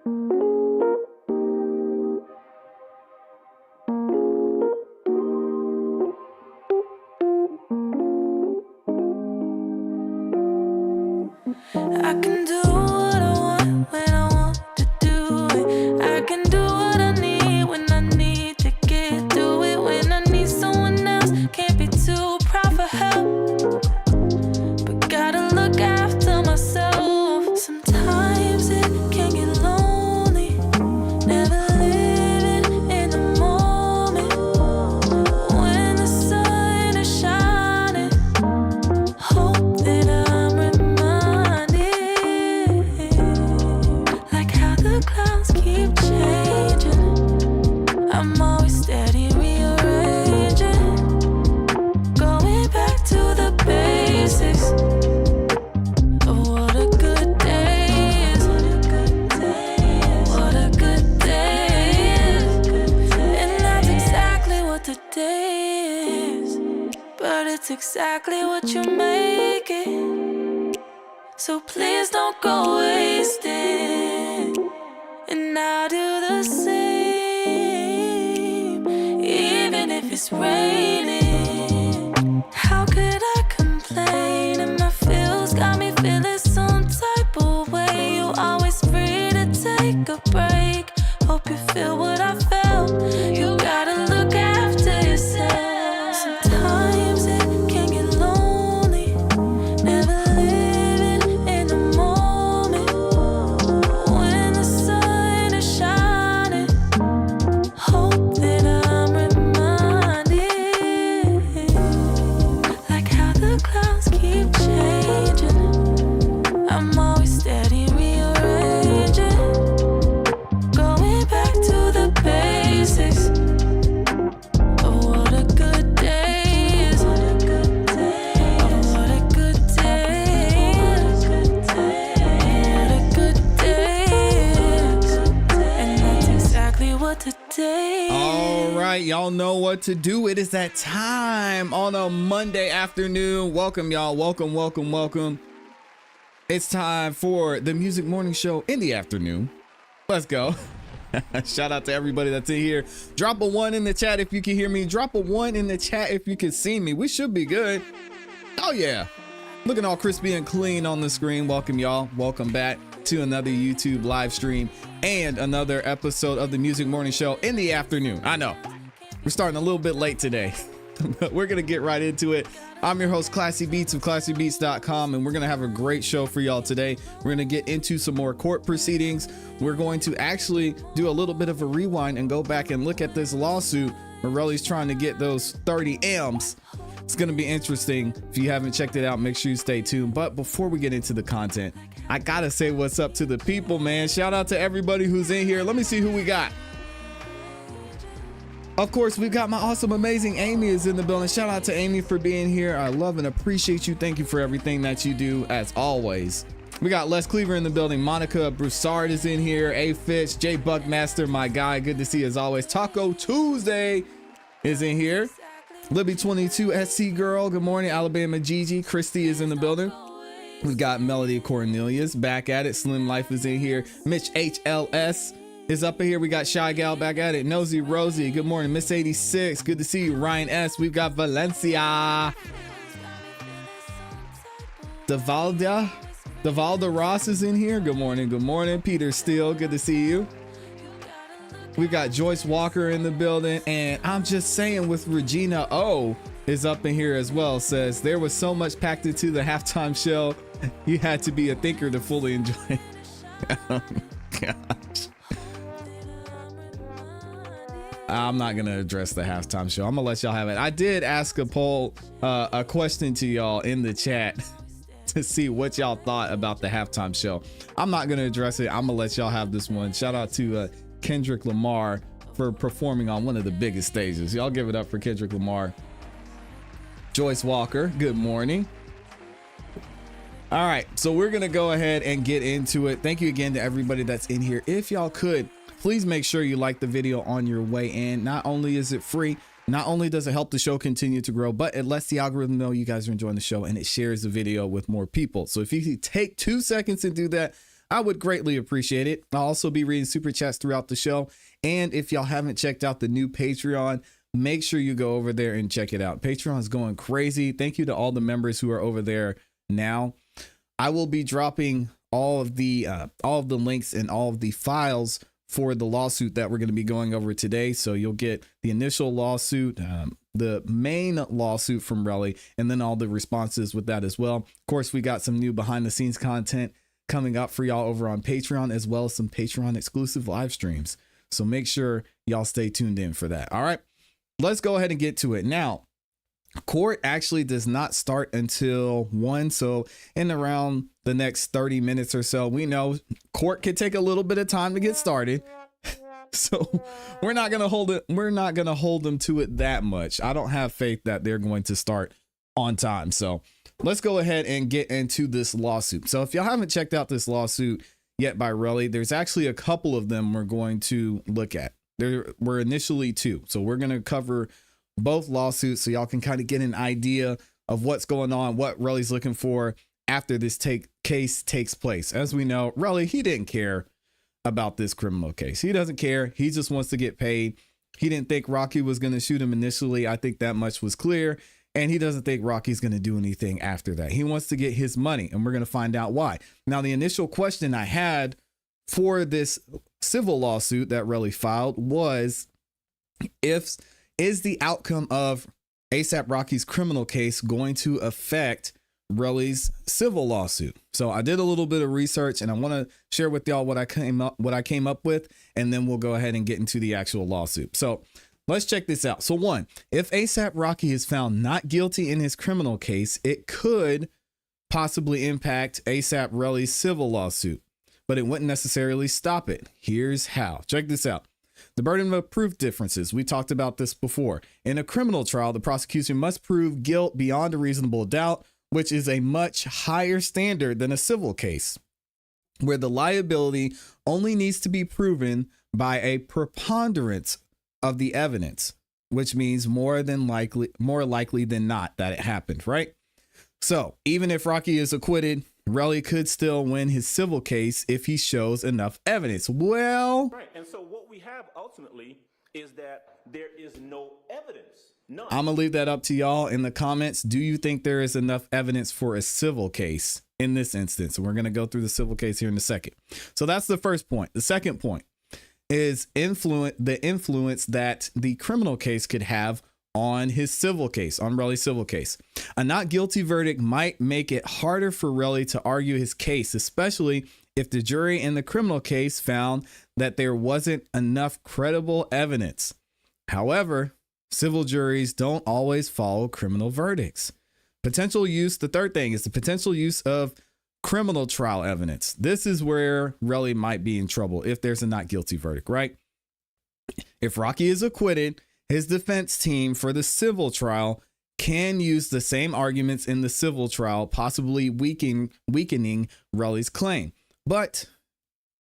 I can do what I want when I want to do it. I can do what I need when I need to get through it. When I need someone else, can't be too proud for help, but gotta look after myself. Sometimes it can get lonely, never living in the moment. When the sun is shining, hope that I'm reminded, like how the clouds keep changing. I'm always steady rearranging, going back to the basics of what a good day is. What a good day is. And that's exactly what the day is. But it's exactly what you make it. So please don't go wasting. And I'll do the same, even if it's raining. How could I complain? And my feels got me feeling some type of way. You always free to take a break. Hope you feel what I felt. You gotta look after yourself. Sometimes it can get lonely, never living in the moment. When the sun is shining, hope that I'm reminded, like how the clouds keep changing. I'm always steady rearranging, going back to the basics of what a good day is. Of what a good day is. What a good day is. And that's exactly what the day is. All right, y'all know what to do. It is that time on a Monday afternoon. Welcome, y'all. Welcome, welcome, welcome. It's time for the Music Morning Show in the afternoon. Let's go. Shout out to everybody that's in here. Drop a 1 in the chat if you can hear me. Drop a 1 in the chat if you can see me. We should be good. Oh, yeah. Looking all crispy and clean on the screen. Welcome, y'all. Welcome back to another YouTube live stream and another episode of the Music Morning Show in the afternoon. I know we're starting a little bit late today, but we're going to get right into it. I'm your host, Classy Beats of ClassyBeats.com, and we're going to have a great show for y'all today. We're going to get into some more court proceedings. We're going to actually do a little bit of a rewind and go back and look at this lawsuit. Morelli's trying to get those 30 M's. It's going to be interesting. If you haven't checked it out, make sure you stay tuned. But before we get into the content, I got to say what's up to the people, man. Shout out to everybody who's in here. Let me see who we got. Of course, we've got my awesome, amazing Amy is in the building. Shout out to Amy for being here. I love and appreciate you. Thank you for everything that you do, as always. We got Les Cleaver in the building. Monica Broussard is in here. A Fitch, Jay Buckmaster, my guy. Good to see you as always. Taco Tuesday is in here. Libby22 SC Girl. Good morning. Alabama Gigi. Christy is in the building. We've got Melody Cornelius back at it. Slim Life is in here. Mitch HLS is up in here. We got Shy Gal back at it. Nosy Rosie. Good morning. Miss 86. Good to see you. Ryan S. We've got Valencia. Devalda Ross is in here. Good morning. Good morning. Peter Steele. Good to see you. We've got Joyce Walker in the building. And I'm just saying, with Regina O is up in here as well. Says there was so much packed into the halftime show. You had to be a thinker to fully enjoy it. Oh, gosh. I'm not going to address the halftime show. I'm going to let y'all have it. I did ask a poll, a question to y'all in the chat to see what y'all thought about the halftime show. I'm not going to address it. I'm going to let y'all have this one. Shout out to Kendrick Lamar for performing on one of the biggest stages. Y'all give it up for Kendrick Lamar. Joyce Walker, good morning. All right, so we're going to go ahead and get into it. Thank you again to everybody that's in here. If y'all could, please make sure you like the video on your way in. Not only is it free, not only does it help the show continue to grow, but it lets the algorithm know you guys are enjoying the show and it shares the video with more people. So if you could take 2 seconds and do that, I would greatly appreciate it. I'll also be reading super chats throughout the show. And if y'all haven't checked out the new Patreon, make sure you go over there and check it out. Patreon's going crazy. Thank you to all the members who are over there now. I will be dropping all of the links and all of the files for the lawsuit that we're going to be going over today. So you'll get the initial lawsuit, the main lawsuit from Relly, and then all the responses with that as well. Of course, we got some new behind the scenes content coming up for y'all over on Patreon, as well as some Patreon exclusive live streams. So make sure y'all stay tuned in for that. All right, let's go ahead and get to it. Now, court actually does not start until 1. So in around the next 30 minutes or so, we know court could take a little bit of time to get started. So we're not going to hold it. We're not going to hold them to it that much. I don't have faith that they're going to start on time. So let's go ahead and get into this lawsuit. So if y'all haven't checked out this lawsuit yet by Relly, there's actually a couple of them we're going to look at. There were initially 2. So we're going to cover both lawsuits so y'all can kind of get an idea of what's going on, what Relly's looking for after this case takes place. As we know, Relly, he didn't care about this criminal case. He doesn't care. He just wants to get paid. He didn't think Rocky was going to shoot him initially. I think that much was clear. And he doesn't think Rocky's going to do anything after that. He wants to get his money, and we're going to find out why. Now, the initial question I had for this civil lawsuit that Relly filed was, is the outcome of ASAP Rocky's criminal case going to affect Relly's civil lawsuit? So I did a little bit of research, and I want to share with y'all what I came up with, and then we'll go ahead and get into the actual lawsuit. So let's check this out. So 1, if ASAP Rocky is found not guilty in his criminal case, it could possibly impact ASAP Relly's civil lawsuit, but it wouldn't necessarily stop it. Here's how. Check this out. The burden of proof differences. We talked about this before. In a criminal trial, the prosecution must prove guilt beyond a reasonable doubt, which is a much higher standard than a civil case, where the liability only needs to be proven by a preponderance of the evidence, which means more likely than not that it happened, right? So even if Rocky is acquitted, Relly could still win his civil case if he shows enough evidence. Well, right. And so what we have ultimately is that there is no evidence. None. I'm gonna leave that up to y'all in the comments. Do you think there is enough evidence for a civil case in this instance? And we're gonna go through the civil case here in a second. So that's the first point. The second point is the influence that the criminal case could have on his civil case, on Relly's civil case. A not guilty verdict might make it harder for Relly to argue his case, especially if the jury in the criminal case found that there wasn't enough credible evidence. However, civil juries don't always follow criminal verdicts. Potential use, the third thing is the potential use of criminal trial evidence. This is where Relly might be in trouble if there's a not guilty verdict, right? If Rocky is acquitted, his defense team for the civil trial can use the same arguments in the civil trial, possibly weakening Relly's claim. But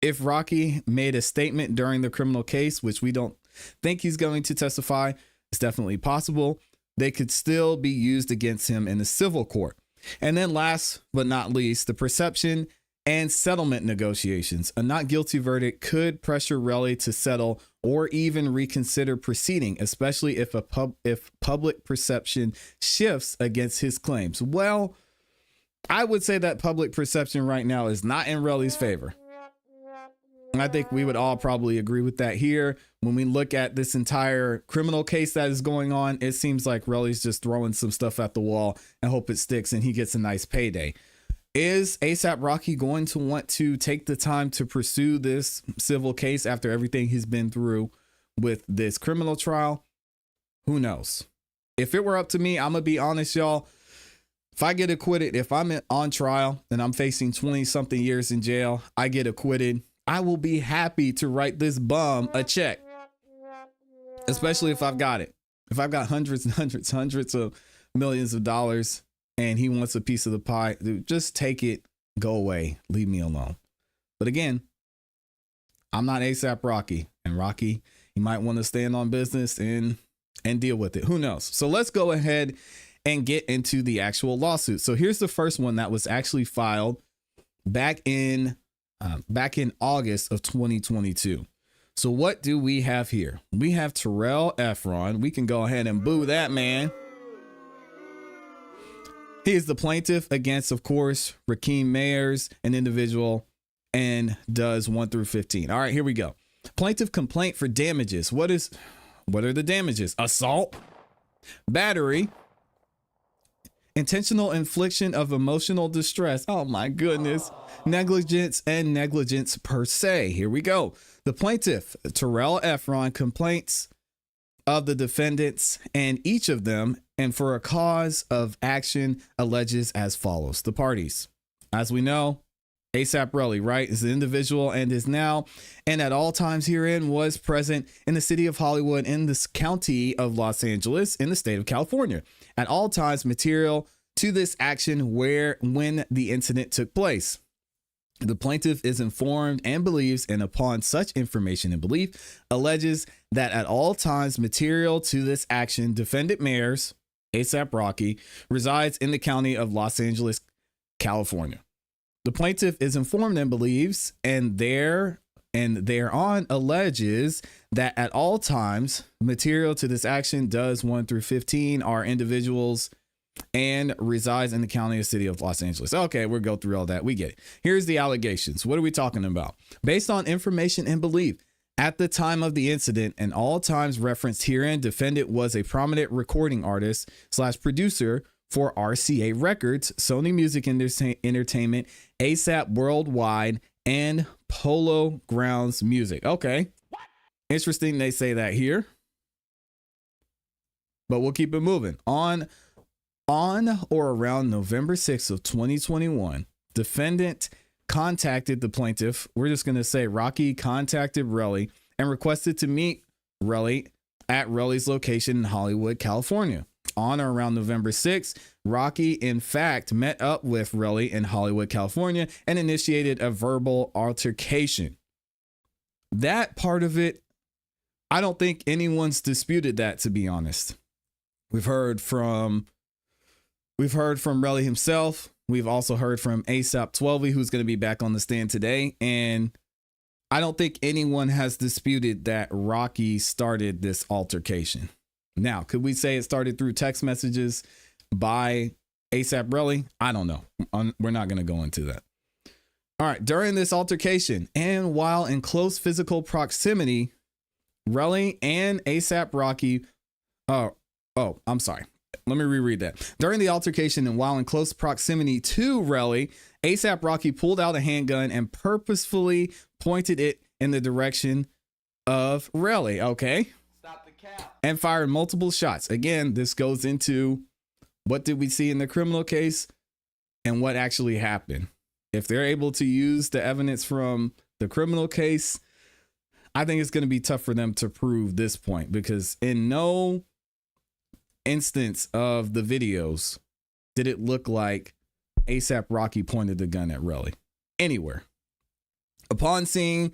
if Rocky made a statement during the criminal case, which we don't think he's going to testify, it's definitely possible, they could still be used against him in the civil court. And then last but not least, the perception and settlement negotiations. A not guilty verdict could pressure Relly to settle or even reconsider proceeding, especially if public perception shifts against his claims. Well, I would say that public perception right now is not in Relly's favor. I think we would all probably agree with that here. When we look at this entire criminal case that is going on, it seems like Relly's just throwing some stuff at the wall and hope it sticks and he gets a nice payday. Is ASAP Rocky going to want to take the time to pursue this civil case after everything he's been through with this criminal trial? Who knows? If it were up to me, I'm going to be honest, y'all. If I get acquitted, if I'm on trial and I'm facing 20 something years in jail, I get acquitted, I will be happy to write this bum a check, especially if I've got it. If I've got hundreds of millions of dollars and he wants a piece of the pie, dude, just take it, go away, leave me alone. But again, I'm not ASAP Rocky, and Rocky, he might want to stand on business and deal with it. Who knows? So let's go ahead and get into the actual lawsuit. So here's the first one that was actually filed back in back in August of 2022. So what do we have here? We have Terrell Efron. We can go ahead and boo that man. He is the plaintiff against, of course, Rakeem Mayers, an individual, and does 1 through 15. All right, here we go. Plaintiff complaint for damages. What are the damages? Assault, battery, intentional infliction of emotional distress. Oh my goodness. Negligence and negligence per se. Here we go. The plaintiff, Terrell Efron, complaints of the defendants and each of them, and for a cause of action alleges as follows. The parties, as we know, A$AP Rocky, right, is the individual and is now and at all times herein was present in the city of Hollywood in this county of Los Angeles in the state of California. At all times material to this action when the incident took place. The plaintiff is informed and believes, and upon such information and belief, alleges that at all times material to this action, defendant Mayers, A$AP Rocky, resides in the county of Los Angeles, California. The plaintiff is informed and believes, and thereon alleges that at all times material to this action does 1 through 15 are individuals and resides in the county and city of Los Angeles. Okay, we'll go through all that. We get it. Here's the allegations. What are we talking about? Based on information and belief, at the time of the incident and all times referenced herein, defendant was a prominent recording artist / producer for RCA Records, Sony Music Entertainment, A$AP Worldwide, and Polo Grounds Music. Okay. Interesting they say that here. But we'll keep it moving. On or around November 6th of 2021, defendant contacted the plaintiff. We're just going to say Rocky contacted Relly and requested to meet Relly at Relly's location in Hollywood, California. On or around November 6th, Rocky, in fact, met up with Relly in Hollywood, California, and initiated a verbal altercation. That part of it, I don't think anyone's disputed that, to be honest. We've heard from Relly himself. We've also heard from A$AP Twelvyy, who's going to be back on the stand today. And I don't think anyone has disputed that Rocky started this altercation. Now, could we say it started through text messages by A$AP Relly? I don't know. We're not going to go into that. All right. During this altercation and while in close physical proximity, Relly and A$AP Rocky. I'm sorry. Let me reread that. During the altercation and while in close proximity to Relly, A$AP Rocky pulled out a handgun and purposefully pointed it in the direction of Relly. Okay. Stop the cap. And fired multiple shots. Again, this goes into what did we see in the criminal case and what actually happened. If they're able to use the evidence from the criminal case, I think it's going to be tough for them to prove this point, because in no instance of the videos did it look like A$AP Rocky pointed the gun at Relly anywhere. Upon seeing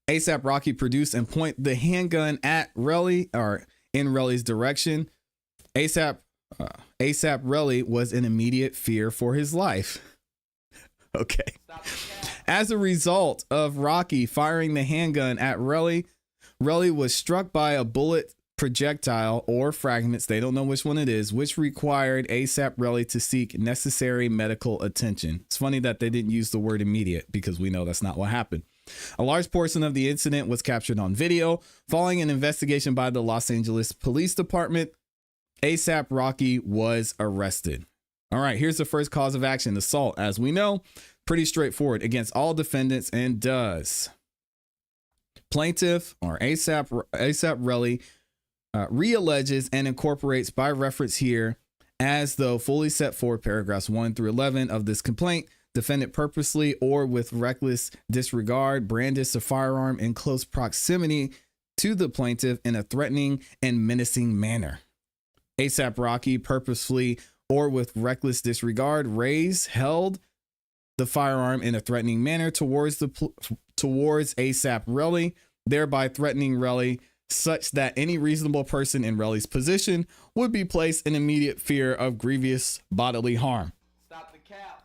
A$AP Rocky produce and point the handgun at Relly, or in Relly's direction, A$AP Relly was in immediate fear for his life. Okay. As a result of Rocky firing the handgun at Relly, Relly was struck by a bullet projectile or fragments, they don't know which one it is, which required A$AP Relly to seek necessary medical attention. It's funny that they didn't use the word immediate, because we know that's not what happened. A large portion of the incident was captured on video. Following an investigation by the Los Angeles Police Department, A$AP Rocky was arrested. All right, here's the first cause of action, assault. As we know, pretty straightforward against all defendants, and does. Plaintiff, or A$AP Relly, realleges and incorporates by reference here, as though fully set forth paragraphs 1 through 11 of this complaint, defendant purposely or with reckless disregard brandished a firearm in close proximity to the plaintiff in a threatening and menacing manner. A$AP Rocky purposefully or with reckless disregard held the firearm in a threatening manner towards A$AP Relly, thereby threatening Relly such that any reasonable person in Relly's position would be placed in immediate fear of grievous bodily harm. Stop the cap.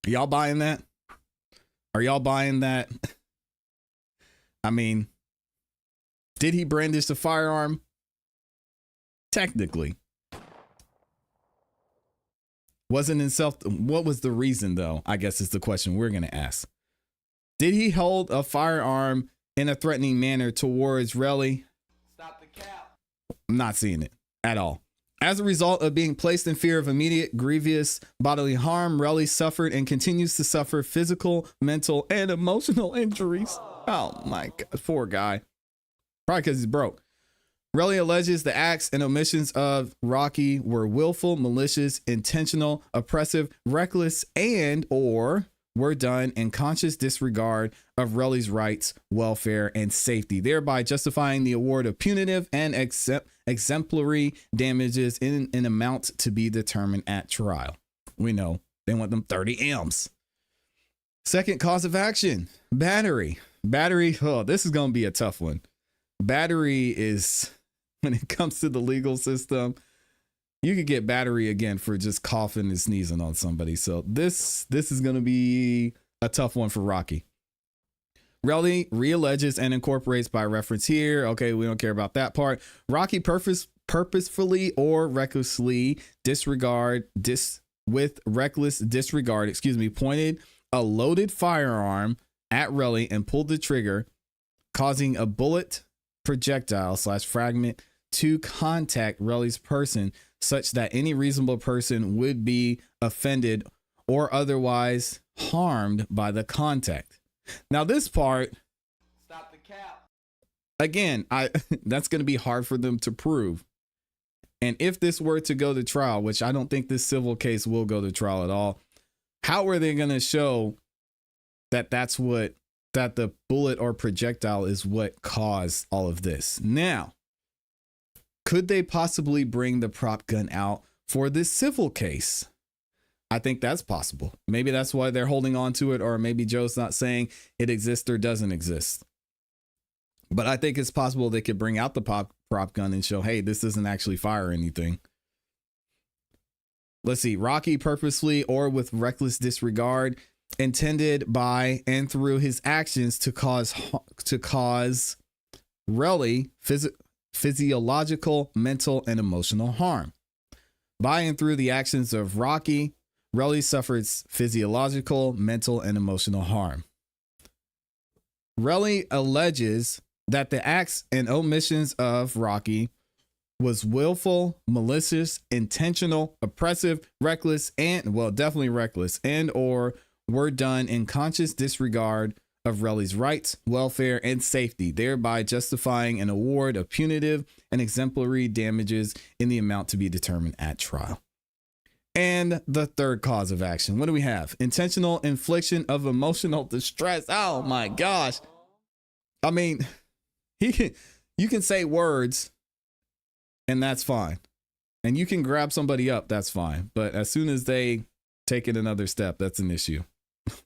Y'all buying that? Are y'all buying that? I mean, did he brandish a firearm? Technically. Wasn't in self. What was the reason, though? I guess is the question we're going to ask. Did he hold a firearm in a threatening manner towards Relly? Stop the cap. I'm not seeing it at all. As a result of being placed in fear of immediate grievous bodily harm, Relly suffered and continues to suffer physical, mental, and emotional injuries. Oh my God, poor guy. Probably because he's broke. Relly alleges the acts and omissions of Rocky were willful, malicious, intentional, oppressive, reckless, and or were done in conscious disregard of Relly's rights, welfare, and safety, thereby justifying the award of punitive and exemplary damages in an amount to be determined at trial. We know they want them 30 M's. Second cause of action, battery. Battery, oh, this is going to be a tough one. Battery is, when it comes to the legal system, you could get battery again for just coughing and sneezing on somebody. So this is going to be a tough one for Rocky. Relly realleges and incorporates by reference here. Okay, we don't care about that part. Rocky purposefully or recklessly with reckless disregard, pointed a loaded firearm at Relly and pulled the trigger, causing a bullet projectile / fragment to contact Relly's person, such that any reasonable person would be offended or otherwise harmed by the contact. Now this part, stop the cap. Again, that's going to be hard for them to prove. And if this were to go to trial, which I don't think this civil case will go to trial at all, how are they going to show that that the bullet or projectile is what caused all of this? Now, could they possibly bring the prop gun out for this civil case? I think that's possible. Maybe that's why they're holding on to it, or maybe Joe's not saying it exists or doesn't exist. But I think it's possible they could bring out the prop gun and show, hey, this doesn't actually fire anything. Let's see. Rocky purposely or with reckless disregard intended by and through his actions to cause Relly physiological, mental, and emotional harm. By and through the actions of Rocky, Relly suffered physiological, mental, and emotional harm. Relly alleges that the acts and omissions of Rocky was willful, malicious, intentional, oppressive, reckless, and, well, definitely reckless, and or were done in conscious disregard of Relly's rights, welfare, and safety, thereby justifying an award of punitive and exemplary damages in the amount to be determined at trial. And the third cause of action, what do we have? Intentional infliction of emotional distress. Oh my gosh. I mean, you can say words and that's fine. And you can grab somebody up, that's fine. But as soon as they take it another step, that's an issue.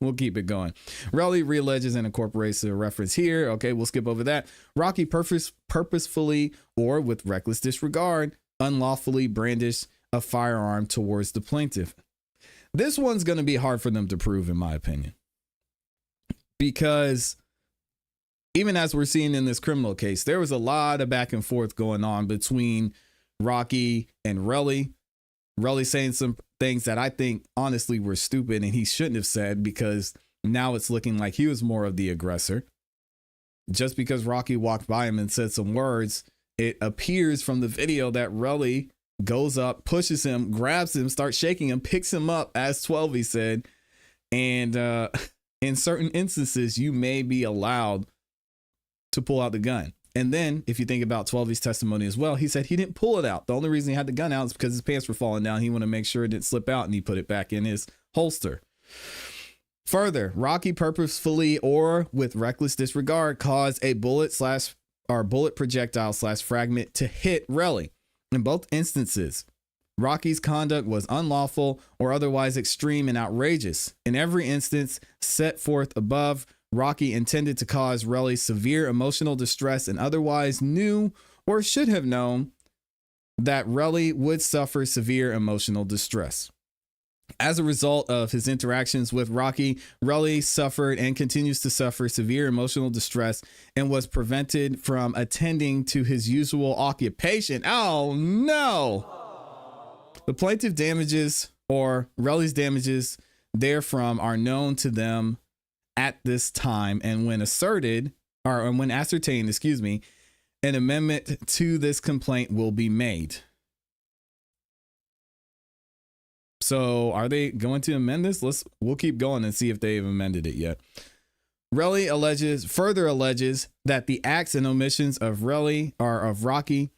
We'll keep it going. Relly realleges and incorporates a reference here. Okay, we'll skip over that. Rocky purposefully or with reckless disregard unlawfully brandished a firearm towards the plaintiff. This one's going to be hard for them to prove, in my opinion, because even as we're seeing in this criminal case, there was a lot of back and forth going on between Rocky and Relly. Relly saying some things that I think honestly were stupid and he shouldn't have said, because now it's looking like he was more of the aggressor. Just because Rocky walked by him and said some words, it appears from the video that Relly goes up, pushes him, grabs him, starts shaking him, picks him up, as Twelvyy said. And in certain instances, you may be allowed to pull out the gun. And then if you think about Twelvy's testimony as well, he said he didn't pull it out. The only reason he had the gun out is because his pants were falling down. He wanted to make sure it didn't slip out, and he put it back in his holster. Further, Rocky purposefully or with reckless disregard caused a bullet projectile / fragment to hit Relly. In both instances, Rocky's conduct was unlawful or otherwise extreme and outrageous. In every instance set forth above, Rocky intended to cause Relly severe emotional distress and otherwise knew or should have known that Relly would suffer severe emotional distress. As a result of his interactions with Rocky, Relly suffered and continues to suffer severe emotional distress and was prevented from attending to his usual occupation. Oh no! The plaintiff damages, or Relly's damages therefrom, are known to them at this time, and when asserted, or when ascertained, an amendment to this complaint will be made. So are they going to amend this? We'll keep going and see if they've amended it yet. Relly further alleges that the acts and omissions of Rocky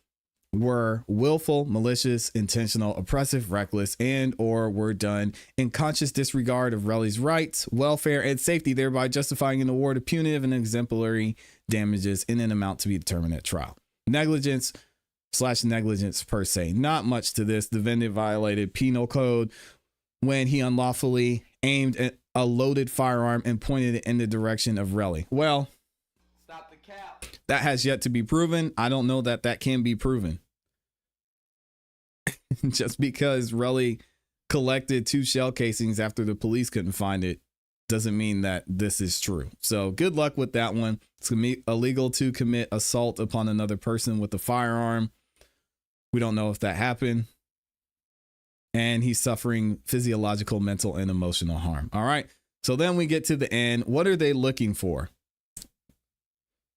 were willful, malicious, intentional, oppressive, reckless, and or were done in conscious disregard of Relly's rights, welfare, and safety, thereby justifying an award of punitive and exemplary damages in an amount to be determined at trial. Negligence per se. Not much to this. The defendant violated penal code when he unlawfully aimed at a loaded firearm and pointed it in the direction of Relly. Well, Stop the cap. that has yet to be proven. I don't know that can be proven. Just because Relly collected 2 shell casings after the police couldn't find it doesn't mean that this is true. So good luck with that one. It's illegal to commit assault upon another person with a firearm. We don't know if that happened. And he's suffering physiological, mental, and emotional harm. All right. So then we get to the end. What are they looking for?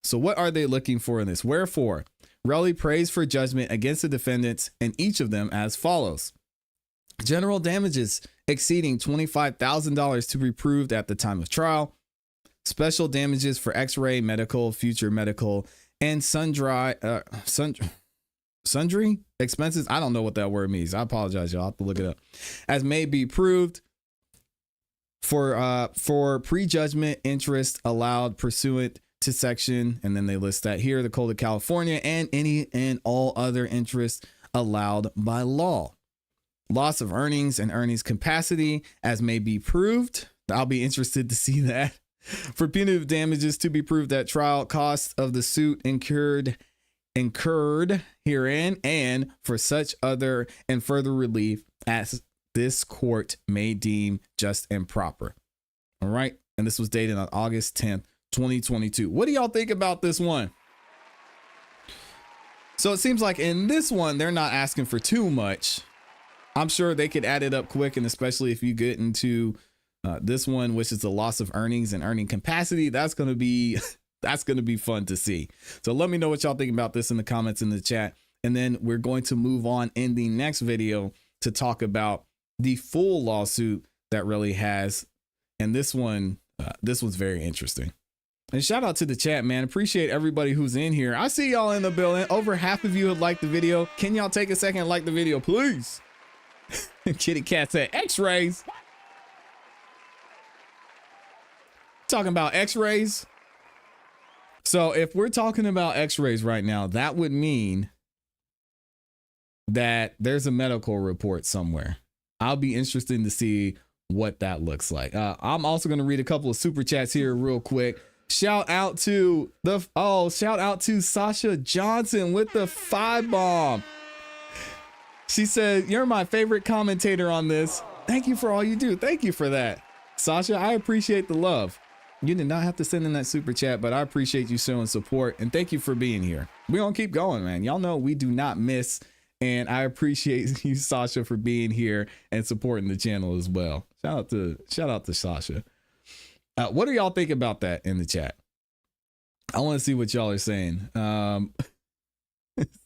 So what are they looking for in this? Wherefore, Relly prays for judgment against the defendants and each of them as follows. General damages exceeding $25,000 to be proved at the time of trial. Special damages for X-ray, medical, future medical, and sundry expenses. I don't know what that word means. I apologize, y'all. I'll have to look it up. As may be proved for prejudgment interest allowed pursuant to section, and then they list that here, the Code of California, and any and all other interests allowed by law. Loss of earnings and earnings capacity as may be proved. I'll be interested to see that. For punitive damages to be proved at trial, costs of the suit incurred herein, and for such other and further relief as this court may deem just and proper. All right. And this was dated on August 10th, 2022. What do y'all think about this one? So it seems like in this one, they're not asking for too much. I'm sure they could add it up quick. And especially if you get into this one, which is the loss of earnings and earning capacity, that's going to be fun to see. So let me know what y'all think about this in the comments in the chat. And then we're going to move on in the next video to talk about the full lawsuit that Relly has. And this one's very interesting. And shout out to the chat, man. Appreciate everybody who's in here. I see y'all in the building. Over half of you have liked the video. Can y'all take a second and like the video, please? Kitty Cat said X-rays. Talking about X-rays. So if we're talking about X-rays right now, that would mean that there's a medical report somewhere. I'll be interested to see what that looks like. I'm also going to read a couple of super chats here real quick. Shout out to Sasha Johnson with the 5 bomb. She said, "You're my favorite commentator on this. Thank you for all you do." Thank you for that, Sasha. I appreciate the love. You did not have to send in that super chat, but I appreciate you showing support, and thank you for being here. We're gonna keep going, man. Y'all know we do not miss, and I appreciate you, Sasha, for being here and supporting the channel as well. Shout out to Sasha. What do y'all think about that in the chat? I want to see what y'all are saying.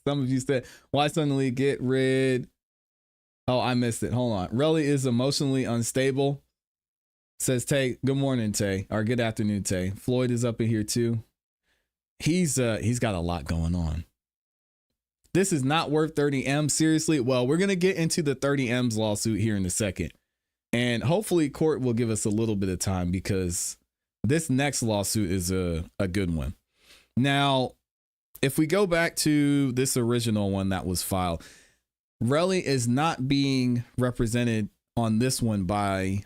Some of you said, "Why suddenly get rid?" Oh, I missed it. Hold on. Relly is emotionally unstable. Says Tay. Good morning, Tay. Or good afternoon, Tay. Floyd is up in here too. He's got a lot going on. This is not worth 30M. Seriously. Well, we're gonna get into the 30M's lawsuit here in a second. And hopefully court will give us a little bit of time because this next lawsuit is a good one. Now, if we go back to this original one that was filed, Relly is not being represented on this one by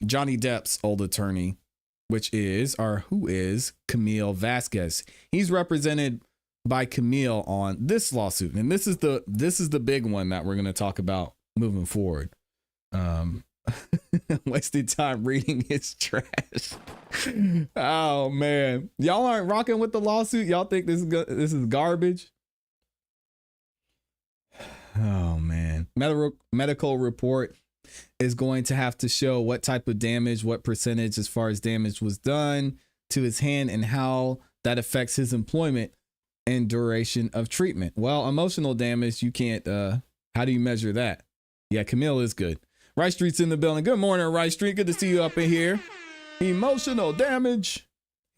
Johnny Depp's old attorney, who is Camille Vasquez. He's represented by Camille on this lawsuit. And this is the big one that we're going to talk about moving forward. Wasted time reading his trash. Oh man, y'all aren't rocking with the lawsuit. Y'all think this is garbage? Oh man, medical report is going to have to show what type of damage, what percentage as far as damage was done to his hand, and how that affects his employment and duration of treatment. Well, emotional damage, you can't. How do you measure that? Yeah, Camille is good. Rice Street's in the building. Good morning, Rice Street. Good to see you up in here. Emotional damage.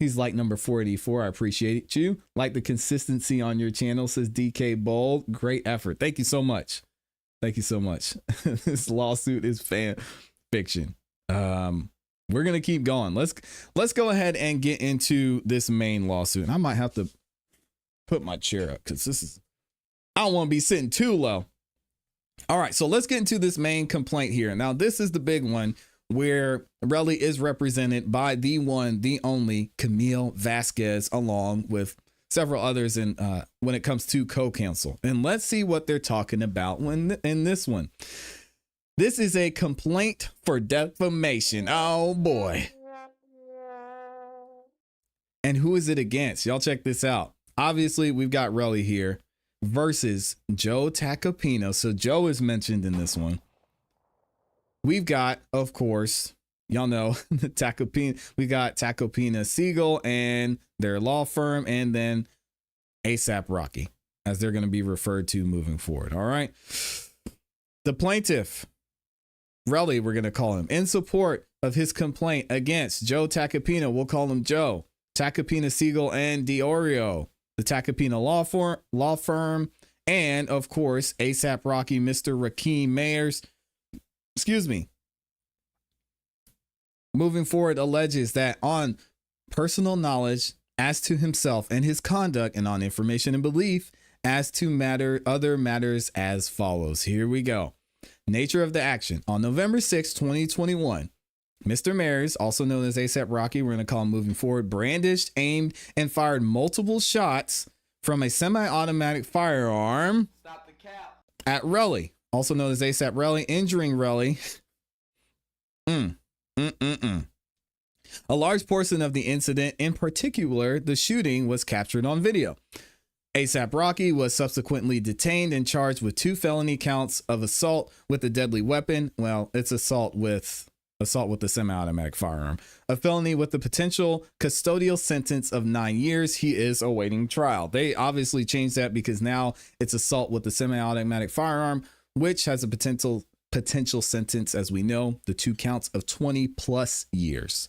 He's like number 484. I appreciate you. Like the consistency on your channel, says DK Bold. Great effort. Thank you so much. Thank you so much. This lawsuit is fan fiction. We're gonna keep going. Let's go ahead and get into this main lawsuit. And I might have to put my chair up because I don't want to be sitting too low. All right, so let's get into this main complaint here. Now, this is the big one where Relly is represented by the one, the only Camille Vasquez, along with several others when it comes to co-counsel. And let's see what they're talking about in this one. This is a complaint for defamation. Oh, boy. And who is it against? Y'all check this out. Obviously, we've got Relly here versus Joe Tacopina. So Joe is mentioned in this one. We've got, of course, y'all know the Tacopina. We got Tacopina Siegel and their law firm, and then ASAP Rocky, as they're going to be referred to moving forward. All right. The plaintiff, Relly, we're going to call him, in support of his complaint against Joe Tacopina. We'll call him Joe Tacopina Siegel and Diorio, the Tacopina law firm, and of course, ASAP Rocky, Mr. Rakeem Mayers. Excuse me. Moving forward, alleges that on personal knowledge as to himself and his conduct, and on information and belief as to other matters as follows. Here we go. Nature of the action. On November 6, 2021, Mr. Mayers, also known as ASAP Rocky, we're going to call him moving forward, brandished, aimed, and fired multiple shots from a semi-automatic firearm Stop the cap. at Relly, also known as ASAP Relly, injuring Relly. A large portion of the incident, in particular the shooting, was captured on video. ASAP Rocky was subsequently detained and charged with 2 felony counts of assault with a deadly weapon. Well, it's assault with a semi-automatic firearm. A felony with the potential custodial sentence of 9 years. He is awaiting trial. They obviously changed that because now it's assault with a semi-automatic firearm, which has a potential sentence, as we know, the 2 counts of 20 plus years.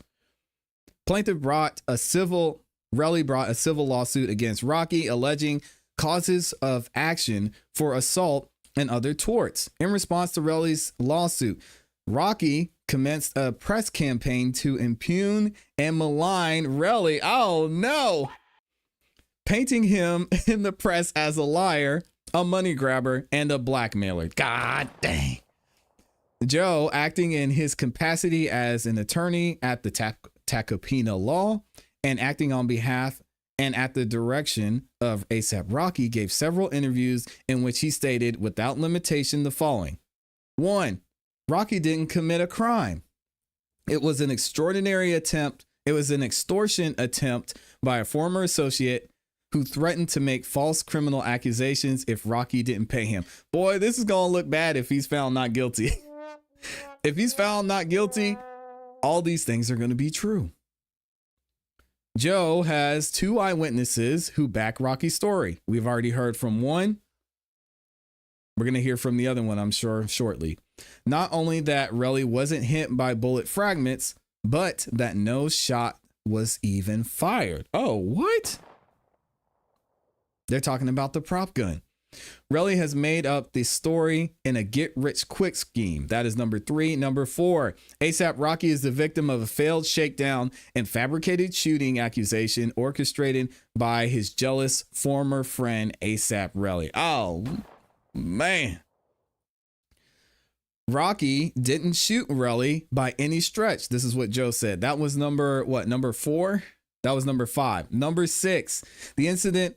Plaintiff Relly brought a civil lawsuit against Rocky, alleging causes of action for assault and other torts. In response to Relly's lawsuit, Rocky commenced a press campaign to impugn and malign Relly. Oh no! Painting him in the press as a liar, a money grabber, and a blackmailer. God dang. Joe, acting in his capacity as an attorney at the Tacopina Law and acting on behalf and at the direction of ASAP Rocky, gave several interviews in which he stated without limitation the following. 1. Rocky didn't commit a crime. It was an extraordinary attempt. It was an extortion attempt by a former associate who threatened to make false criminal accusations if Rocky didn't pay him. Boy, this is going to look bad if he's found not guilty. If he's found not guilty, all these things are going to be true. Joe has 2 eyewitnesses who back Rocky's story. We've already heard from one. We're going to hear from the other one, I'm sure, shortly. Not only that Relly wasn't hit by bullet fragments, but that no shot was even fired. Oh, what? They're talking about the prop gun. Relly has made up the story in a get-rich-quick scheme. That is number 3. Number 4, ASAP Rocky is the victim of a failed shakedown and fabricated shooting accusation orchestrated by his jealous former friend, ASAP Relly. Oh, man. Rocky didn't shoot Relly by any stretch. This is what Joe said. That was number 4? That was number 5. Number 6, the incident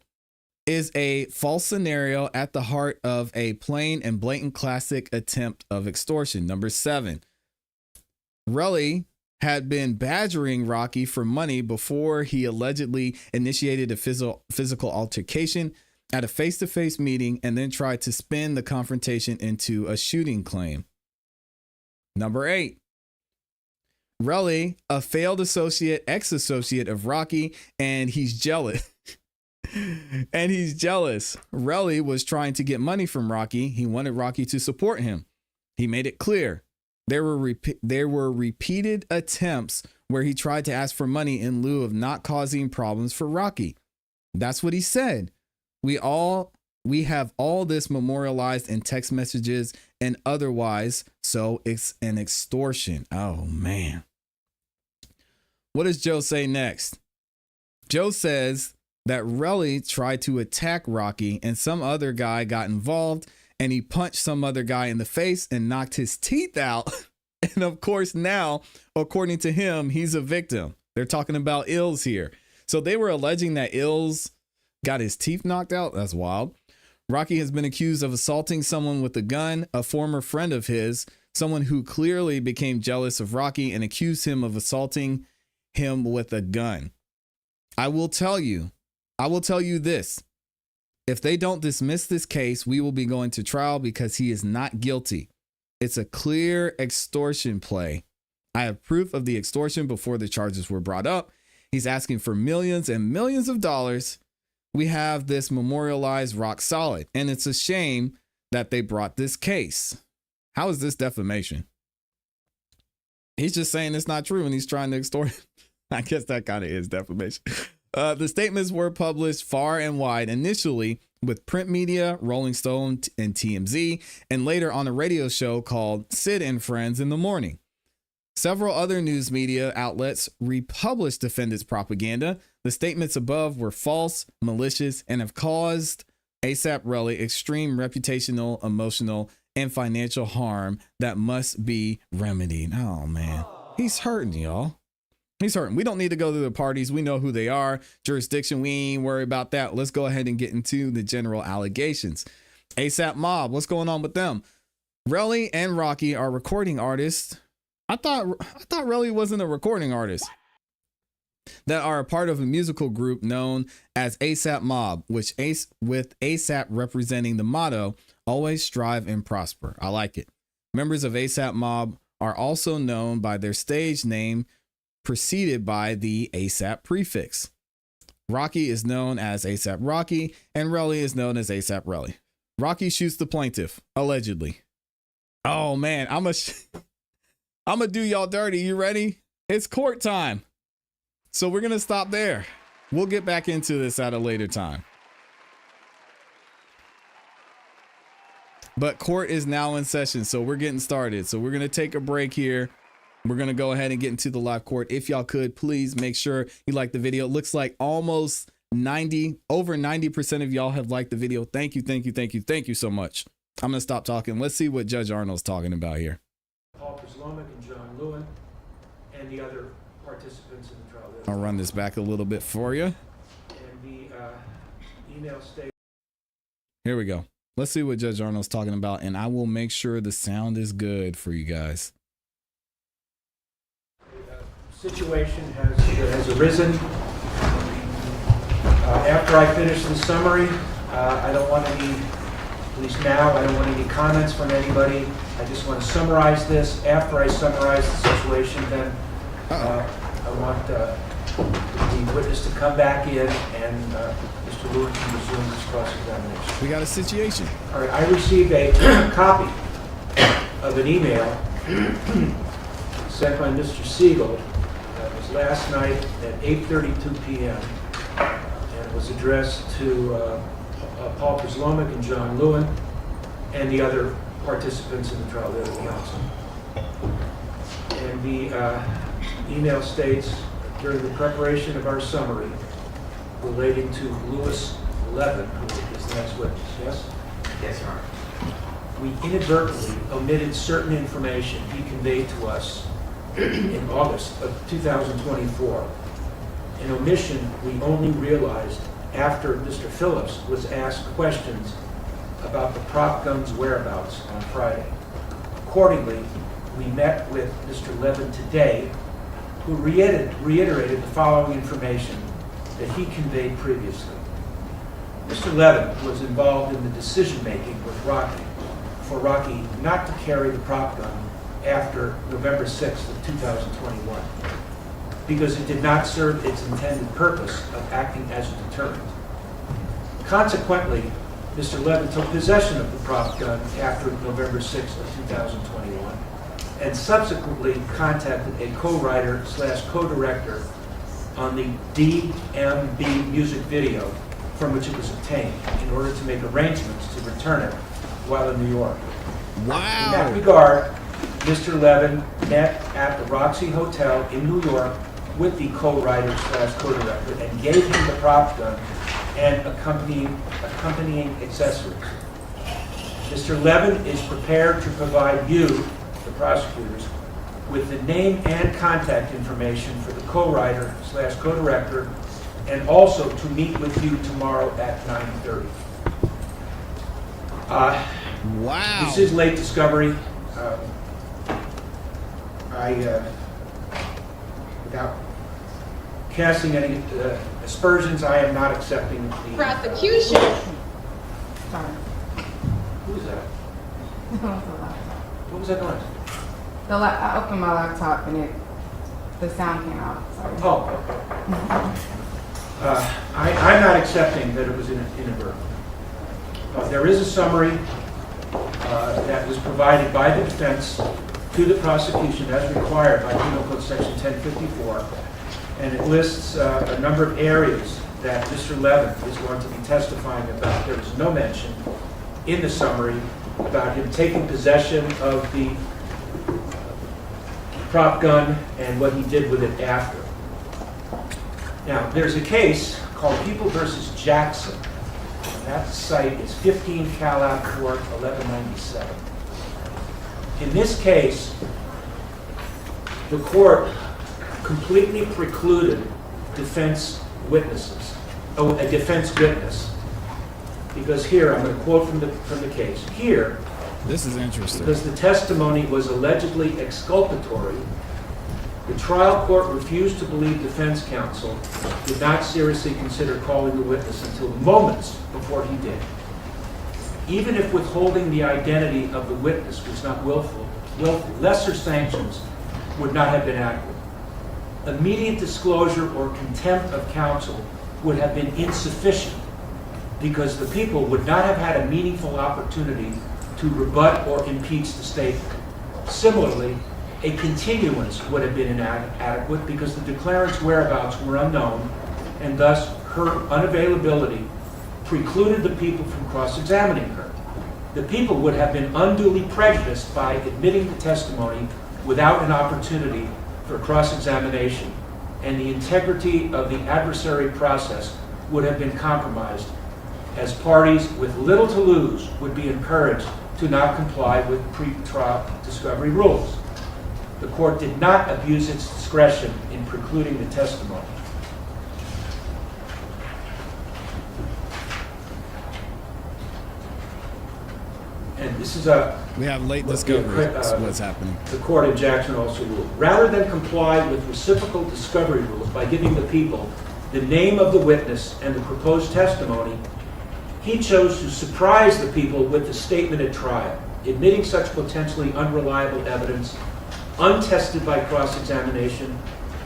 is a false scenario at the heart of a plain and blatant classic attempt of extortion. Number 7, Relly had been badgering Rocky for money before he allegedly initiated a physical altercation at a face-to-face meeting and then tried to spin the confrontation into a shooting claim. Number 8, Relly, a failed ex-associate of Rocky, and he's jealous. Relly was trying to get money from Rocky. He wanted Rocky to support him. He made it clear. There were repeated attempts where he tried to ask for money in lieu of not causing problems for Rocky. That's what he said. We have all this memorialized in text messages and otherwise, so it's an extortion. Oh, man. What does Joe say next? Joe says that Relly tried to attack Rocky and some other guy got involved and he punched some other guy in the face and knocked his teeth out. And of course, now, according to him, he's a victim. They're talking about Ills here. So they were alleging that Ills got his teeth knocked out. That's wild. Rocky has been accused of assaulting someone with a gun, a former friend of his, someone who clearly became jealous of Rocky and accused him of assaulting him with a gun. I will tell you this. If they don't dismiss this case, we will be going to trial because he is not guilty. It's a clear extortion play. I have proof of the extortion before the charges were brought up. He's asking for millions and millions of dollars. We have this memorialized rock solid, and it's a shame that they brought this case. How is this defamation? He's just saying it's not true and he's trying to extort. I guess that kind of is defamation. The statements were published far and wide, initially with print media, Rolling Stone and TMZ, and later on a radio show called Sid and Friends in the Morning. Several other news media outlets republished defendants' propaganda. The statements above were false, malicious, and have caused ASAP Relly extreme reputational, emotional, and financial harm that must be remedied. Oh, man. He's hurting, y'all. He's hurting. We don't need to go to the parties. We know who they are. Jurisdiction, we ain't worried about that. Let's go ahead and get into the general allegations. ASAP Mob, what's going on with them? Relly and Rocky are recording artists. I thought Relly wasn't a recording artist. That are a part of a musical group known as ASAP Mob, with ASAP representing the motto, always strive and prosper. I like it. Members of ASAP Mob are also known by their stage name preceded by the ASAP prefix. Rocky is known as ASAP Rocky and Relly is known as ASAP Relly. Rocky shoots the plaintiff, allegedly. Oh man, I'm gonna do y'all dirty. You ready? It's court time. So we're gonna stop there. We'll get back into this at a later time. But court is now in session, so we're getting started. So we're gonna take a break here. We're going to go ahead and get into the live court. If y'all could, please make sure you like the video. It looks like almost over 90% of y'all have liked the video. Thank you, thank you, thank you, thank you so much. I'm going to stop talking. Let's see what Judge Arnold's talking about here. Paul Prislomic and John Lewin and the other participants in the trial. I'll run this back a little bit for you. And the email states. Here we go. Let's see what Judge Arnold's talking about, and I will make sure the sound is good for you guys. Situation has arisen. After I finish the summary, I don't want any, at least now, I don't want any comments from anybody. I just want to summarize this. After I summarize the situation, then I want the witness to come back in and Mr. Lewin can resume his cross-examination. We got a situation. All right, I received a copy of an email sent by Mr. Siegel. Last night at 8:32 p.m. and it was addressed to Paul Prislomic and John Lewin and the other participants in the trial, the other counsel. And the email states, during the preparation of our summary relating to Lewis Levin, who is the next witness, yes? Yes, Your Honor. We inadvertently omitted certain information he conveyed to us in August of 2024. An omission we only realized after Mr. Phillips was asked questions about the prop gun's whereabouts on Friday. Accordingly, we met with Mr. Levin today, who reiterated the following information that he conveyed previously. Mr. Levin was involved in the decision-making with Rocky for Rocky not to carry the prop gun after November 6th of 2021 because it did not serve its intended purpose of acting as a deterrent. Consequently, Mr. Levin took possession of the prop gun after November 6th of 2021 and subsequently contacted a co-writer/co-director on the DMB music video from which it was obtained in order to make arrangements to return it while in New York. Wow. In that regard, Mr. Levin met at the Roxy Hotel in New York with the co-writer/co-director and gave him the prop gun and accompanying accessories. Mr. Levin is prepared to provide you, the prosecutors, with the name and contact information for the co-writer/co-director and also to meet with you tomorrow at 9:30. Wow. This is late discovery. Without casting any aspersions, I am not accepting the... Prosecution. Sorry. Who is that? What was that noise? I opened my laptop and the sound came out. Sorry. Oh, okay. I'm not accepting that it was inadvertent. There is a summary that was provided by the defense to the prosecution as required by Penal Code Section 1054, and it lists a number of areas that Mr. Levin is going to be testifying about. There is no mention in the summary about him taking possession of the prop gun and what he did with it after. Now, there's a case called People versus Jackson. And that site is 15 Calab Court, 1197. In this case, the court completely precluded defense witnesses, a defense witness, because here, I'm going to quote from the case. Here, This is interesting. because the testimony was allegedly exculpatory, the trial court refused to believe defense counsel did not seriously consider calling the witness until moments before he did. Even if withholding the identity of the witness was not willful, lesser sanctions would not have been adequate. Immediate disclosure or contempt of counsel would have been insufficient because the people would not have had a meaningful opportunity to rebut or impeach the statement. Similarly, a continuance would have been inadequate because the declarant's whereabouts were unknown, and thus her unavailability precluded the people from cross-examining her. The people would have been unduly prejudiced by admitting the testimony without an opportunity for cross-examination, and the integrity of the adversary process would have been compromised, as parties with little to lose would be encouraged to not comply with pre-trial discovery rules. The court did not abuse its discretion in precluding the testimony. And this is We have late discovery. That's what's happening. the court in Jackson also ruled. Rather than comply with reciprocal discovery rules by giving the people the name of the witness and the proposed testimony, he chose to surprise the people with the statement at trial, admitting such potentially unreliable evidence, untested by cross-examination,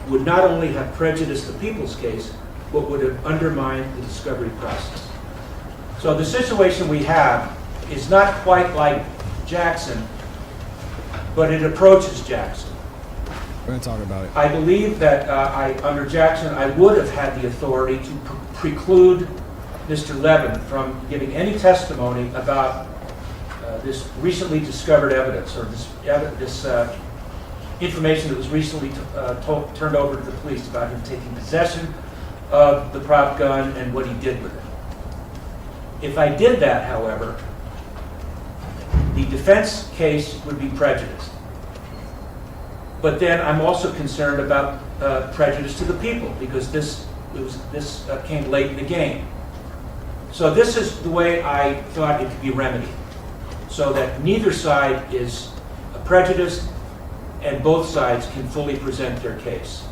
would not only have prejudiced the people's case, but would have undermined the discovery process. So the situation we have is not quite like Jackson, but it approaches Jackson. We're going to talk about it. I believe that under Jackson, I would have had the authority to preclude Mr. Levin from giving any testimony about this recently discovered evidence, or this information that was recently turned over to the police about him taking possession of the prop gun and what he did with it. If I did that, however, the defense case would be prejudiced. But then I'm also concerned about prejudice to the people, because this came late in the game. So this is the way I thought it could be remedied, so that neither side is prejudiced and both sides can fully present their case.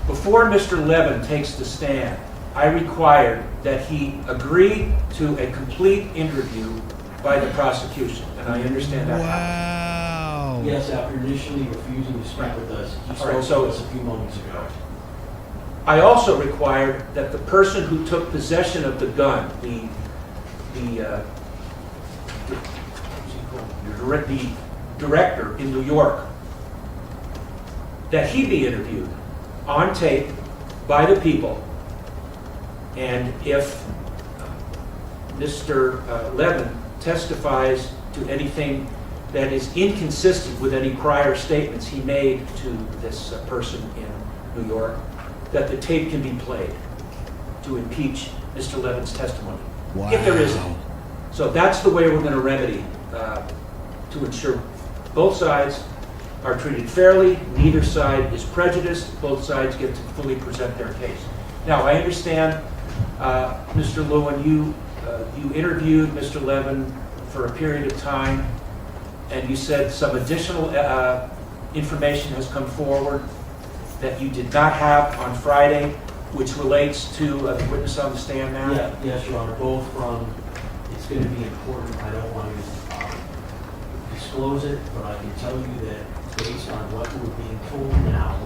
Before Mr. Levin takes the stand, I required that he agree to a complete interview by the prosecution, and I understand that happened. Wow. Yes, after initially refusing to speak with us, he All right, spoke so- to us a few moments ago. I also required that the person who took possession of the gun, the director in New York, that he be interviewed on tape by the people, and if Mr. Levin testifies to anything that is inconsistent with any prior statements he made to this person in New York, that the tape can be played to impeach Mr. Levin's testimony, if there is any. So that's the way we're going to remedy, to ensure both sides are treated fairly, neither side is prejudiced, both sides get to fully present their case. Now, I understand, Mr. Lewin, you interviewed Mr. Levin for a period of time, and you said some additional information has come forward that you did not have on Friday, which relates to the witness on the stand now? Yeah, yes, Your Honor, both from, it's going to be important, I don't want to disclose it, but I can tell you that based on what we're being told now,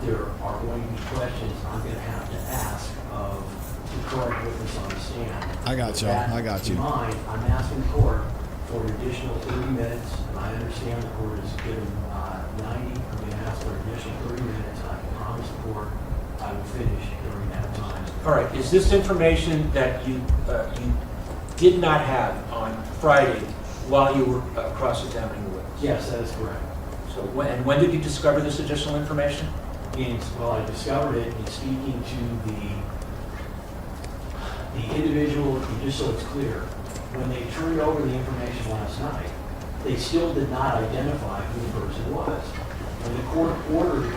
there are going to be questions I'm going to have to ask of the current witness on the stand. I got you. I got you. In mind, I'm asking the court for an additional 30 minutes, and I understand the court has given 90. I'm going to ask for an additional 30 minutes, and I can promise the court I will finish during that time. All right, is this information that you did not have on Friday while you were cross-examining the witness? Yes, that is correct. So when did you discover this additional information? Well, I discovered it in speaking to the individual, and just so it's clear, when they turned over the information last night, they still did not identify who the person was. When the court ordered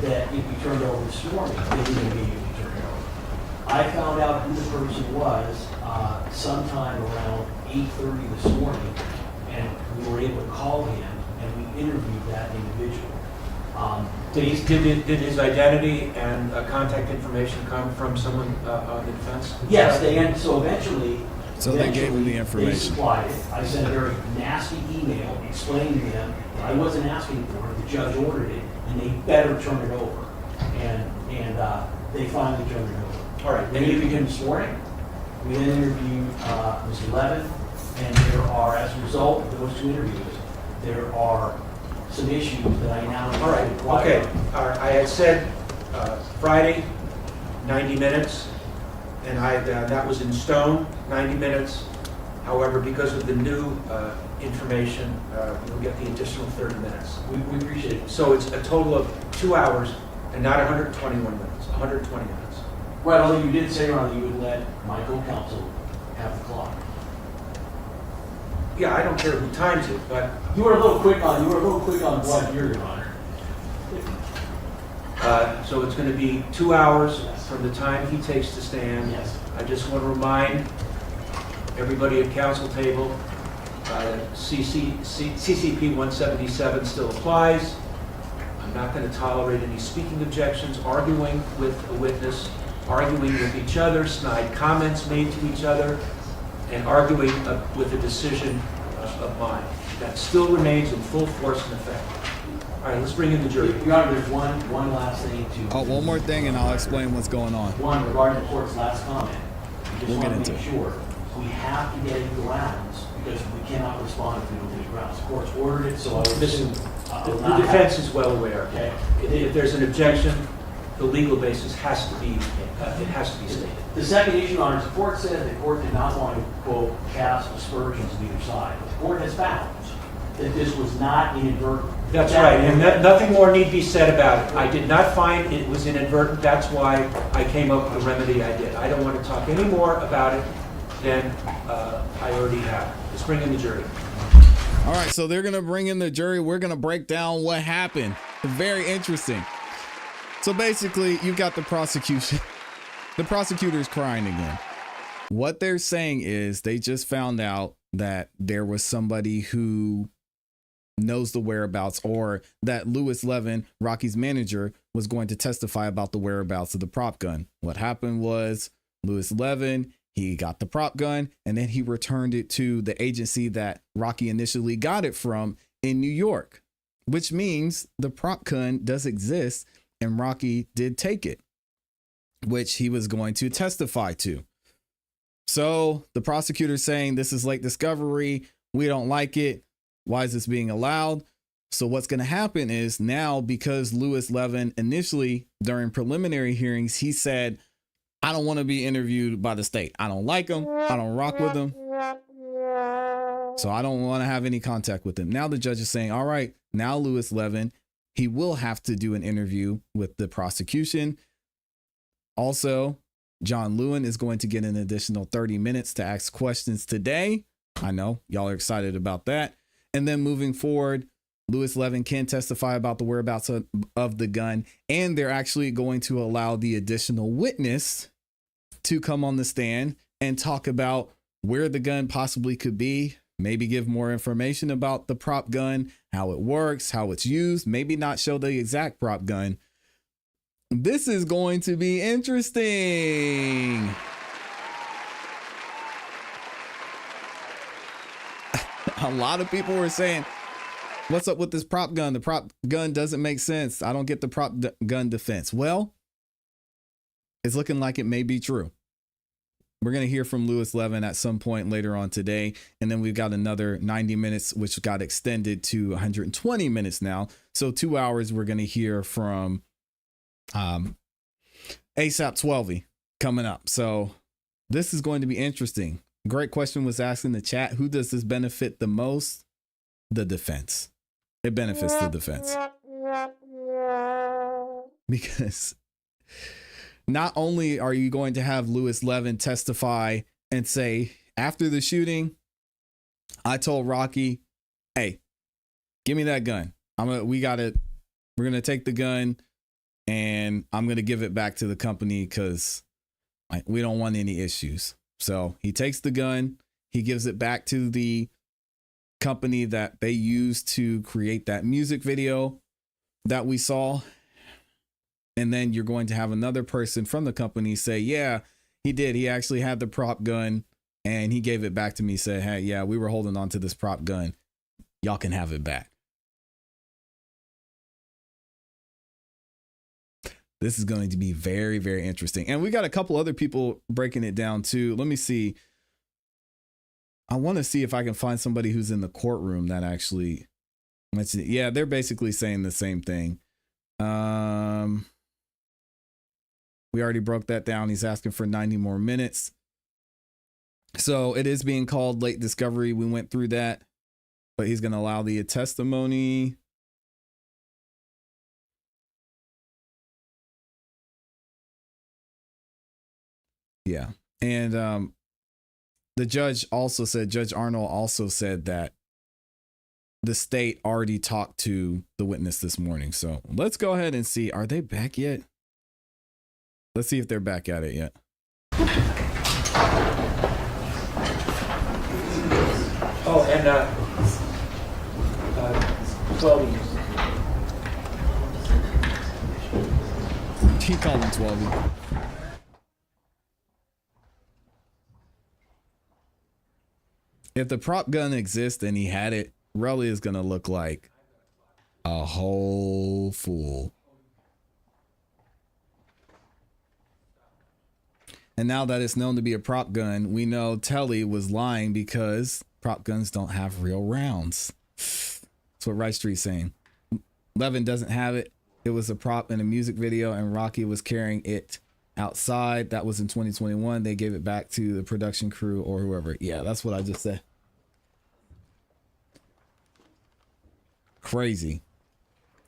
that it be turned over this morning, they didn't immediately turn it over. I found out who the person was sometime around 8:30 this morning, and we were able to call him, and we interviewed that individual. Did his identity and contact information come from someone on the defense? Yes, so eventually. So they gave him the information. They supplied it. I sent a very nasty email explaining to them that I wasn't asking for it, the judge ordered it, and they better turn it over. And they finally turned it over. All right. We interviewed him this morning. We then interviewed Mr. Levin, and there are, as a result of those two interviews, there are some issues that I now All right, require. okay. I had said Friday, 90 minutes, and that was in stone, 90 minutes. However, because of the new information, you'll get the additional 30 minutes. We appreciate it. So it's a total of 2 hours and not 121 minutes, 120 minutes. Right, although you did say, Ron, that you would let my co-counsel have the clock. Yeah, I don't care who times it, but You were a little quick on blood here, Your Honor. so it's going to be 2 hours from the time he takes the stand. Yes. I just want to remind everybody at council table, CCP 177 still applies. I'm not going to tolerate any speaking objections, arguing with a witness, arguing with each other, snide comments made to each other, and arguing with a decision of mine. That still remains in full force and effect. All right, let's bring in the jury. Your Honor, there's one last thing to. Oh, one more thing, and I'll explain what's going on. One, regarding the court's last comment, we We'll just get want to into make sure, we have to get it grounds, because we cannot respond if we don't get grounds. The court's ordered it, so I would assume. The defense is well aware. Okay. If there's an objection, the legal basis has to be, it has to be stated. The second issue, Your Honor, is the court said the court did not want to, quote, cast aspersions on either side. The court has found that this was not inadvertent. That's right, and nothing more need be said about it. I did not find it was inadvertent. That's why I came up with the remedy I did. I don't want to talk any more about it than I already have. Let's bring in the jury. All right, so they're going to bring in the jury. We're going to break down what happened. Very interesting. So basically, you've got the prosecution. The prosecutor's crying again. What they're saying is they just found out that there was somebody who knows the whereabouts, or that Lewis Levin, Rocky's manager, was going to testify about the whereabouts of the prop gun. What happened was Lewis Levin, he got the prop gun and then he returned it to the agency that Rocky initially got it from in New York, which means the prop gun does exist and Rocky did take it, which he was going to testify to. So the prosecutor's saying this is late discovery. We don't like it. Why is this being allowed? So what's going to happen is now, because Lewis Levin initially during preliminary hearings, he said, I don't want to be interviewed by the state. I don't like them. I don't rock with them. So I don't want to have any contact with them. Now the judge is saying, all right, now Lewis Levin, he will have to do an interview with the prosecution. Also, John Lewin is going to get an additional 30 minutes to ask questions today. I know y'all are excited about that. And then moving forward, Lewis Levin can testify about the whereabouts of the gun. And they're actually going to allow the additional witness to come on the stand and talk about where the gun possibly could be, maybe give more information about the prop gun, how it works, how it's used, maybe not show the exact prop gun. This is going to be interesting. A lot of people were saying, what's up with this prop gun? The prop gun doesn't make sense. I don't get the prop gun defense. Well, it's looking like it may be true. We're going to hear from Lewis Levin at some point later on today. And then we've got another 90 minutes, which got extended to 120 minutes now. So 2 hours, we're going to hear from ASAP Twelvyy coming up. So this is going to be interesting. Great question was asked in the chat. Who does this benefit the most? The defense. It benefits the defense. Because not only are you going to have Lewis Levin testify and say, after the shooting, I told Rocky, hey, give me that gun. We're going to take the gun and I'm going to give it back to the company because we don't want any issues. So he takes the gun, he gives it back to the company that they used to create that music video that we saw. And then you're going to have another person from the company say, yeah, he did. He actually had the prop gun and he gave it back to me. Said, hey, yeah, we were holding on to this prop gun. Y'all can have it back. This is going to be very, very interesting. And we got a couple other people breaking it down too. Let me see. I want to see if I can find somebody who's in the courtroom that actually, let's see. Yeah, they're basically saying the same thing. We already broke that down. He's asking for 90 more minutes. So it is being called late discovery. We went through that, but he's going to allow the testimony. Yeah. And the judge also said, Judge Arnold also said that the state already talked to the witness this morning. So let's go ahead and see. Are they back yet? Let's see if they're back at it yet. Oh, and 12. He called him 12. If the prop gun exists and he had it, Relly is going to look like a whole fool. And now that it's known to be a prop gun, we know Telly was lying because prop guns don't have real rounds. That's what Right Street's saying. Levin doesn't have it. It was a prop in a music video and Rocky was carrying it outside. That was in 2021. They gave it back to the production crew or whoever. Yeah, that's what I just said. Crazy.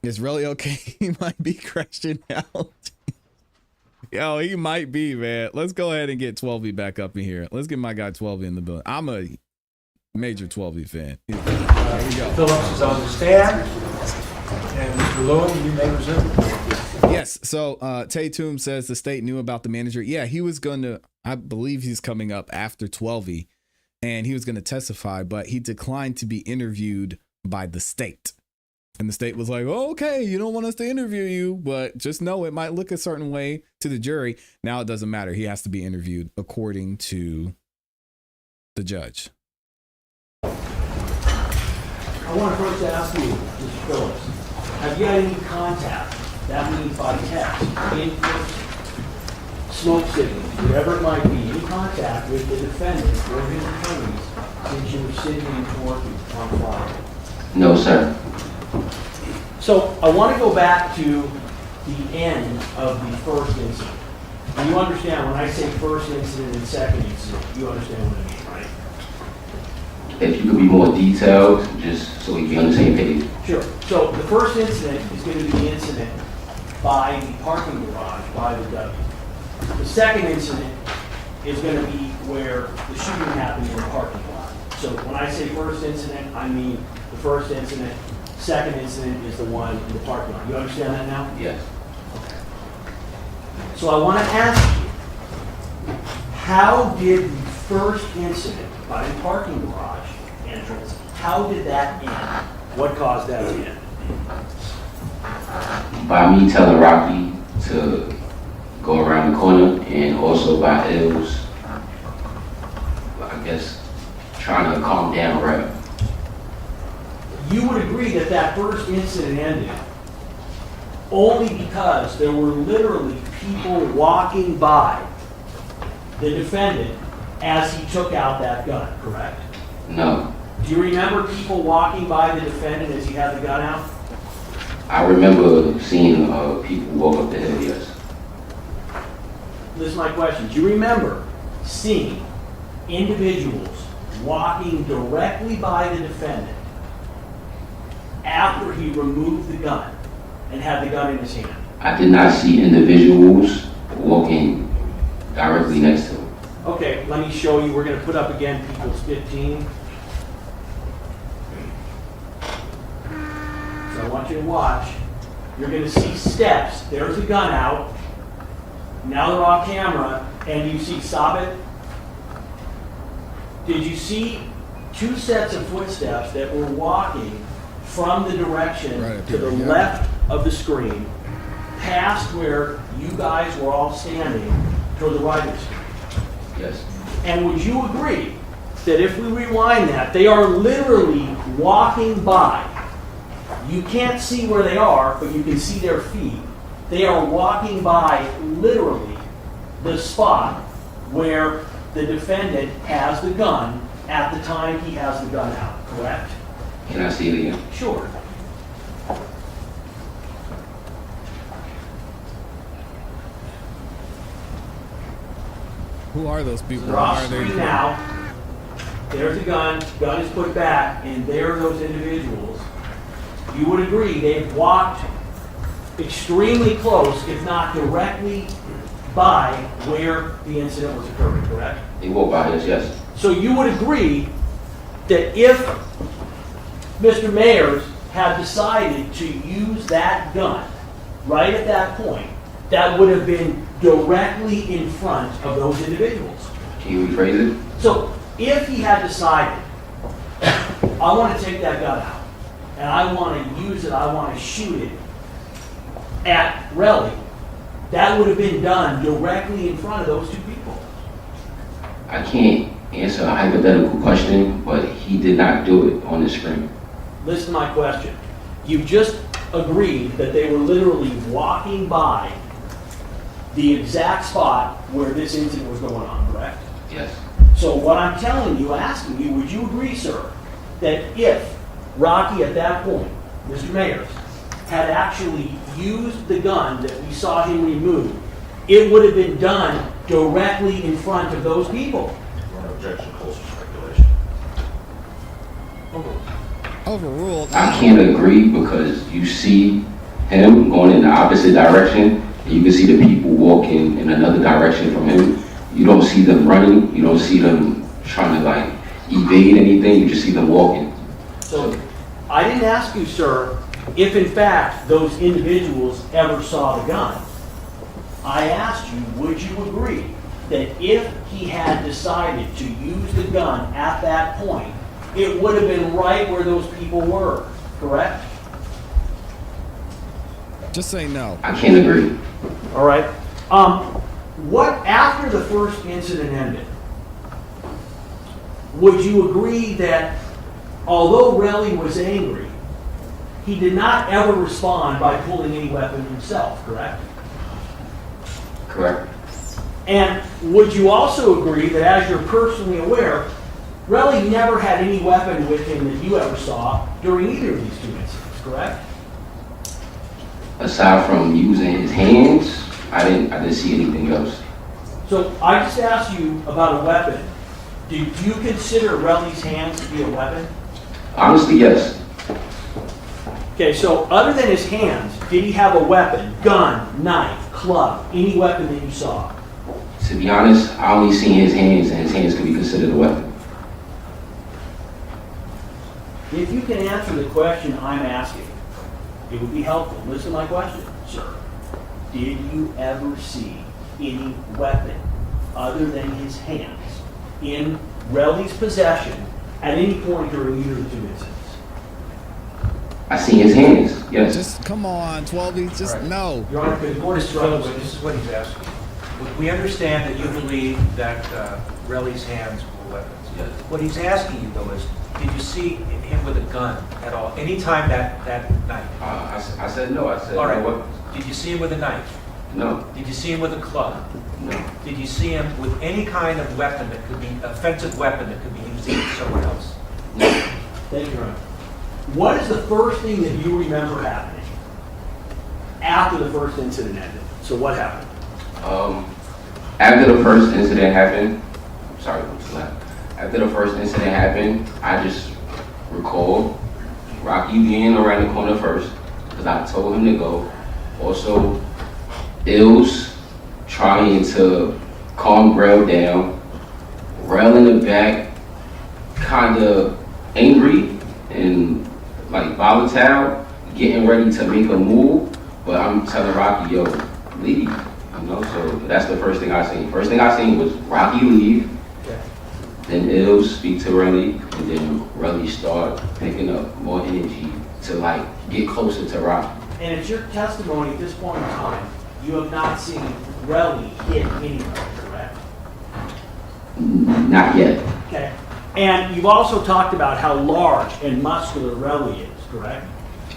It's really okay. He might be crashing out. Yo, he might be, man. Let's go ahead and get Twelvyy back up in here. Let's get my guy Twelvyy in the building. I'm a major Twelvyy fan. There we go. Phillips is on the stand. And Mr. Lewin, you may resume. Yes. So Tay Toom says the state knew about the manager. Yeah, he was going to I believe he's coming up after Twelvyy, and he was going to testify, but he declined to be interviewed by the state. And the state was like, oh, okay, you don't want us to interview you, but just know it might look a certain way to the jury. Now it doesn't matter. He has to be interviewed according to the judge. I want to first ask you, Mr. Phillips, have you had any contact, that means by text, in person, smoke signals, whatever it might be, in contact with the defendant or his attorneys since you were sitting in court on Friday? No, sir. So I want to go back to the end of the first incident. And you understand, when I say first incident and second incident, you understand what I mean, right? If you could be more detailed, just so we can be on the same page. Sure. So the first incident is going to be the incident by the parking garage by the W. The second incident is going to be where the shooting happened in the parking lot. So when I say first incident, I mean the first incident. Second incident is the one in the parking lot. You understand that now? Yes. Okay. So I want to ask you, how did the first incident by the parking garage entrance, how did that end? What caused that to end? By me telling Rocky to go around the corner, and also by Ills, I guess, trying to calm down Rep. You would agree that that first incident ended only because there were literally people walking by the defendant as he took out that gun, correct? No. Do you remember people walking by the defendant as he had the gun out? I remember seeing people walk up the hill, yes. Listen to my question. Do you remember seeing individuals walking directly by the defendant after he removed the gun and had the gun in his hand? I did not see individuals walking directly next to him. Okay, let me show you. We're going to put up again People's 15. So I want you to watch. You're going to see steps. There's the gun out. Now they're off camera, and you see Sabit. Did you see two sets of footsteps that were walking from the direction Right, to the yeah. left of the screen, past where you guys were all standing, toward the right of the screen? Yes. And would you agree that if we rewind that, they are literally walking by? You can't see where they are, but you can see their feet. They are walking by literally the spot where the defendant has the gun at the time he has the gun out, correct? Can I see it again? Sure. Who are those people? They're Why off are they screen now. There's the gun is put back, and there are those individuals. You would agree they've walked extremely close, if not directly by where the incident was occurring, correct? They walk by us, yes. So you would agree that if Mr. Mayers had decided to use that gun right at that point, that would have been directly in front of those individuals. Can you rephrase it? So if he had decided, I want to take that gun out, and I want to use it, I want to shoot it at Relly, that would have been done directly in front of those two people. I can't answer a hypothetical question, but he did not do it on the screen. Listen to my question. You've just agreed that they were literally walking by the exact spot where this incident was going on, correct? Yes. So what I'm telling you, asking you, would you agree, sir, that if Rocky at that point, Mr. Mayers, had actually used the gun that we saw him remove, it would have been done directly in front of those people? Objection, close to speculation. overruled? I can't agree because you see him going in the opposite direction, and you can see the people walking in another direction from him. You don't see them running. You don't see them trying to like evade anything. You just see them walking. So I didn't ask you, sir, if in fact those individuals ever saw the gun. I asked you, would you agree that if he had decided to use the gun at that point, it would have been right where those people were, correct? Just say no. I can't agree. All right. What, after the first incident ended, would you agree that although Relly was angry, he did not ever respond by pulling any weapon himself, correct? Correct. And would you also agree that, as you're personally aware, Relly never had any weapon with him that you ever saw during either of these two incidents, correct? Aside from using his hands, I didn't see anything else. So I just asked you about a weapon. Do you consider Relly's hands to be a weapon? Honestly, yes. Okay, so other than his hands, did he have a weapon? Gun, knife, club, any weapon that you saw? To be honest, I only seen his hands, and his hands could be considered a weapon. If you can answer the question I'm asking, it would be helpful. Listen to my question, sir. Did you ever see any weapon other than his hands in Relly's possession at any point during either of the two incidents? I seen his hands, yes. Just come on, Twelvyy. Just no. Your Honor, could the court Mr. instruct Phillips, witness? this is what he's asking. We understand that you believe that Relly's hands were weapons. Yes. What he's asking you, though, is did you see him with a gun at all, any time that night? I said no. I said All right. no weapons. Did you see him with a knife? No, Did you see him with a club? no. Did you see him with any kind of weapon that could be, offensive weapon that could be used against someone else? Thank you, Your Honor. What is the first thing that you remember happening after the first incident ended? So what happened? After the first incident happened, sorry, I'm slapped. After the first incident happened, I just recall Rocky being around the corner first, because I told him to go. Also, Ills trying to calm Rel down. Rel in the back, kind of angry and like volatile, getting ready to make a move. But I'm telling Rocky, yo, leave. You know, so that's the first thing I seen. First thing I seen was Rocky leave, then Ills speak to Relly, and then Relly start picking up more energy to like get closer to Rocky. And it's your testimony at this point in time, you have not seen Relly hit anybody, correct? Not yet. Okay. And you've also talked about how large and muscular Relly is, correct?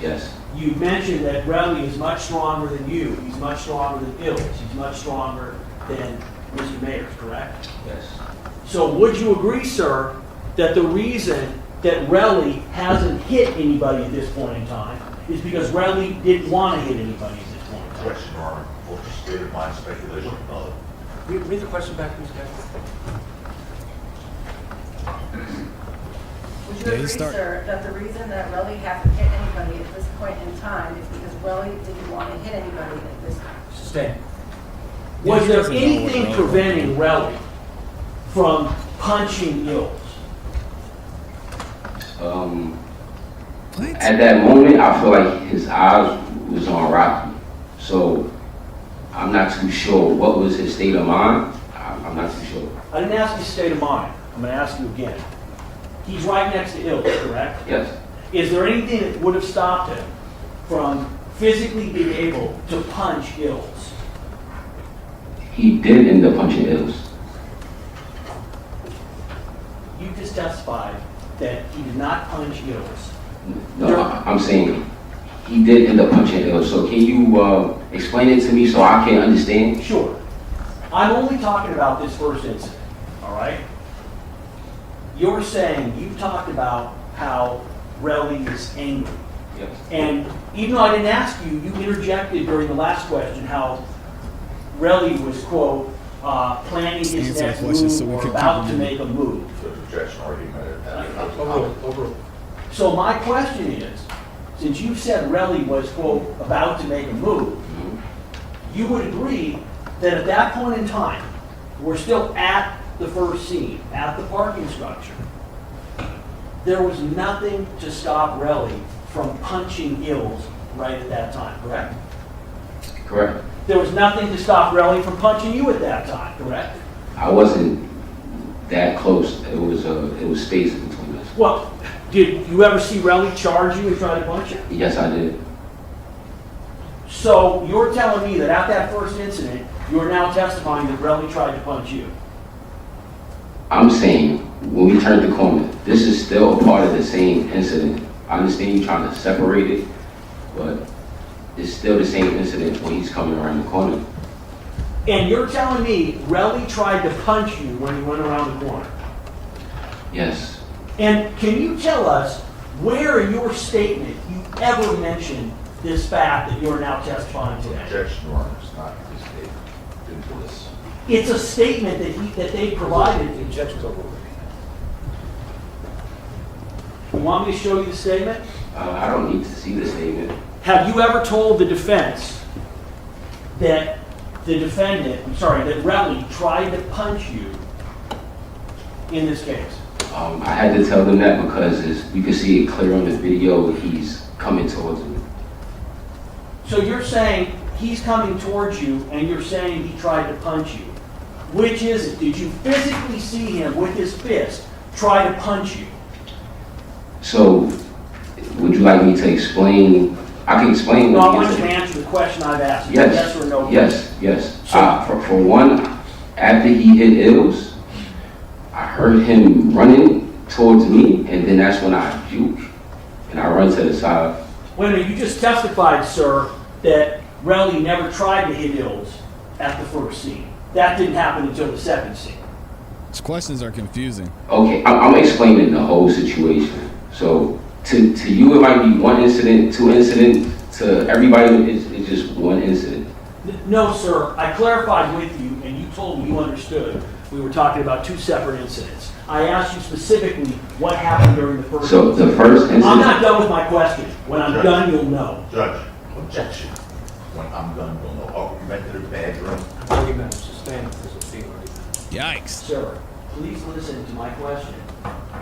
Yes. You mentioned that Relly is much stronger than you. He's much stronger than Ills. He's much stronger than Mr. Mayers, correct? Yes. So would you agree, sir, that the reason that Relly hasn't hit anybody at this point in time is because Relly didn't want to hit anybody at this point in time? Question, Your Honor, or state of mind speculation. Read the question back, please, guys. Would you Yeah, agree, you start- sir, that the reason that Relly hasn't hit anybody at this point in time is because Relly didn't want to hit anybody at this time? Sustain. Was he there doesn't know what anything Relly- preventing Relly from punching Ills? What? At that moment, I feel like his eyes was on Rocky. So I'm not too sure what was his state of mind. I'm not too sure. I didn't ask you state of mind. I'm going to ask you again. He's right next to Ills, correct? Yes. Is there anything that would have stopped him from physically being able to punch Ills? He did end up punching Ills. You just testified that he did not punch Ills. No, I'm saying he did end up punching Ills. So can you explain it to me so I can understand? Sure. I'm only talking about this first incident, all right? You're saying, you talked about how Relly is angry. Yes. And even though I didn't ask you, you interjected during the last question how Relly was, quote, planning his Answer the next question move so we or can about keep to it make a move. The objection argument. Overruled. So my question is, since you said Relly was, quote, about to make a move, you would agree that at that point in time, we're still at the first scene, at the parking structure. There was nothing to stop Relly from punching Ills right at that time, correct? Correct. There was nothing to stop Relly from punching you at that time, correct? I wasn't that close. It was space in between us. Well, did you ever see Relly charge you and try to punch you? Yes, I did. So you're telling me that at that first incident, you're now testifying that Relly tried to punch you? I'm saying, when we turned the corner, this is still a part of the same incident. I understand you trying to separate it, but it's still the same incident when he's coming around the corner. And you're telling me Relly tried to punch you when he went around the corner? Yes. And can you tell us where in your statement you ever mentioned this fact that you're now testifying today? Objection, Your Honor, it's not his statement due to this. It's a statement that they provided. The objection's over. You want me to show you the statement? I don't need to see the statement. Have you ever told the defense that that Relly tried to punch you in this case? I had to tell them that because you can see it clear on the video. He's coming towards me. So you're saying he's coming towards you and you're saying he tried to punch you. Which is it? Did you physically see him with his fist try to punch you? So, would you like me to explain? I can explain. No, I want you to answer the question I've asked you. Yes. Yes or no? Yes. Yes. So- For one, after he hit Ills, I heard him running towards me, and then that's when I juke and I run to the side. Wait a minute, you just testified, sir, that Relly never tried to hit Ills at the first scene. That didn't happen until the second scene. These questions are confusing. Okay, I'm explaining the whole situation. So to you, it might be one incident, two incidents. To everybody, it's just one incident. No, sir, I clarified with you and you told me you understood. We were talking about two separate incidents. I asked you specifically what happened during the first So incident. the first incident. I'm not done with my question. When I'm Judge. done, you'll know. Judge, objection. When I'm done, we'll know. Oh, you went to the bedroom. Argument sustained because of the argument. Yikes. Sir, please listen to my question.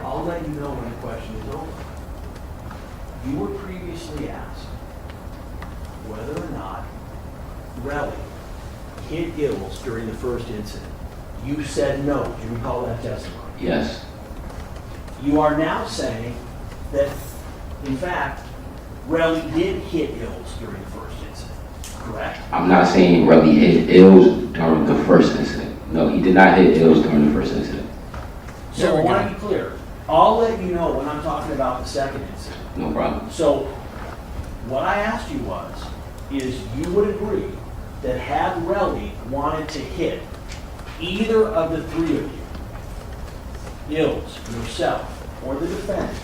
I'll let you know when the question is over. You were previously asked whether or not Relly hit Ills during the first incident. You said no. Do you recall that testimony? Yes. You are now saying that, in fact, Relly did hit Ills during the first incident, correct? I'm not saying Relly hit Ills during the first incident. No, he did not hit Ills during the first incident. So There I we want go. to be clear. I'll let you know when I'm talking about the second incident. No problem. So what I asked you is you would agree that had Relly wanted to hit either of the three of you, Ills, yourself, or the defendant,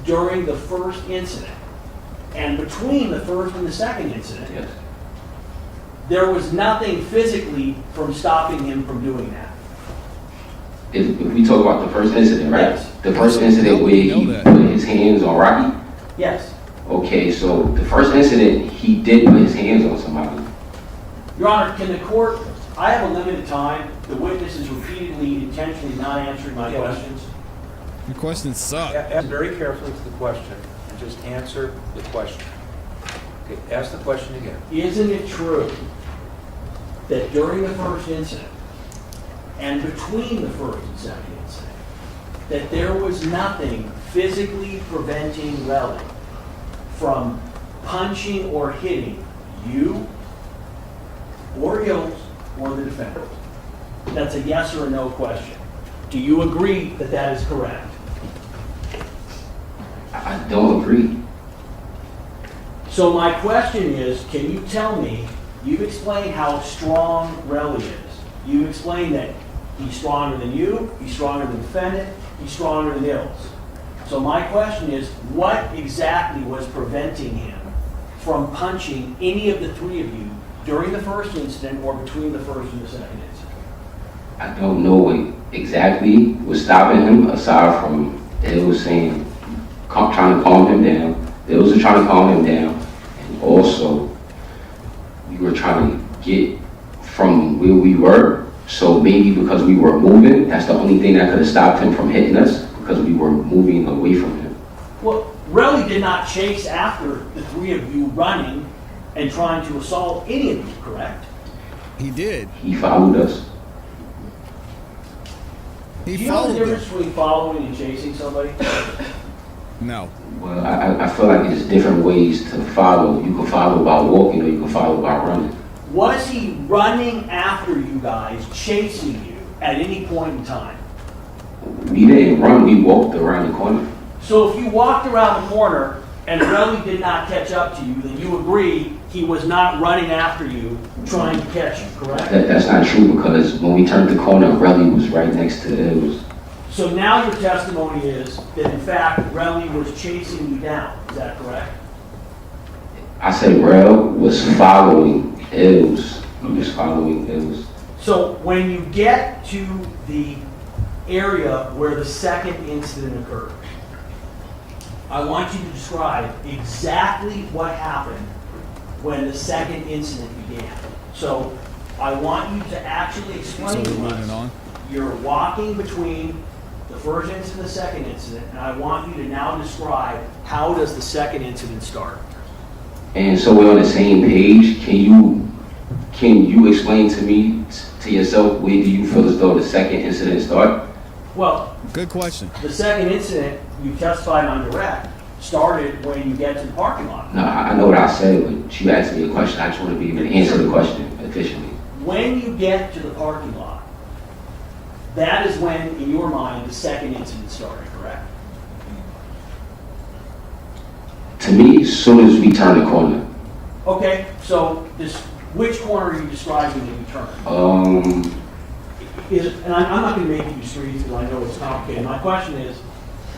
during the first incident, and between the first and the second incident, Yes. there was nothing physically from stopping him from doing that. If we talk about the first incident, right? Yes. The first incident where We know he that. put his hands on Rocky. Yes. Okay, so the first incident, he did put his hands on somebody. Your Honor, can the court, I have a limited time. The witness is repeatedly, intentionally not answering my Yes. questions. Your questions suck. Ask very carefully to the question and just answer the question. Okay, ask the question again. Isn't it true that during the first incident and between the first and second incident, that there was nothing physically preventing Relly from punching or hitting you or Ills or the defendant? That's a yes or a no question. Do you agree that that is correct? I don't agree. So my question is, can you tell me, you've explained how strong Relly is. You explained that he's stronger than you, he's stronger than the defendant, he's stronger than Ills. So my question is, what exactly was preventing him from punching any of the three of you during the first incident or between the first and the second incident? I don't know what exactly was stopping him aside from Ills saying, trying to calm him down. Ills were trying to calm him down. And also, we were trying to get from where we were. So maybe because we were moving, that's the only thing that could have stopped him from hitting us, because we were moving away from him. Well, Relly did not chase after the three of you running and trying to assault any of you, correct? He did. He followed us. Do He you know the followed difference them. between following and chasing somebody? No. Well, I feel like there's different ways to follow. You can follow by walking or you can follow by running. Was he running after you guys, chasing you at any point in time? We didn't run, we walked around the corner. So if you walked around the corner and Relly did not catch up to you, then you agree he was not running after you, trying to catch you, correct? That's not true because when we turned the corner, Relly was right next to it. So now your testimony is that in fact Relly was chasing you down, is that correct? I said Rel was following Ills. He was following Ills. So when you get to the area where the second incident occurred, I want you to describe exactly what happened when the second incident began. So I want you to actually explain So to we're moving us. on. You're walking between the first incident and the second incident, and I want you to now describe how does the second incident start. And so we're on the same page. Can you explain to me, to yourself, where do you feel as though the second incident started? Well, Good question. the second incident, you testified on direct, started when you get to the parking lot. No, I know what I said, but you asked me a question. I just want to be able to answer the question efficiently. When you get to the parking lot, that is when, in your mind, the second incident started, correct? To me, as soon as we turn the corner, Okay, so which corner are you describing when you turn? And I'm not going to make you do streets because I know it's complicated. My question is,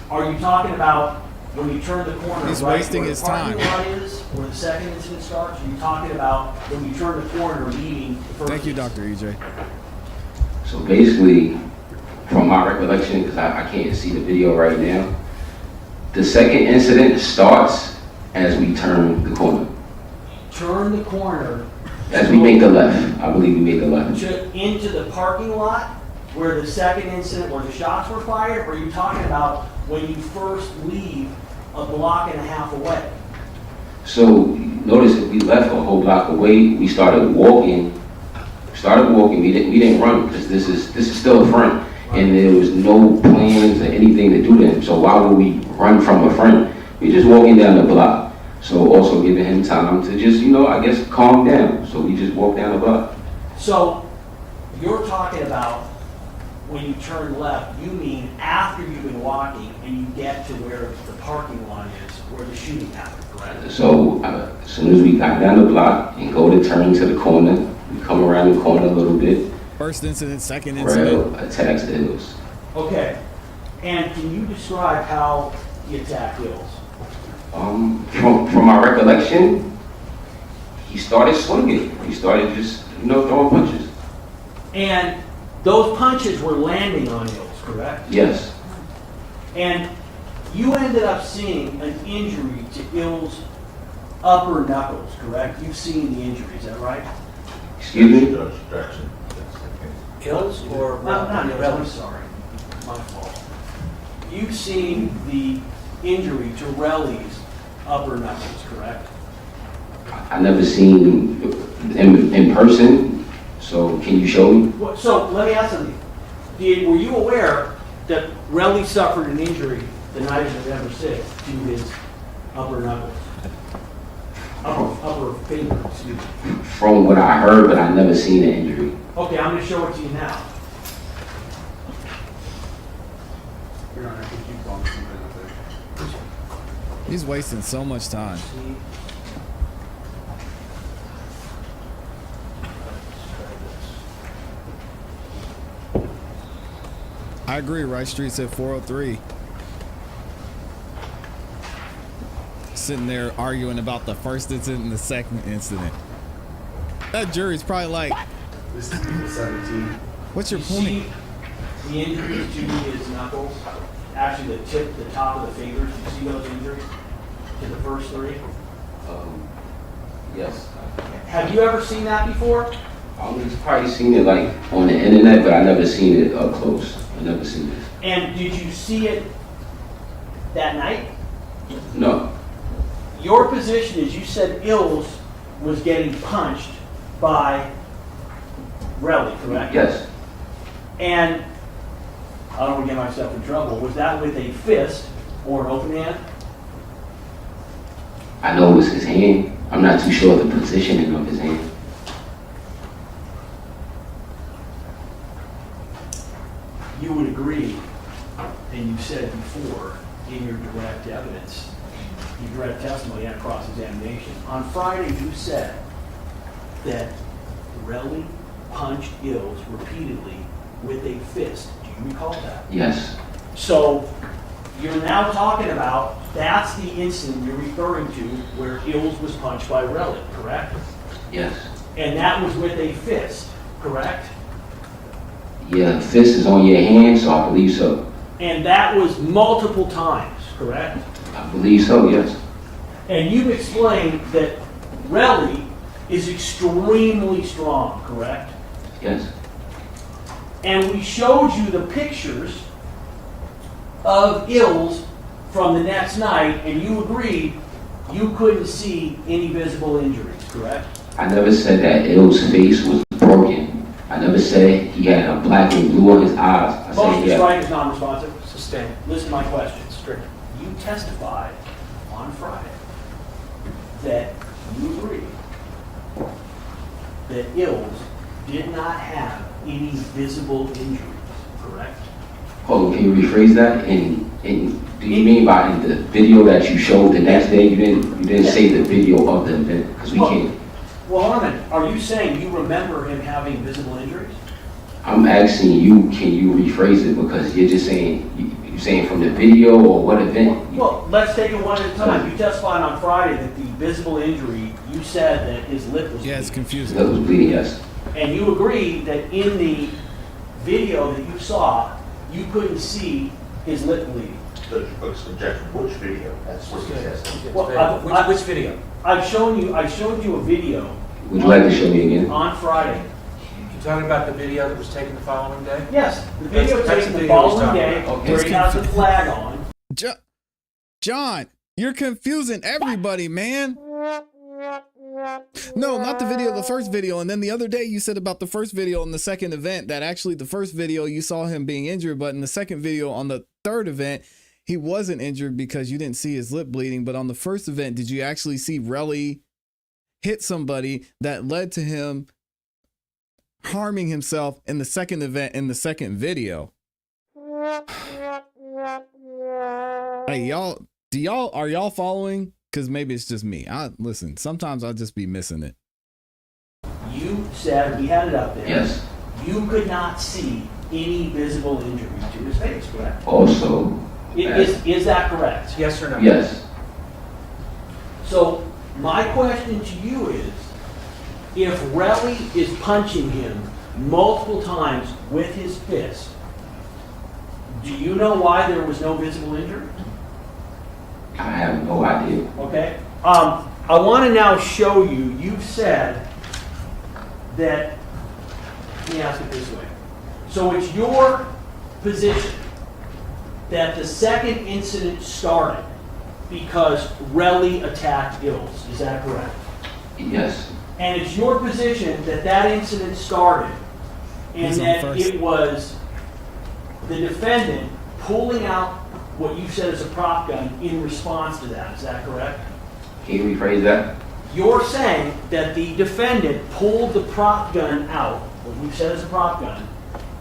are you talking about when you turn the corner, He's right wasting where his the parking time. lot is, where the second incident starts? Are you talking about when you turn the corner leading the first Thank you, incident? Dr. EJ. so basically, from my recollection, because I can't see the video right now, the second incident starts as we turn the corner. Turn the corner. As we make the left. I believe we made the left. Into the parking lot where the second incident, where the shots were fired, or are you talking about when you first leave a block and a half away? So notice if we left a whole block away, we started walking. We didn't run because this is still a front, and there was no plans or anything to do to him. So why would we run from a front? We're just walking down the block. So also giving him time to just, I guess, calm down. So we just walked down the block. So you're talking about when you turn left, you mean after you've been walking and you get to where the parking lot is, where the shooting happened, correct? So as soon as we got down the block and go to turn to the corner, we come around the corner a little bit. First incident, second incident. Rel attacks the Hills. Okay. And can you describe how he attacked Hills? From my recollection, he started swinging. He started just, throwing punches. And those punches were landing on Hills, correct? Yes. And you ended up seeing an injury to Hills' upper knuckles, correct? You've seen the injury, is that right? Excuse me? Obstruction. Hills or? Not Hills, I'm sorry. My fault. You've seen the injury to Relly's upper knuckles, correct? I never seen him in person, so can you show me? So let me ask something. Were you aware that Relly suffered an injury the night of November 6th to his upper knuckles? Upper finger, excuse me. From what I heard, but I never seen the injury. Okay, I'm going to show it to you now. Your Honor, I think you've gone something up there. He's wasting so much time. See? I agree. Rice Street said 403. Sitting there arguing about the first incident and the second incident. That jury's probably like, This is 17. what's your You point? see the injuries to his knuckles? Actually, the top of the fingers. You see those injuries to the first three? Yes. Have you ever seen that before? I've probably seen it like on the internet, but I never seen it up close. I never seen it. And did you see it that night? No. Your position is you said Ills was getting punched by Relly, correct? Yes. And I don't want to get myself in trouble, was that with a fist or an open hand? I know it was his hand. I'm not too sure of the positioning of his hand. You would agree, and you said before in your direct evidence, your direct testimony and cross-examination, on Friday you said that Relly punched Ills repeatedly with a fist. Do you recall that? Yes. So you're now talking about that's the incident you're referring to where Ills was punched by Relly, correct? Yes. And that was with a fist, correct? Yeah, fist is on your hand, so I believe so. And that was multiple times, correct? I believe so, yes. And you've explained that Relly is extremely strong, correct? Yes. And we showed you the pictures of Ills from the next night, and you agreed you couldn't see any visible injuries, correct? I never said that Ill's face was broken. I never said he had a black and blue on his eyes. I Motion said to he had... strike is non-responsive. Sustained. Listen to my questions. You testified on Friday that you agreed that Ills did not have any visible injuries, correct? Oh, can you rephrase that? And do you mean by in the video that you showed the next day, you didn't say the video of the event? Because we can't. Well, hold on a minute. Are you saying you remember him having visible injuries? I'm asking you, can you rephrase it? Because you're just saying, you're saying from the video or what event? Well, let's take it one at a time. You testified on Friday that the visible injury, you said that his lip was Yeah, it's bleeding. confusing. That was bleeding, yes. And you agreed that in the video that you saw, you couldn't see his lip bleeding. Objection, which video? That's what he says. Well, Which video? I showed you a video Would you like to show me again? on Friday. You talking about the video that was taken the following day? Yes, the video That's taken the the video he's following talking day about. where he has the flag on. John, you're confusing everybody, man. No, not the video, the first video. And then the other day you said about the first video in the second event that actually the first video you saw him being injured, but in the second video on the third event, he wasn't injured because you didn't see his lip bleeding. But on the first event, did you actually see Relly hit somebody that led to him harming himself in the second event in the second video? Hey, are y'all following? Because maybe it's just me. Listen, sometimes I'll just be missing it. You said, we had it up there. Yes. You could not see any visible injury to his face, correct? Also, Is that correct? Yes or no? yes. So my question to you is, if Relly is punching him multiple times with his fist, do you know why there was no visible injury? I have no idea. Okay. I want to now show you, you've said that, let me ask it this way. So it's your position that the second incident started because Relly attacked Ills. Is that correct? Yes. And it's your position that that incident started and He's on that first. it was the defendant pulling out what you said is a prop gun in response to that. Is that correct? Can you rephrase that? You're saying that the defendant pulled the prop gun out, what you said is a prop gun,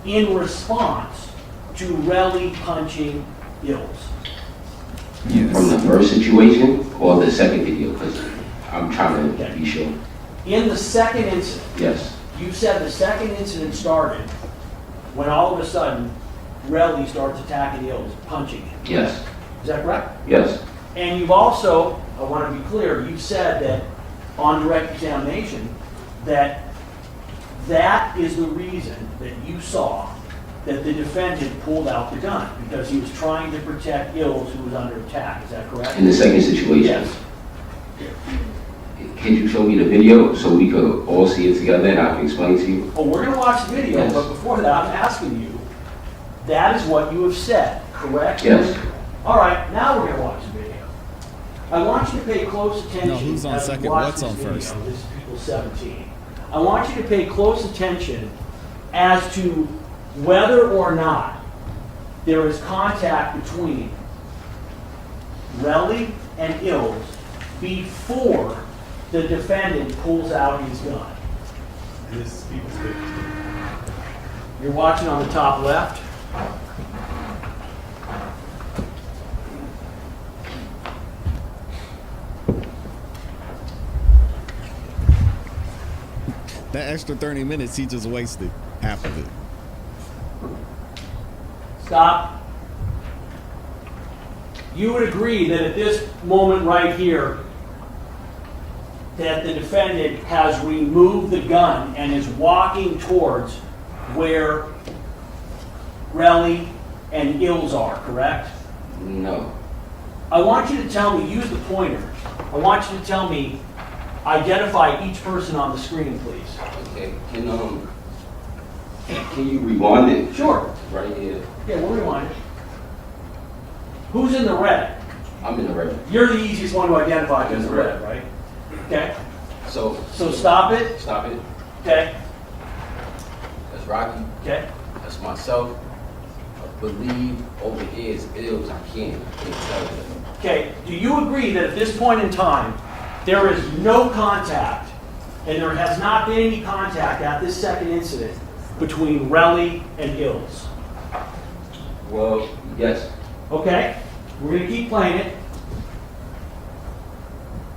in response to Relly punching Ills. From the first situation or the second video? Because I'm trying to be sure. In the second incident, Yes. you said the second incident started when all of a sudden Relly starts attacking Ills, punching him. Yes. Is that correct? Yes. And you've also, I want to be clear, you've said that on direct examination that that is the reason that you saw that the defendant pulled out the gun because he was trying to protect Ills who was under attack. Is that correct? In the second situation? Yes. Can you show me the video so we could all see it together and I can explain to you? Well, we're going to watch the video, Yes. but before that, I'm asking you, that is what you have said, correct? Yes. All right, now we're going to watch the video. I want you to pay close attention. No, who's on as we second? watch What's this on video. first? This is people 17. I want you to pay close attention as to whether or not there is contact between Relly and Ills before the defendant pulls out his gun. And this is people's business. You're watching on the top left. That extra 30 minutes he just wasted half of it. Stop. You would agree that at this moment right here, that the defendant has removed the gun and is walking towards where Relly and Ills are, correct? No. I want you to tell me, use the pointer. I want you to tell me, identify each person on the screen, please. Okay. Can you rewind it? Sure. Right here. Yeah, we'll rewind it. Who's in the red? I'm in the red. You're the easiest one to identify as the red, right? Okay. So stop it. stop it. Okay. That's Rocky. Okay. That's myself. I believe over here is Ills. I can't tell you. Okay. Do you agree that at this point in time, there is no contact, and there has not been any contact at this second incident between Relly and Ills? Well, yes. Okay. We're going to keep playing it.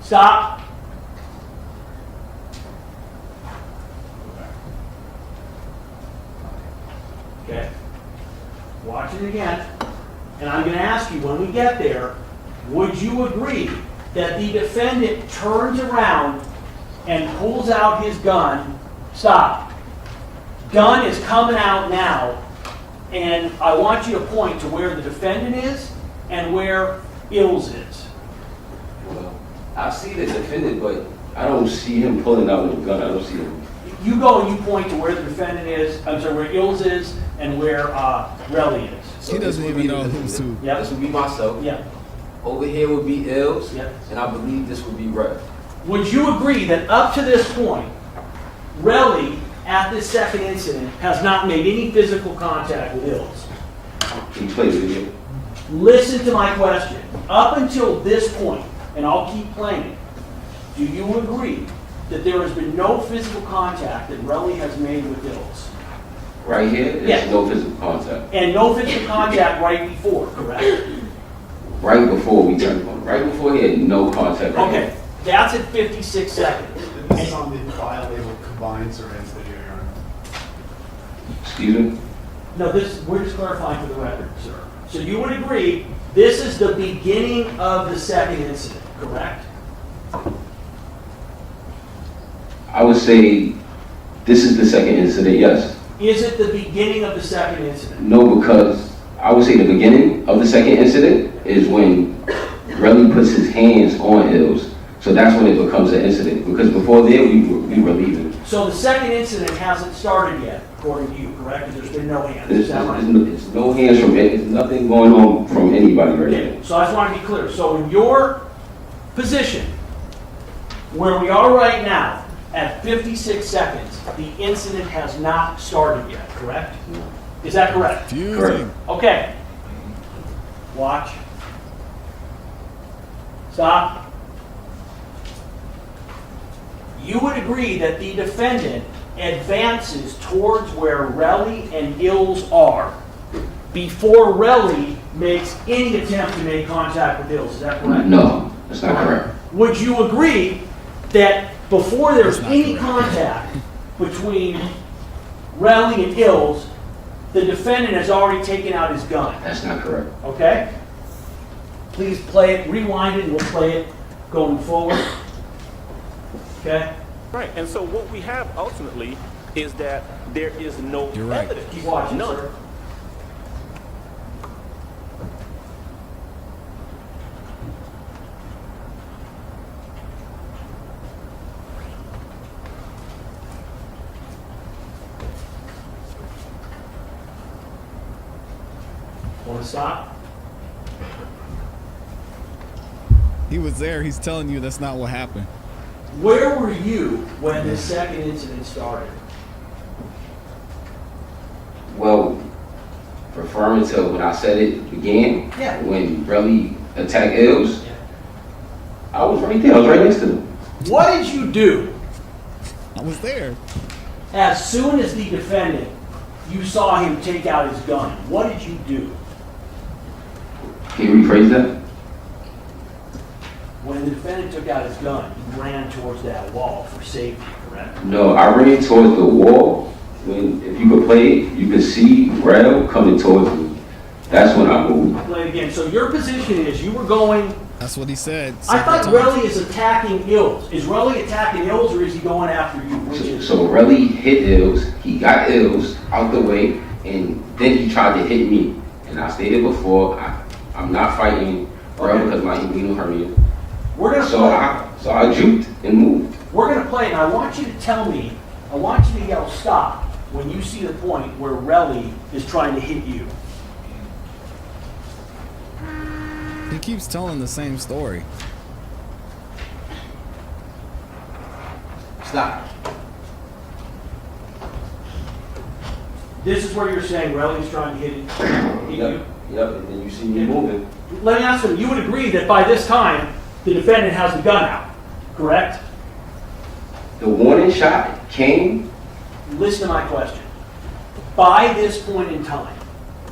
Stop. Okay. Watch it again. And I'm going to ask you, when we get there, would you agree that the defendant turns around and pulls out his gun? Stop. Gun is coming out now, and I want you to point to where the defendant is and where Ills is. Well, I see the defendant, but I don't see him pulling out the gun. I don't see him. You go and you point to where the defendant is, I'm sorry, where Ills is and where Relly is. So He doesn't this would even be know the who's defendant. who. Yep. This would be myself. Yeah. Over here would be Ills. Yep. And I believe this would be Red. Would you agree that up to this point, Relly, at this second incident, has not made any physical contact with Ills? Can you play the video? Listen to my question. Up until this point, and I'll keep playing it, do you agree that there has been no physical contact that Relly has made with Ills? Right here, there's Yes. no physical contact. And no physical contact right before, correct? Right before we turned on. Right before he had no contact. Right Okay, that's at 56 seconds. This is on the file labeled combined surveillance video, Your Honor. Excuse me? No, we're just clarifying for the record, sir. So you would agree, this is the beginning of the second incident, correct? I would say this is the second incident, yes. Is it the beginning of the second incident? No, because I would say the beginning of the second incident is when Relly puts his hands on Ills. So that's when it becomes an incident. Because before there, we were leaving. So the second incident hasn't started yet, according to you, correct? Because there's been no hands. There's Is that right? no hands from it. There's nothing going on from anybody right Okay, now. so I just want to be clear. So in your position, where we are right now, at 56 seconds, the incident has not started yet, correct? Is that correct? Confusing. Okay. Watch. Stop. You would agree that the defendant advances towards where Relly and Ills are before Relly makes any attempt to make contact with Ills. Is that correct? No, that's not correct. Would you agree that before there's That's not any correct. contact between Relly and Ills, the defendant has already taken out his gun? That's not correct. Okay? Please play it, rewind it, and we'll play it going forward. Okay? Right. And so what we have ultimately is that there is no You're right. evidence. Keep watching, None. sir. Want to stop? He was there. He's telling you that's not what happened. Where were you when the second incident started? Well, referring to when I said it began, Yeah. when Relly attacked Ills, Yeah. I was right there. I was right next to him. What did you do I was there. as soon as the defendant, you saw him take out his gun? What did you do? Can you rephrase that? When the defendant took out his gun, he ran towards that wall for safety, correct? No, I ran towards the wall. When, if you could play it, you could see Rel coming towards me. That's when I moved. I'll play it again. So your position is you were going. That's what he said. I thought several times. Relly is attacking Ills. Is Relly attacking Ills or is he going after you? Which is So Relly hit Ills. He got Ills out the way, and then he tried to hit me. And I stated before, I'm not fighting Rel because my inguinal hernia. we're gonna So play. I juked and moved. We're gonna play, and I want you to tell me. I want you to yell stop when you see the point where Relly is trying to hit you. He keeps telling the same story. Stop. This is where you're saying Relly's trying to hit you. Yep, and then you see me moving. Let me ask him. You would agree that by this time the defendant has the gun out, correct? The warning shot came. Listen to my question. By this point in time,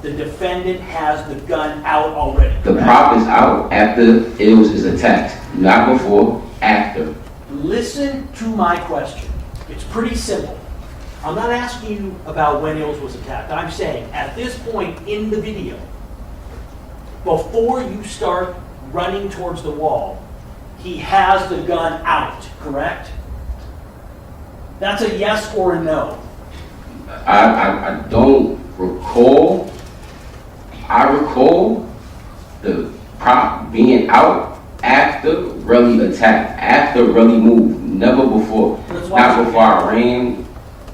the defendant has the gun out already. The correct? prop is out after Ills is attacked. Not before, after. Listen to my question. It's pretty simple. I'm not asking you about when Ills was attacked. I'm saying at this point in the video, before you start running towards the wall, he has the gun out, correct? That's a yes or a no. I don't recall. I recall the prop being out after Relly attacked, after Relly moved, never before. Let's watch Not it before I ran.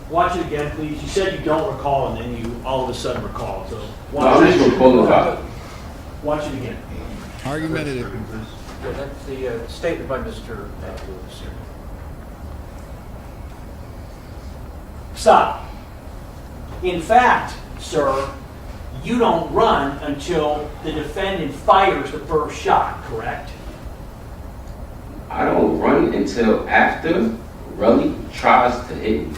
Watch it again, please. You said you don't recall, and then you all of a sudden recall. So No, I'm just recalling about it. Watch it again. Argumentative. Yeah, that's the statement by Mr. Lewis here. Stop. In fact, sir, you don't run until the defendant fires the first shot, correct? I don't run until after Relly tries to hit me.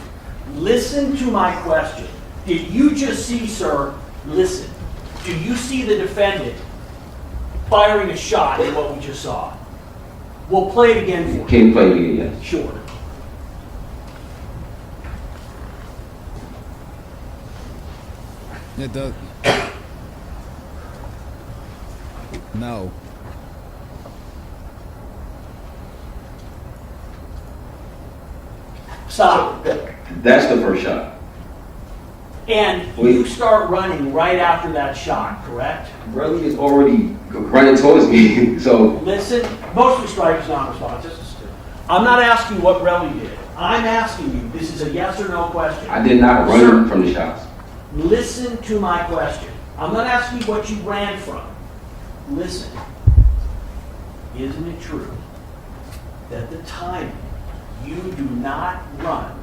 Listen to my question. Did you just see, sir, listen, do you see the defendant firing a shot in what we just saw? We'll play it again for you. Can you play it again? Yes. Sure. It does. No. Stop. That's the first shot. And you start running right after that shot, correct? Relly is already running towards me, so Listen, motion to strike is non-responsive. I'm not asking what Relly did. I'm asking you, this is a yes or no question. I did not run Sir, from the shots. listen to my question. I'm not asking you what you ran from. Listen. Isn't it true that the timing, you do not run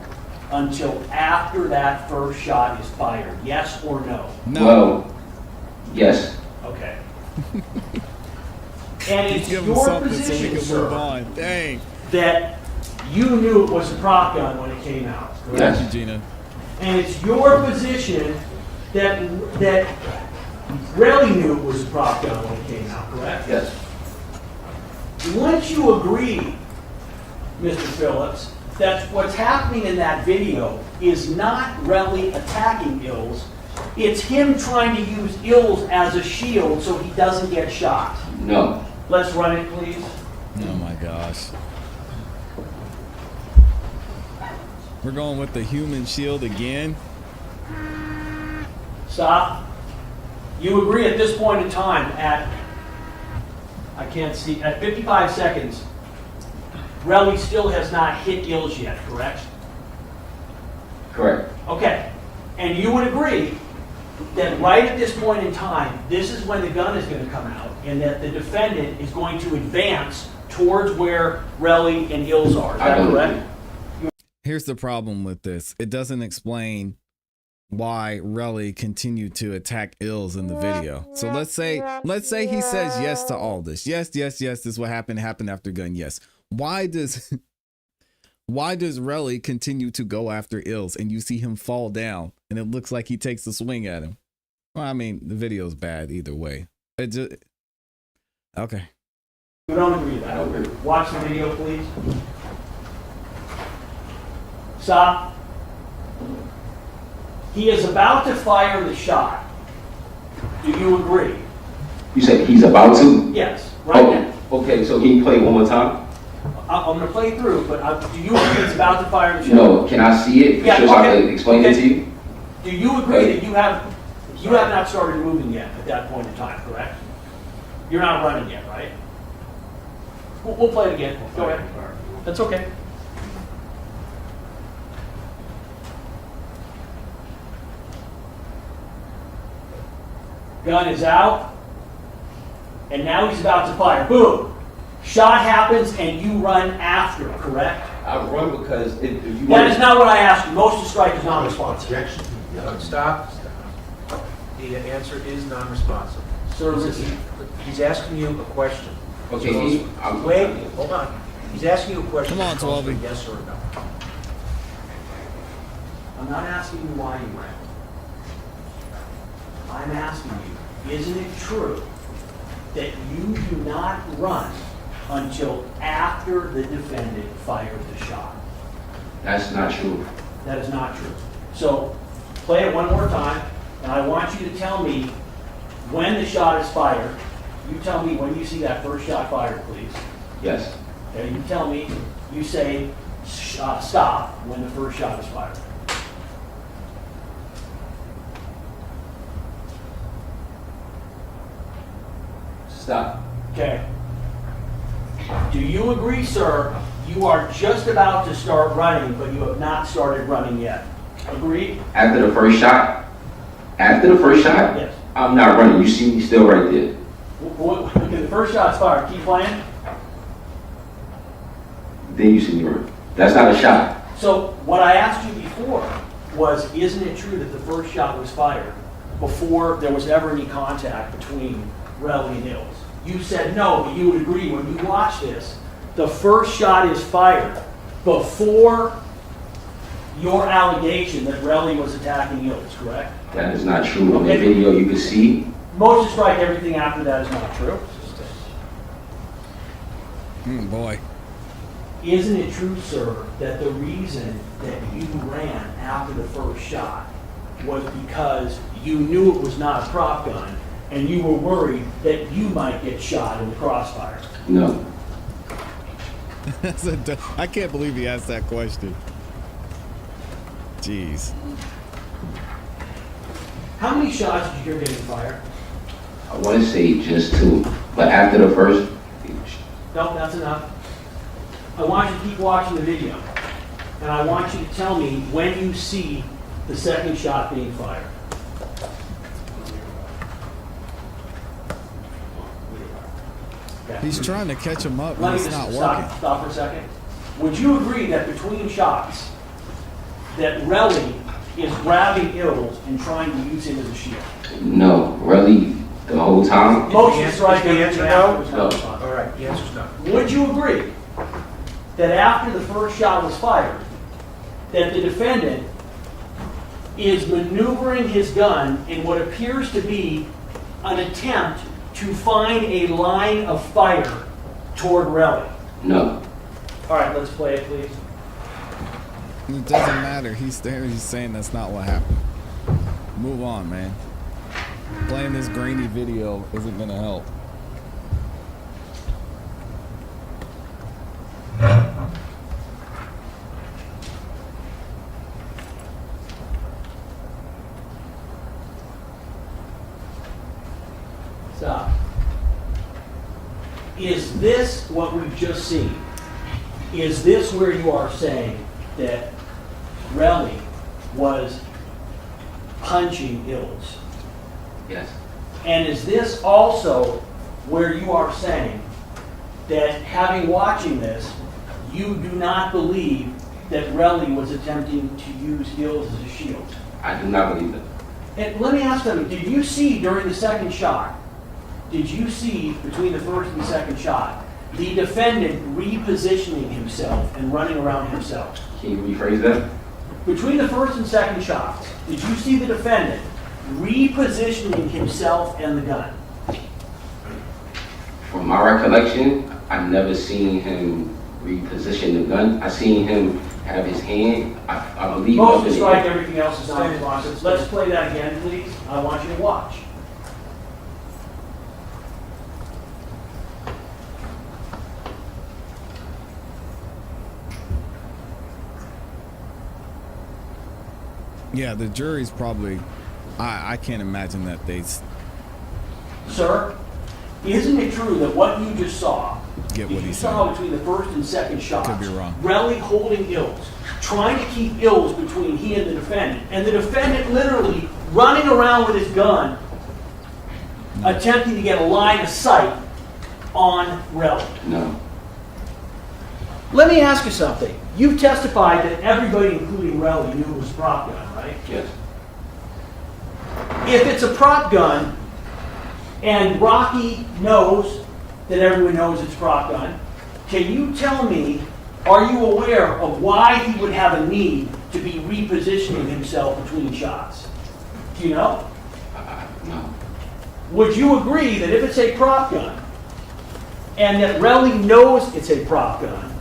until after that first shot is fired? Yes or no? No. Well, yes. Okay. And it's Give him your something so we position, can move sir, on. Dang. that you knew it was a prop gun when it came out, correct? Yes. Thank you, Gina. And it's your position that Relly knew it was a prop gun when it came out, correct? Yes. Wouldn't you agree, Mr. Phillips, that what's happening in that video is not Relly attacking Ills, it's him trying to use Ills as a shield so he doesn't get shot? No. Let's run it, please. Oh my gosh. We're going with the human shield again. Stop. You agree at this point in time at, I can't see, at 55 seconds, Relly still has not hit Ills yet, correct? Correct. Okay. And you would agree that right at this point in time, this is when the gun is going to come out, and that the defendant is going to advance towards where Relly and Ills are. Is I that don't correct? Here's the problem with this. It doesn't explain why Relly continued to attack Ills in the video. So let's say he says yes to all this. Yes, this is what happened after gun. Yes. Why does Relly continue to go after Ills and you see him fall down and it looks like he takes a swing at him? Well, I mean, the video's bad either way. It just, okay. We don't agree with that. Watch the video, please. Stop. He is about to fire the shot. Do you agree? You said he's about to? Yes, right now. Okay, so can you play it one more time? I'm going to play through, but do you agree he's about to fire the shot? No, can I see it? Yeah, so I can explain it to you? Do you agree that you have not started moving yet at that point in time, correct? You're not running yet, right? We'll play it again. Go ahead. That's okay. Gun is out, and now he's about to fire. Boom! Shot happens, and you run after, correct? I run because if you That is not what I asked you. Motion to strike is non-responsive. Stop. The answer is non-responsive. Sir, listen. He's asking you a question. Okay, Wait, hold on. He's asking you a question. Come on, Twelvyy. Yes or no? I'm not asking you why you ran. I'm asking you, isn't it true that you do not run until after the defendant fired the shot? That's not true. That is not true. So, play it one more time, and I want you to tell me when the shot is fired. You tell me when you see that first shot fired, please. Yes. Okay, you tell me, you say stop when the first shot is fired. Stop. Okay. Do you agree, sir, you are just about to start running, but you have not started running yet? Agreed? After the first shot? After the first shot? Yes. I'm not running. You see me still right there. Okay, the first shot's fired. Keep playing. Then you see me run. That's not a shot. So what I asked you before was, isn't it true that the first shot was fired before there was ever any contact between Relly and Hills? You said no, but you would agree when you watch this, the first shot is fired before your allegation that Relly was attacking Hills, correct? That is not true. On the video you can see. Motion strike, everything after that is not true. Boy. Isn't it true, sir, that the reason that you ran after the first shot was because you knew it was not a prop gun and you were worried that you might get shot in the crossfire? No. I can't believe he asked that question. Jeez. How many shots did you hear getting fired? I want to say just 2. But after the first... No, that's enough. I want you to keep watching the video. And I want you to tell me when you see the second shot being fired. He's trying to catch him up, Let and me it's not just working. stop for a second. Would you agree that between shots, that Relly is grabbing Ills and trying to use him as a shield? No. Really, the whole time? Motion strike. The answer no? No. All right, the answer's no. Would you agree that after the first shot was fired, that the defendant is maneuvering his gun in what appears to be an attempt to find a line of fire toward Relly? No. All right, let's play it, please. It doesn't matter. He's there. He's saying that's not what happened. Move on, man. Playing this grainy video isn't going to help. Stop. Is this what we've just seen? Is this where you are saying that Relly was punching Ills? Yes. And is this also where you are saying that having watching this, you do not believe that Relly was attempting to use Ills as a shield? I do not believe that. And let me ask them, did you see during the second shot, did you see between the first and second shot, the defendant repositioning himself and running around himself? Can you rephrase that? Between the first and second shots, did you see the defendant repositioning himself and the gun? From my recollection, I've never seen him reposition the gun. I seen him have his hand, I believe. Motion to strike, everything else is non-responsive. Let's play that again, please. I want you to watch. Yeah, the jury's probably. I can't imagine that they Sir, isn't it true that what you just saw, get what you he's saw saying. between the first and second shots, Could be wrong. Relly holding Ills, trying to keep Ills between he and the defendant literally running around with his gun, attempting to get a line of sight on Relly? No. Let me ask you something. You've testified that everybody, including Relly, knew it was a prop gun, right? Yes. If it's a prop gun, and Rocky knows that everyone knows it's a prop gun, can you tell me, are you aware of why he would have a need to be repositioning himself between shots? Do you know? No. Would you agree that if it's a prop gun, and that Relly knows it's a prop gun,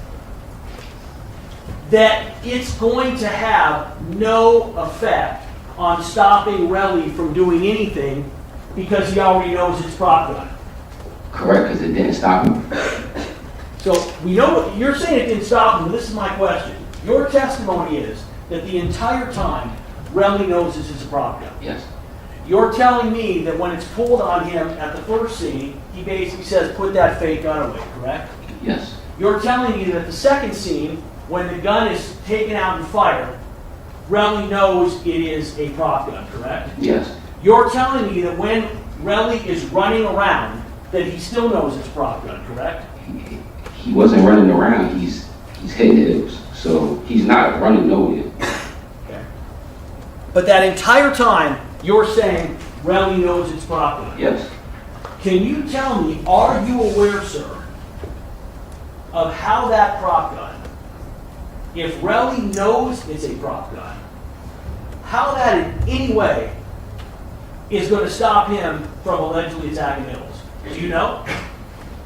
that it's going to have no effect on stopping Relly from doing anything because he already knows it's prop gun? Correct, because it didn't stop him. So we know you're saying it didn't stop him, but this is my question. Your testimony is that the entire time Relly knows this is a prop gun. Yes. You're telling me that when it's pulled on him at the first scene, he basically says, put that fake gun away, correct? Yes. You're telling me that the second scene, when the gun is taken out and fired, Relly knows it is a prop gun, correct? Yes. You're telling me that when Relly is running around, that he still knows it's a prop gun, correct? He wasn't running around. He's hitting Hills, so he's not running nowhere. Okay. But that entire time, you're saying Relly knows it's prop gun. Yes. Can you tell me, are you aware, sir, of how that prop gun, if Relly knows it's a prop gun, how that in any way is going to stop him from allegedly attacking Hills? Do you know?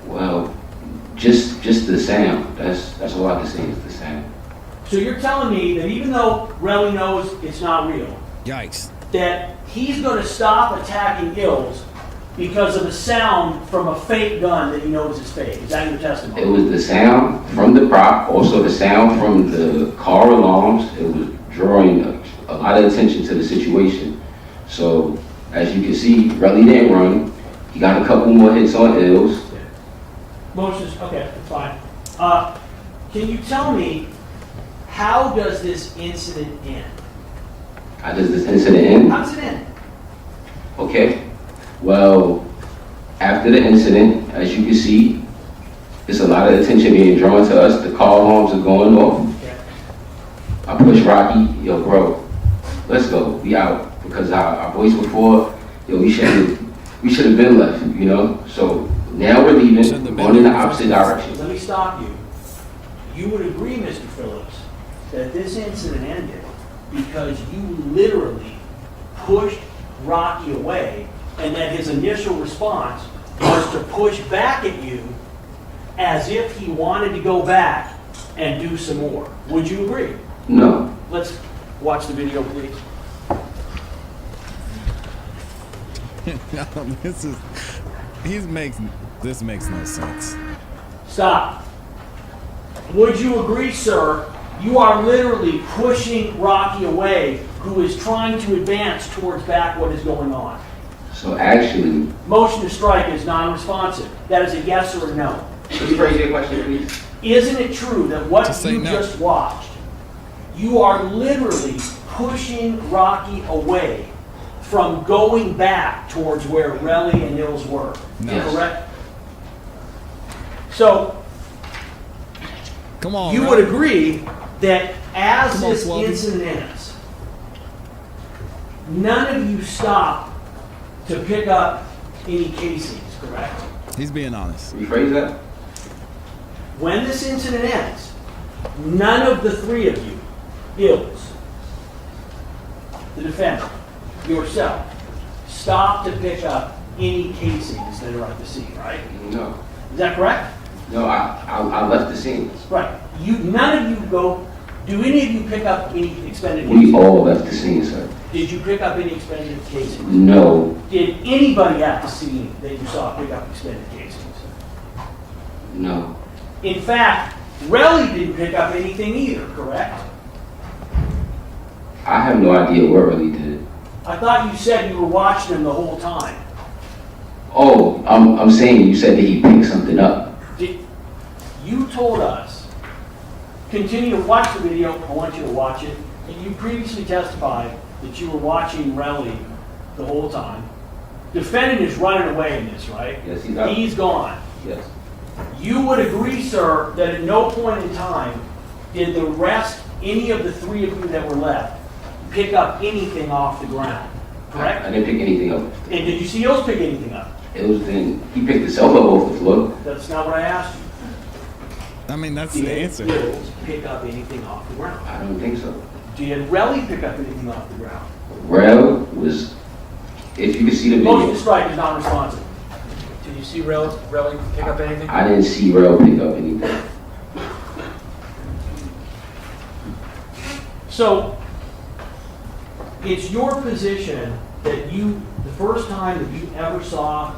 Well, just the sound. That's all I can say is the sound. So you're telling me that even though Relly knows it's not real, Yikes. that he's going to stop attacking Hills because of the sound from a fake gun that he knows is fake? Is that your testimony? It was the sound from the prop, also the sound from the car alarms. It was drawing a lot of attention to the situation. So, as you can see, Relly didn't run. He got a couple more hits on Hills. Motion's, okay, that's fine. Can you tell me, how does this incident end? How does this incident end? How does it end? Okay. Well, after the incident, as you can see, there's a lot of attention being drawn to us. The car alarms are going off. Okay. I push Rocky, yo, bro, let's go. We out. Because our voice before, yo, we should have been left, you know? So now we're leaving, going in the opposite direction. Let me stop you. You would agree, Mr. Phillips, that this incident ended because you literally pushed Rocky away, and that his initial response was to push back at you as if he wanted to go back and do some more. Would you agree? No. Let's watch the video, please. No, this makes no sense. Stop. Would you agree, sir, you are literally pushing Rocky away, who is trying to advance towards back what is going on? So actually, Motion to strike is non-responsive. That is a yes or a no. just phrase your question, please. Isn't it true that what Just say you no. just watched, you are literally pushing Rocky away from going back towards where Relly and Nils were? No. Correct? So, Come on. you Relly. would agree that as Come on, this Twelvyy. incident ends, none of you stopped to pick up any casings, correct? He's being honest. Rephrase that? When this incident ends, none of the three of you, Ills, the defendant, yourself, stop to pick up any casings that are at the scene, right? No. Is that correct? No, I left the scene. Right. None of you go, do any of you pick up any expended We casings? all left the scene, sir. Did you pick up any expended casings? No, Did anybody at the scene that you saw pick up expended casings? no. In fact, Relly didn't pick up anything either, correct? I have no idea what really did. I thought you said you were watching him the whole time. Oh, I'm saying you said that he picked something up. You told us, continue to watch the video, I want you to watch it, and you previously testified that you were watching Relly the whole time. Defendant is running away in this, right? Yes, he's out. He's gone. Yes. You would agree, sir, that at no point in time did the rest, any of the three of you that were left, pick up anything off the ground, correct? I didn't pick anything up. And did you see Ills pick anything up? It was then he picked himself up off the floor. That's not what I asked you. I mean, that's the Did answer. Ills pick up anything off the ground? I don't think so. Did Relly pick up anything off the ground? Rel was, if you could see the Motion to video, strike is not responsive. Did you see Relly pick up anything? I didn't see Rel pick up anything. So, it's your position that the first time that you ever saw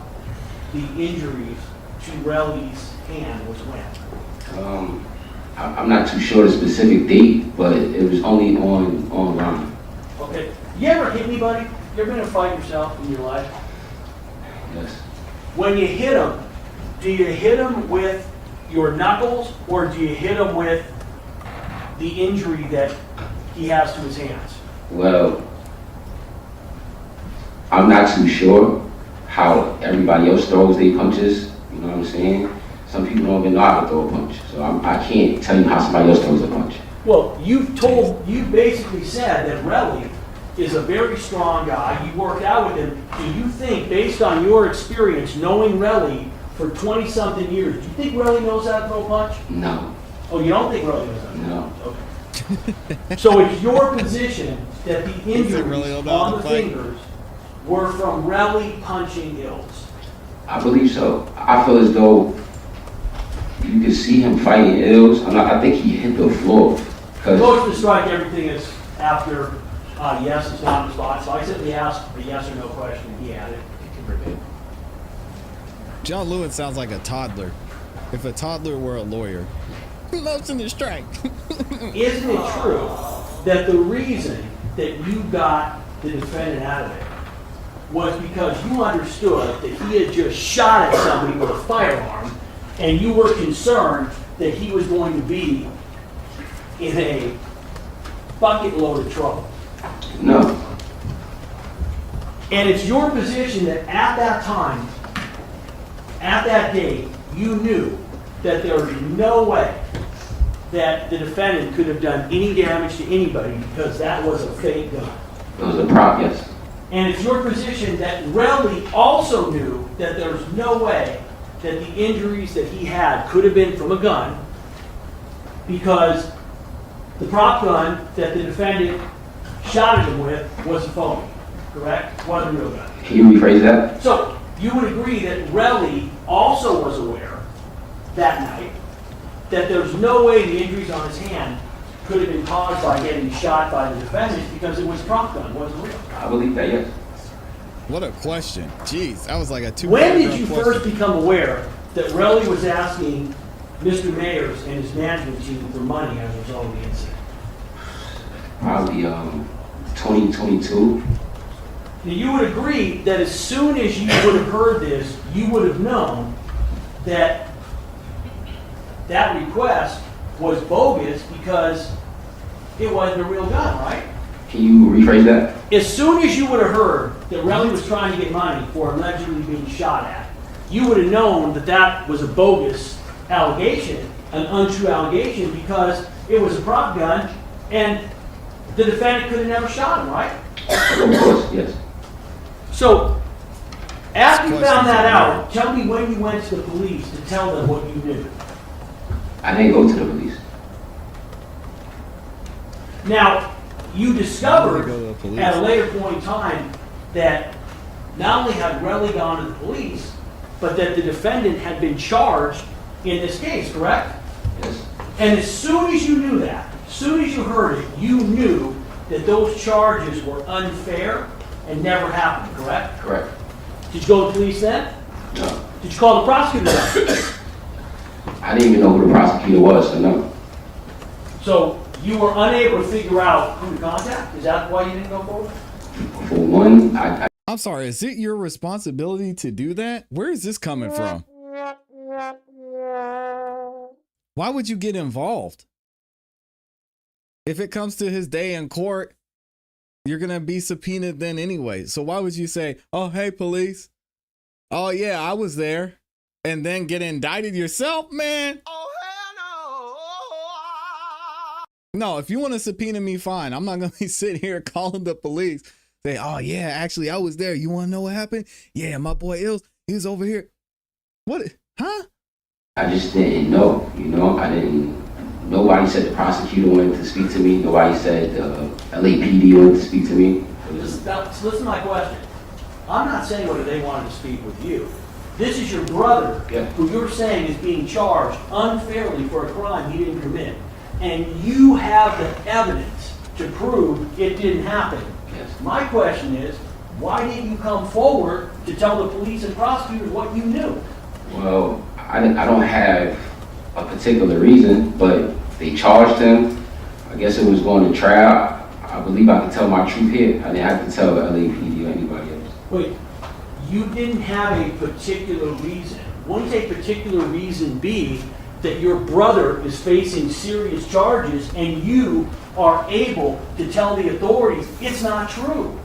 the injuries to Relly's hand was when? I'm not too sure the specific date, but it was only online. Okay. You ever hit anybody? You ever been in a fight yourself in your life? Yes. When you hit them, do you hit them with your knuckles or do you hit them with the injury that he has to his hands? Well, I'm not too sure how everybody else throws their punches. You know what I'm saying? Some people don't even know how to throw a punch, so I can't tell you how somebody else throws a punch. Well, you basically said that Relly is a very strong guy. You worked out with him. Do you think, based on your experience knowing Relly for 20-something years, do you think Relly knows how to throw a punch? No. Oh, you don't think Relly knows how to throw a No. punch? Okay. So it's your position that the injuries really know on how the to fight? fingers were from Relly punching Ills. I believe so. I feel as though you could see him fighting Ills. I think he hit the floor. Motion to strike, everything is after yes, it's not response. So I simply asked a yes or no question, and he had it. You can repeat. John Lewis sounds like a toddler. If a toddler were a lawyer. Motion to strike. Isn't it true that the reason that you got the defendant out of it was because you understood that he had just shot at somebody with a firearm and you were concerned that he was going to be in a bucket load of trouble? No. And it's your position that at that time, at that date, you knew that there was no way that the defendant could have done any damage to anybody because that was a fake gun. It was a prop, yes. And it's your position that Relly also knew that there was no way that the injuries that he had could have been from a gun because the prop gun that the defendant shot at him with was a phony, correct? Wasn't a real gun. Can you rephrase that? So you would agree that Relly also was aware that night that there's no way the injuries on his hand could have been caused by getting shot by the defendant because it was a prop gun, wasn't real. I believe that, yes. What a question. Jeez, that was like a When did you question. first become aware that Relly was asking Mr. Mayers and his management team for money as a result of the incident? Probably 2022. Now, you would agree that as soon as you would have heard this, you would have known that that request was bogus because it wasn't a real gun, right? Can you rephrase that? As soon as you would have heard that Relly was trying to get money for allegedly being shot at, you would have known that that was a bogus allegation, an untrue allegation, because it was a prop gun and the defendant could have never shot him, right? Of course. yes. So, after you Questions found that are out, tell me when you went to the police to tell them what you knew. I didn't go to the police. Now, you discovered Go to the police. at a later point in time that not only had Relly gone to the police, but that the defendant had been charged in this case, correct? Yes. And as soon as you knew that, as soon as you heard it, you knew that those charges were unfair and never happened, correct? Correct. Did you go to the police then? No. Did you call the prosecutor then? I didn't even know who the prosecutor was, so no. So you were unable to figure out who to contact? Is that why you didn't go forward? For one, I'm sorry, is it your responsibility to do that? Where is this coming from? Why would you get involved? If it comes to his day in court, you're going to be subpoenaed then anyway. So why would you say, oh, hey, police. Oh, yeah, I was there. And then get indicted yourself, man. Oh, hell no. No, if you want to subpoena me, fine. I'm not going to be sitting here calling the police. Say, oh, yeah, actually, I was there. You want to know what happened? Yeah, my boy Ills, he was over here. What? Huh? I just didn't know, you know? Nobody said the prosecutor wanted to speak to me. Nobody said the LAPD wanted to speak to me. Listen to my question. I'm not saying whether they wanted to speak with you. This is your brother, Yeah. who you're saying is being charged unfairly for a crime he didn't commit. And you have the evidence to prove it didn't happen. Yes. My question is, why didn't you come forward to tell the police and prosecutors what you knew? Well, I don't have a particular reason, but they charged him. I guess it was going to trial. I believe I can tell my truth here. I didn't have to tell the LAPD or anybody else. Wait, you didn't have a particular reason. Wouldn't a particular reason be that your brother is facing serious charges and you are able to tell the authorities it's not true?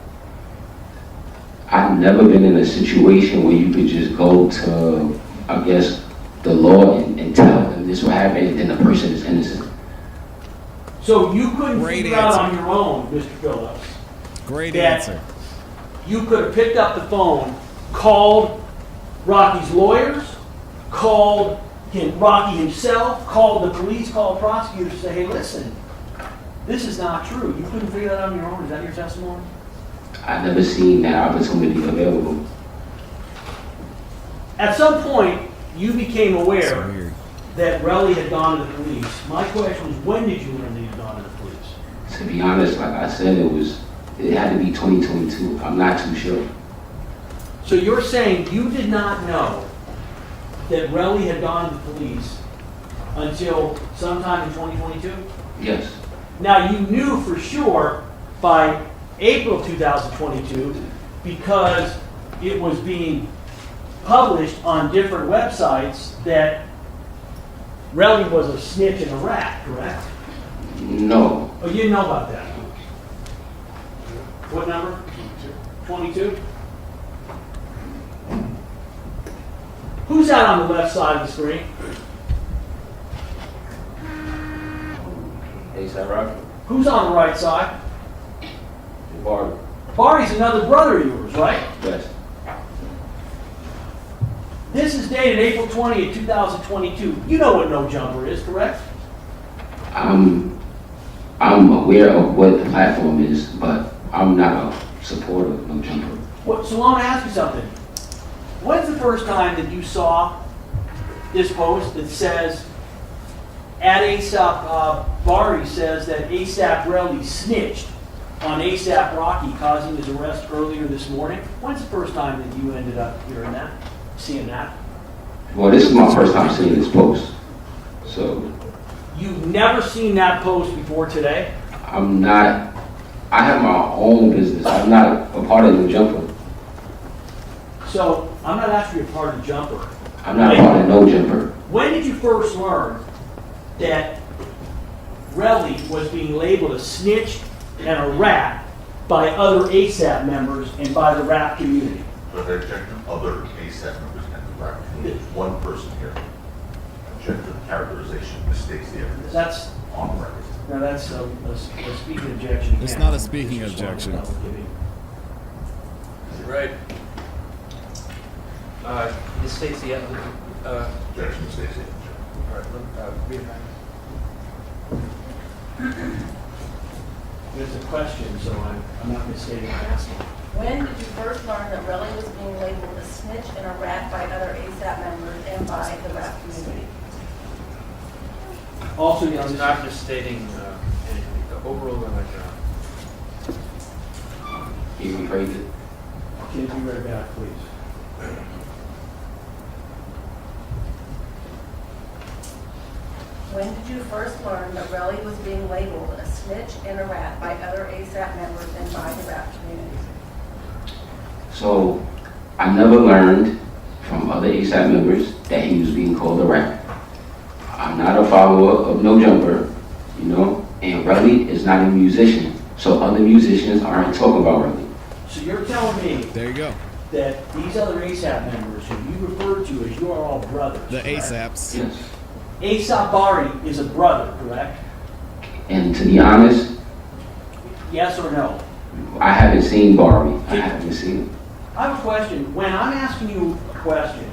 I've never been in a situation where you could just go to, I guess, the law and tell them this will happen and the person is innocent. So you couldn't Great figure out answer. on your own, Mr. Phillips, Great that answer. you could have picked up the phone, called Rocky's lawyers, called Rocky himself, called the police, called prosecutors to say, hey, listen, this is not true. You couldn't figure that out on your own. Is that your testimony? I've never seen that opportunity available. At some point, you became That's aware weird. that Relly had gone to the police. My question is, when did you learn that he had gone to the police? To be honest, like I said, it had to be 2022. I'm not too sure. So you're saying you did not know that Relly had gone to the police until sometime in 2022? Yes. Now, you knew for sure by April 2022 because it was being published on different websites that Relly was a snitch and a rat, correct? No. Oh, you didn't know about that? What number? 22? Who's that on the left side of the screen? Is that right? Who's on the right side? Barb. Barry's another brother of yours, right? Yes. This is dated April 20th, 2022. You know what No Jumper is, correct? I'm aware of what the platform is, but I'm not a supporter of No Jumper. So I want to ask you something. When's the first time that you saw this post that says, at ASAP, Barry says that ASAP Relly snitched on ASAP Rocky, causing his arrest earlier this morning? When's the first time that you ended up hearing that, seeing that? Well, this is my first time seeing this post, so You've never seen that post before today? I have my own business. I'm not a part of No Jumper. So I'm not asking you a part of Jumper. I'm not a part of No Jumper. When did you first learn that Relly was being labeled a snitch and a rat by other ASAP members and by the rap community? But I checked other ASAP members and the rap community. One person here. Objective characterization mistakes the evidence. That's On record. Now that's a speaking objection. It's again. not a speaking Just objection. without giving Right. This states the Objection states the all right, read it back. There's a question, so I'm not misstating what I'm asking. When did you first learn that Relly was being labeled a snitch and a rat by other ASAP members and by the rap community? Also, It's not misstating anything. Overruled on my job. Can you rephrase it? can you read it back, please? When did you first learn that Relly was being labeled a snitch and a rat by other ASAP members and by the rap community? So I never learned from other ASAP members that he was being called a rat. I'm not a follower of No Jumper, you know, and Relly is not a musician. So other musicians aren't talking about Relly. So you're telling me There you go. that these other ASAP members who you refer to as you are all brothers. The correct? ASAPs. Yes. ASAP Bari is a brother, correct? And to be honest, Yes or no? I haven't seen Barbie. I haven't seen him. I have a question. When I'm asking you a question,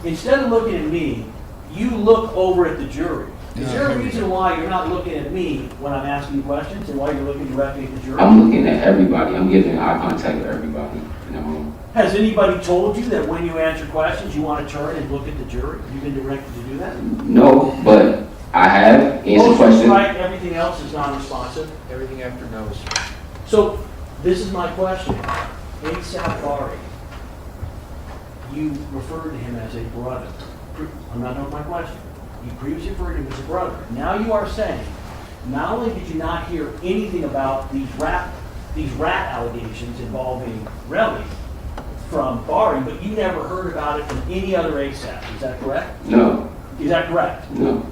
instead of looking at me, you look over at the jury. Is there a reason why you're not looking at me when I'm asking you questions and why you're looking directly at the jury? I'm looking at everybody. I'm giving eye contact with everybody. You know. Has anybody told you that when you answer questions, you want to turn and look at the jury? You've been directed to do that? No, but I have answered Most questions. right, everything else is non-responsive. Everything after no is. So, this is my question. ASAP Bari, you referred to him as a brother. I'm not done with my question. You previously referred to him as a brother. Now you are saying, not only did you not hear anything about these rat allegations involving Relly from Bari, but you never heard about it from any other ASAP. Is that correct? No, Is that correct? no.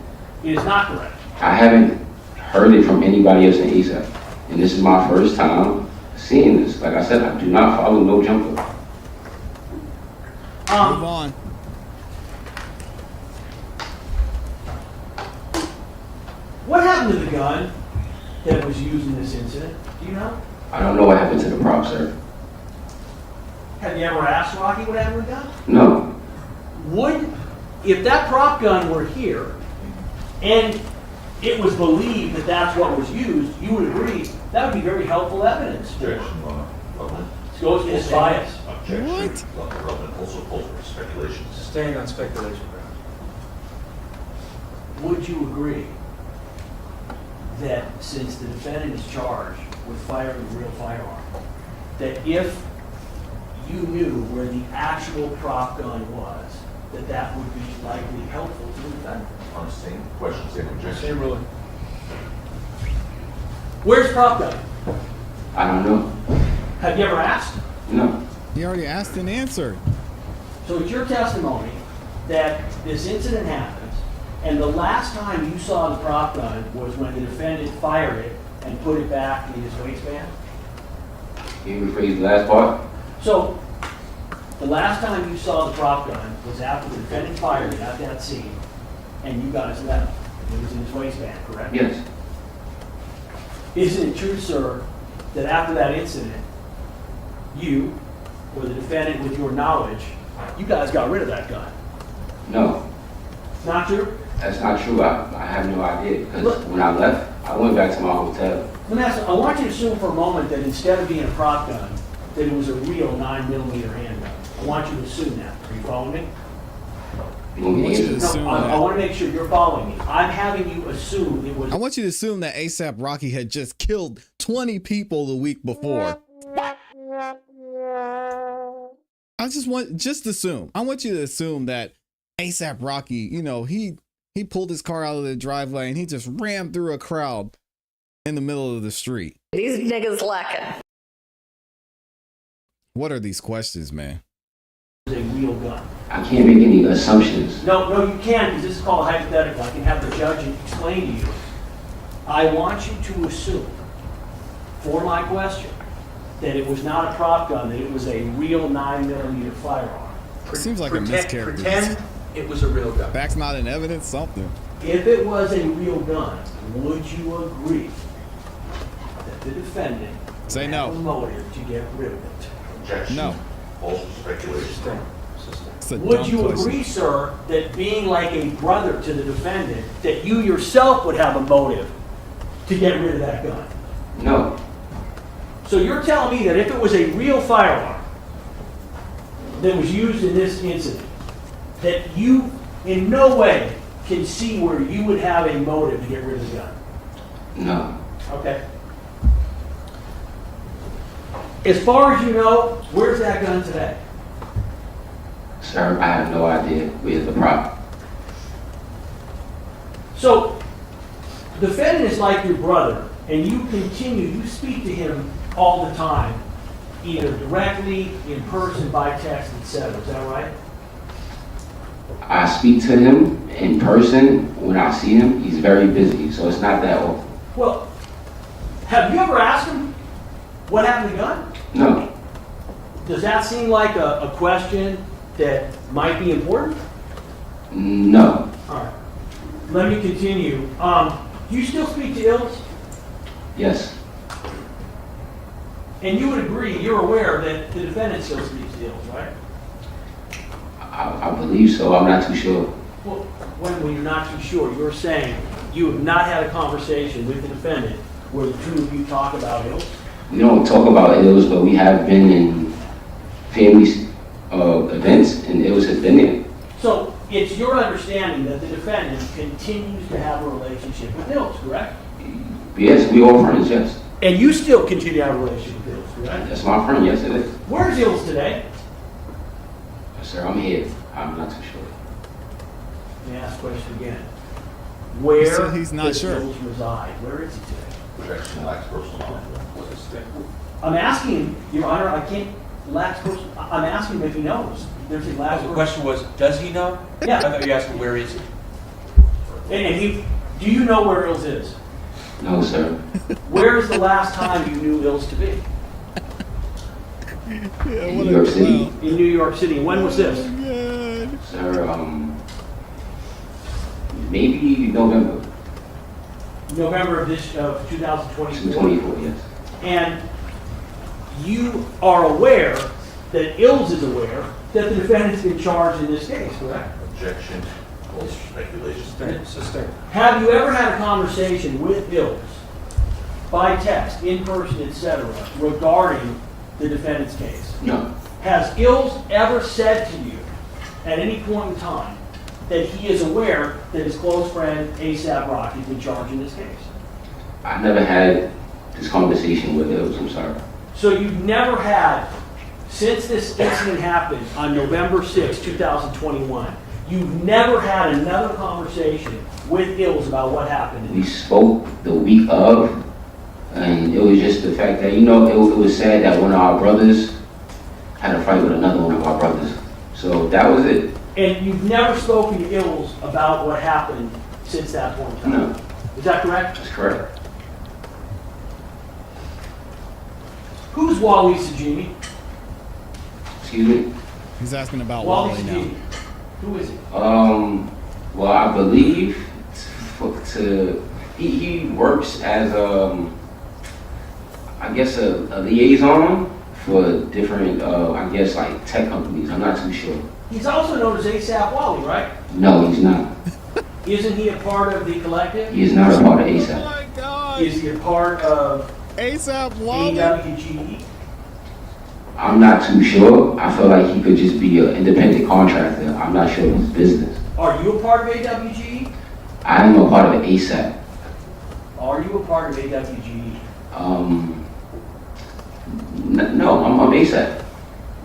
It is not correct. I haven't heard it from anybody else in ASAP. And this is my first time seeing this. Like I said, I do not follow No Jumper. Move on. What happened to the gun that was used in this incident? Do you know? I don't know what happened to the prop, sir. Have you ever asked Rocky what happened to the gun? No. If that prop gun were here and it was believed that that's what was used, you would agree that would be very helpful evidence. Objection, Relevant. It goes to his bias. Objection. What? Relevant also calls for speculation. Staying on speculation grounds. Would you agree that since the defendant is charged with firing a real firearm, that if you knew where the actual prop gun was, that would be likely helpful to the defendant? On the same question, same objection. Same ruling. Where's prop gun? I don't know. Have you ever asked? No. He already asked and answered. So it's your testimony that this incident happens, and the last time you saw the prop gun was when the defendant fired it and put it back in his waistband? Can you rephrase the last part? So, the last time you saw the prop gun was after the defendant fired it at that scene, and you got his left. It was in his waistband, correct? Yes. Isn't it true, sir, that after that incident, you, or the defendant with your knowledge, you guys got rid of that gun? No. It's not true? That's not true. I have no idea. Because when I left, I went back to my hotel. Let me ask you, I want you to assume for a moment that instead of being a prop gun, that it was a real 9mm handgun. I want you to assume that. Are you following me? You want me to I want you to answer? assume No, I that. want to make sure you're following me. I'm having you assume it was. I want you to assume that ASAP Rocky had just killed 20 people the week before. I just assume. I want you to assume that ASAP Rocky, you know, he pulled his car out of the driveway and he just rammed through a crowd in the middle of the street. These niggas lacking. What are these questions, man? A real gun. I can't make any assumptions. No, you can, because this is called hypothetical. I can have the judge explain to you. I want you to assume, for my question, that it was not a prop gun, that it was a real 9mm firearm. Seems like a mischaracterization. Pretend it was a real gun. Facts not in evidence, something. If it was a real gun, would you agree that the defendant Say had no. a motive to get rid of it? Objection. No. Also speculation. It's a Would dumb you question. agree, sir, that being like a brother to the defendant, that you yourself would have a motive to get rid of that gun? No. So you're telling me that if it was a real firearm that was used in this incident, that you in no way can see where you would have a motive to get rid of the gun? No. Okay. As far as you know, where's that gun today? Sir, I have no idea where's the problem. So, the defendant is like your brother, and you speak to him all the time, either directly, in person, by text, etc. Is that right? I speak to him in person when I see him. He's very busy, so it's not that often. Well, have you ever asked him what happened to the gun? No. Does that seem like a question that might be important? No. All right. Let me continue. Do you still speak to Ills? Yes. And you would agree, you're aware that the defendant still speaks to Ills, right? I believe so. I'm not too sure. Well, when you're not too sure, you're saying you have not had a conversation with the defendant where the two of you talk about Ills? We don't talk about ills, but we have been in family events, and ills has been there. So it's your understanding that the defendant continues to have a relationship with Ills, correct? Yes, we all friends, yes. And you still continue to have a relationship with Ills, correct? That's my friend, yes it is. Where's Ills today? Sir, I'm here. I'm not too sure. Let me ask the question again. He Where said he's not does sure. Ills reside? Where is he today? Objection lacks personal knowledge. I'm asking, Your Honor, I can't last person. I'm asking him if he knows. There's a last The person. question was, does he know? Yeah. I thought you asked him where is he? And do you know where Ills is? No, sir. Where is the last time you knew Ills to be? In New York City. In New York City. When was this? Sir, maybe November. November of 2024. 2024, yes. And you are aware that Ills is aware that the defendant's been charged in this case, correct? Objection. Also speculation. Have you ever had a conversation with Ills by text, in person, etc., regarding the defendant's case? No. Has Ills ever said to you at any point in time that he is aware that his close friend ASAP Rocky has been charged in this case? I never had this conversation with ills, I'm sorry. So you've never had, since this incident happened on November 6, 2021, you've never had another conversation with Ills about what happened? We spoke the week of, and it was just the fact that, you know, it was sad that one of our brothers had a fight with another one of our brothers. So that was it. And you've never spoken to Ills about what happened since that point in time? No. Is that correct? That's correct. Who's Wally Sajini? Excuse me? He's asking about Wally Wally now. Sajini. Who is he? Well, I believe he works as I guess a liaison for different I guess like tech companies. I'm not too sure. He's also known as ASAP Wally, right? No, he's not. Isn't he a part of the collective? He is not a part of ASAP. Oh my God. Is he a part of ASAP Wally. AWGE? I'm not too sure. I feel like he could just be an independent contractor. I'm not sure of his business. Are you a part of AWGE? I am a part of ASAP. Are you a part of AWGE? No, I'm ASAP.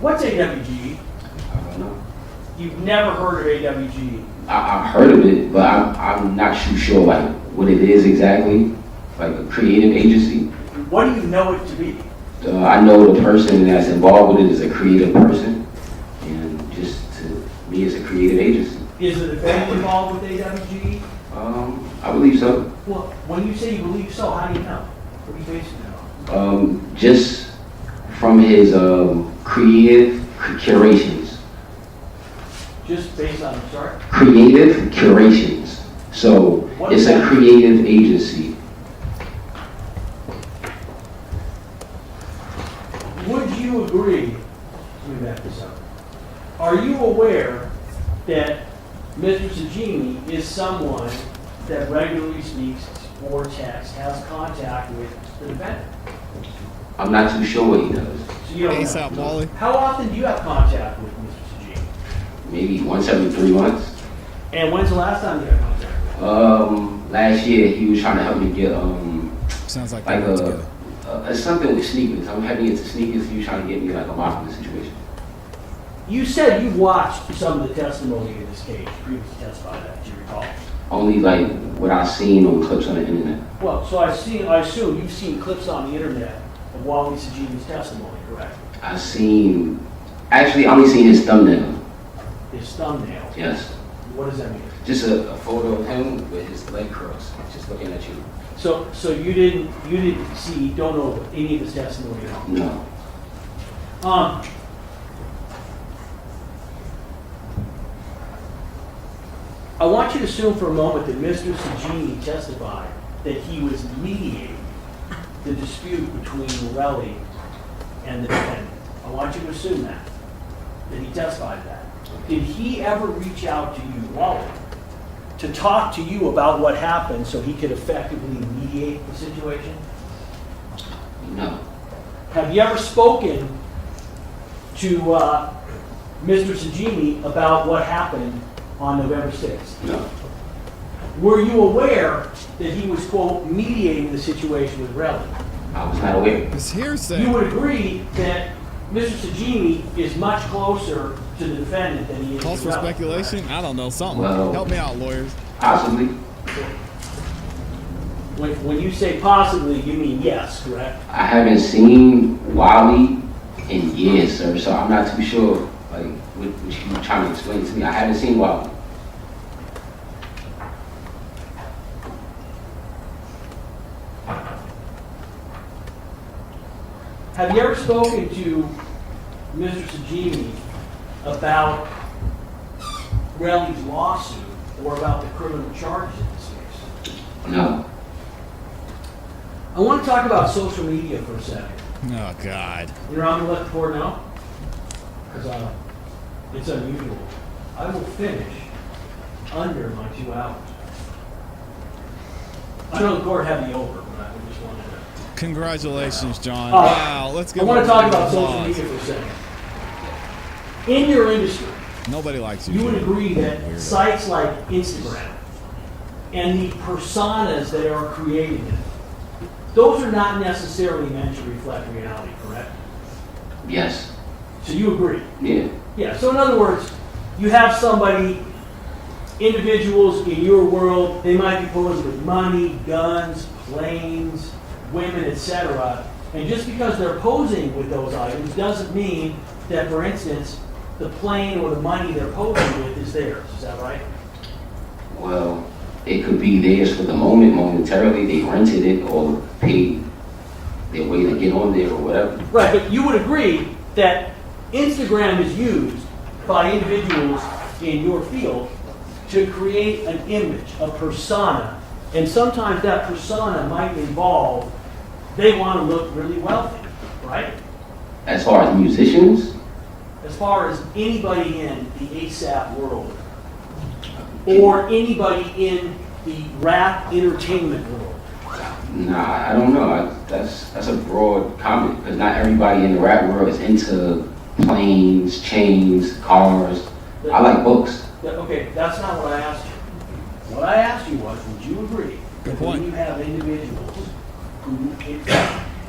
What's AWGE? I don't know. You've never heard of AWGE? I've heard of it, but I'm not too sure like what it is exactly. Like a creative agency. What do you know it to be? I know the person that's involved with it is a creative person, and just to me, it's a creative agency. Is the defendant involved with AWGE? I believe so. Well, when you say you believe so, how do you know? What are you basing that on? Just from his creative curations. Just based on, I'm sorry? Creative curations. So it's a creative agency. Would you agree let me back this up. Are you aware that Mr. Sajimi is someone that regularly speaks or texts, has contact with the defendant? I'm not too sure what he does. So you don't ASAP know. Wally. How often do you have contact with Mr. Sajimi? Maybe once every 3 months. And when's the last time you had contact with him? Last year he was trying to help me get Sounds like like they work together. something with sneakers. I'm heavy into sneakers. He was trying to get me like a marketing situation. You said you watched some of the testimony in this case, previously testified that, do you recall? Only like what I've seen on clips on the internet. Well, so I assume you've seen clips on the internet of Wally Sajimi's testimony, correct? Actually, I only seen his thumbnail. His thumbnail. Yes. What does that mean? Just a photo of him with his leg crossed, just looking at you. So you don't know any of his testimony at all? No. I want you to assume for a moment that Mr. Sajimi testified that he was mediating the dispute between Morelli and the defendant. I want you to assume that he testified that. Did he ever reach out to you, Wally, to talk to you about what happened so he could effectively mediate the situation? No. Have you ever spoken to Mr. Sajimi about what happened on November 6th? No. Were you aware that he was, quote, mediating the situation with Morelli? I was not aware. It's hearsay. You would agree that Mr. Sajimi is much closer to the defendant than he is Calls to for Morelli, speculation? correct? I don't know. Something. Well- Help me out, lawyers. Possibly. When you say possibly, you mean yes, correct? I haven't seen Wally in years, sir, so I'm not too sure like what you're trying to explain to me. I haven't seen Wally. Have you ever spoken to Mr. Sajimi about Morelli's lawsuit or about the criminal charges in this case? No. I want to talk about social media for a second. Oh, God. You're on the left board now? Because it's unusual. I will finish under my 2 hours. I know the court had me over, but I just wanted to... Congratulations, John. Wow, let's I give want him to talk a about round of social applause. media for a second. In your industry, Nobody likes you. you would Jim. agree that Weirdo. sites like Instagram and the personas that are created in it, those are not necessarily meant to reflect reality, correct? Yes. So you agree? Yeah. Yeah, so in other words, you have somebody, individuals in your world, they might be posing with money, guns, planes, women, etc. And just because they're posing with those items doesn't mean that, for instance, the plane or the money they're posing with is theirs. Is that right? Well, it could be theirs for the moment, momentarily. They rented it or paid their way to get on there or whatever. Right, but you would agree that Instagram is used by individuals in your field to create an image, a persona, and sometimes that persona might involve they want to look really wealthy, right? As far as musicians, As far as anybody in the ASAP world, or anybody in the rap entertainment world. nah, I don't know. That's a broad comment because not everybody in the rap world is into planes, chains, cars. I like books. Okay, that's not what I asked you. What I asked you was, would you agree that when you have individuals who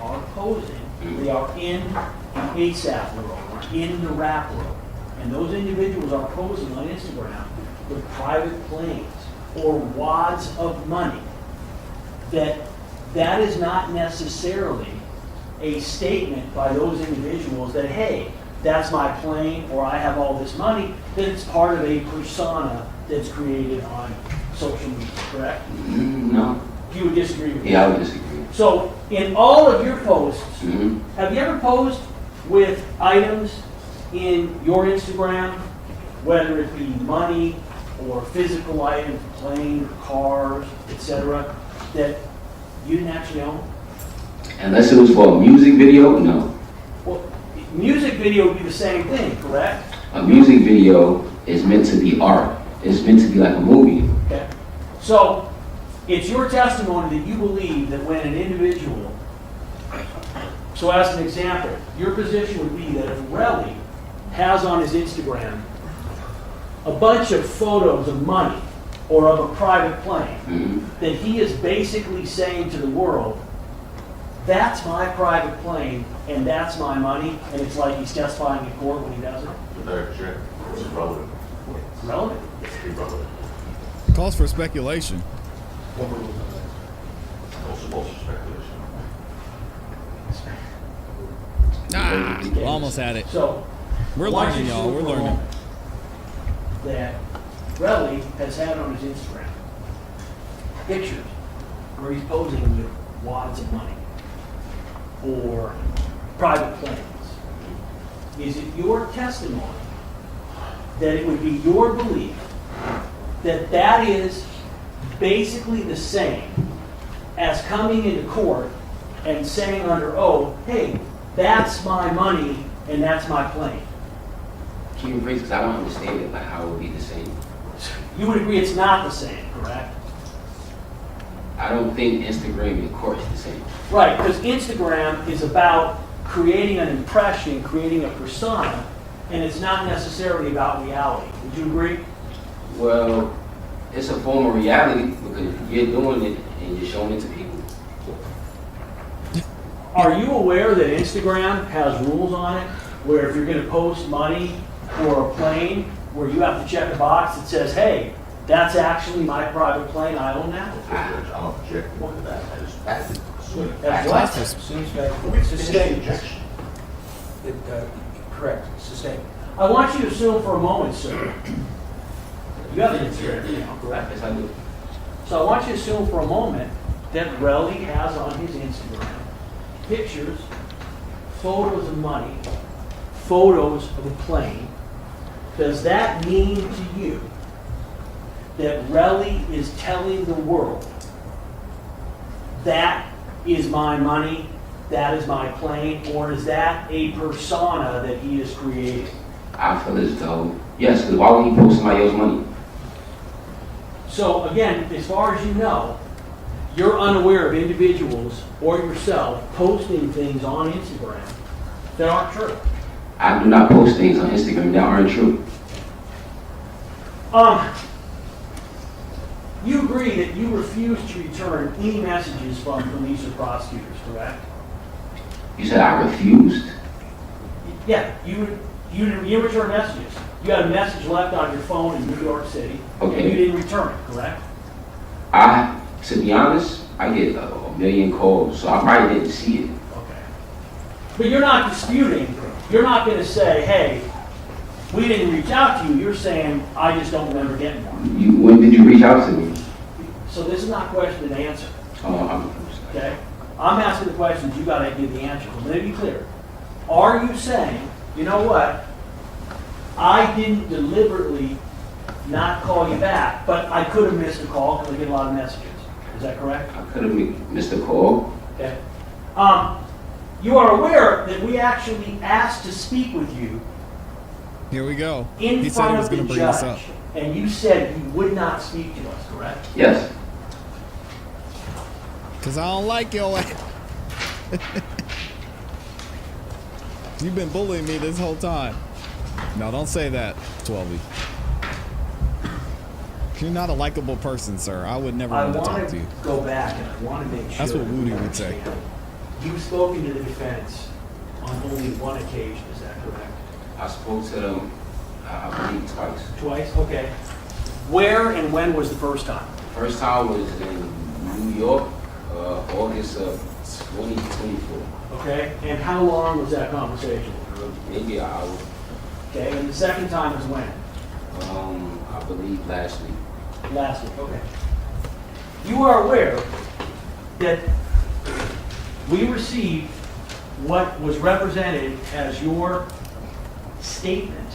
are posing, they are in the ASAP world, or in the rap world, and those individuals are posing on Instagram with private planes or wads of money, that is not necessarily a statement by those individuals that, hey, that's my plane, or I have all this money, that it's part of a persona that's created on social media, correct? No. You would disagree with that? Yeah, I would disagree. So, in all of your posts, Mhm. have you ever posed with items in your Instagram, whether it be money or physical items, planes, cars, etc., that you didn't actually own? Unless it was for a music video, no. Well, music video would be the same thing, correct? A music video is meant to be art. It's meant to be like a movie. Okay. So it's your testimony that you believe that when an individual, so as an example, your position would be that if Relly has on his Instagram a bunch of photos of money or of a private plane, that he is basically saying to the world, that's my private plane and that's my money, and it's like he's testifying in court when he does it? It's relevant. Relevant? It's irrelevant. Calls for speculation. Also speculation. We almost had it. So, We're I want learning, you to y'all. We're assume for a learning. moment that Relly has had on his Instagram pictures where he's posing with wads of money or private planes. Is it your testimony that it would be your belief that that is basically the same as coming into court and saying under oath, hey, that's my money and that's my plane? Can you rephrase? Because I don't understand it, like how it would be the same. You would agree it's not the same, correct? I don't think Instagram and court is the same. Right, because Instagram is about creating an impression, creating a persona, and it's not necessarily about reality. Would you agree? Well, it's a form of reality because you're doing it and you're showing it to people. Are you aware that Instagram has rules on it where if you're going to post money for a plane, where you have to check a box that says, hey, that's actually my private plane, I own that? I'm objecting to that. That is patent. That's what? Sustained. Correct, sustained. I want you to assume for a moment, sir, you have an Instagram account, correct? Yes, I do. So I want you to assume for a moment that Relly has on his Instagram pictures, photos of money, photos of a plane. Does that mean to you that Relly is telling the world that is my money, that is my plane, or is that a persona that he is creating? I feel as though, yes, because why would he post somebody else's money? So again, as far as you know, you're unaware of individuals or yourself posting things on Instagram that aren't true. I do not post things on Instagram that aren't true. You agree that you refuse to return any messages from police or prosecutors, correct? You said I refused. Yeah, you return messages. You had a message left on your phone in New York City, Okay. and you didn't return it, correct? To be honest, I get a million calls, so I probably didn't see it. Okay. But you're not disputing. You're not going to say, hey, we didn't reach out to you. You're saying, I just don't remember getting one. When did you reach out to me? So this is not question and answer. Oh, Okay? I'm asking the questions, you got to give the answer. Let me be clear. Are you saying, you know what, I didn't deliberately not call you back, but I could have missed a call because I get a lot of messages. Is that correct? I could have missed a call. Okay. You are aware that we actually asked to speak with you Here we go. in He said he front was of going the to bring this up. judge, and you said you would not speak to us, correct? Yes. Because I don't like your ass. You've been bullying me this whole time. No, don't say that, Twelvyy. You're not a likable person, sir. I would never want to talk to you. Go back and I want to make sure. That's what that Woody you would say. understand. You've spoken to the defense on only one occasion, is that correct? I spoke to them, I believe, twice. Twice? Okay. Where and when was the first time? First time was in New York, August of 2024. Okay. And how long was that conversation? Maybe an hour. Okay. And the second time was when? I believe last week. Last week. Okay. You are aware that we received what was represented as your statement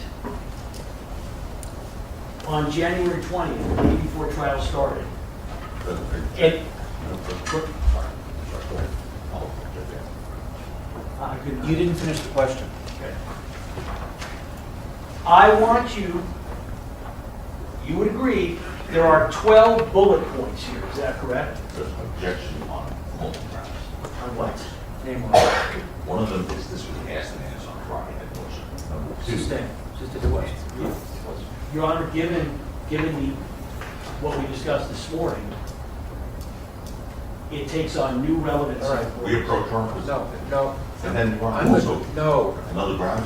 on January 20th, the day before trial started. And you didn't finish the question. Okay. I want you would agree, there are 12 bullet points here, is that correct? There's an objection on multiple grounds. On what? Name one. One of them is this was asked and answered on Friday at motion. Number two. Sustain. Just a question. Your Honor, given what we discussed this morning, it takes on new relevance. All right. We approach terms. No. And then I'm also no. another ground.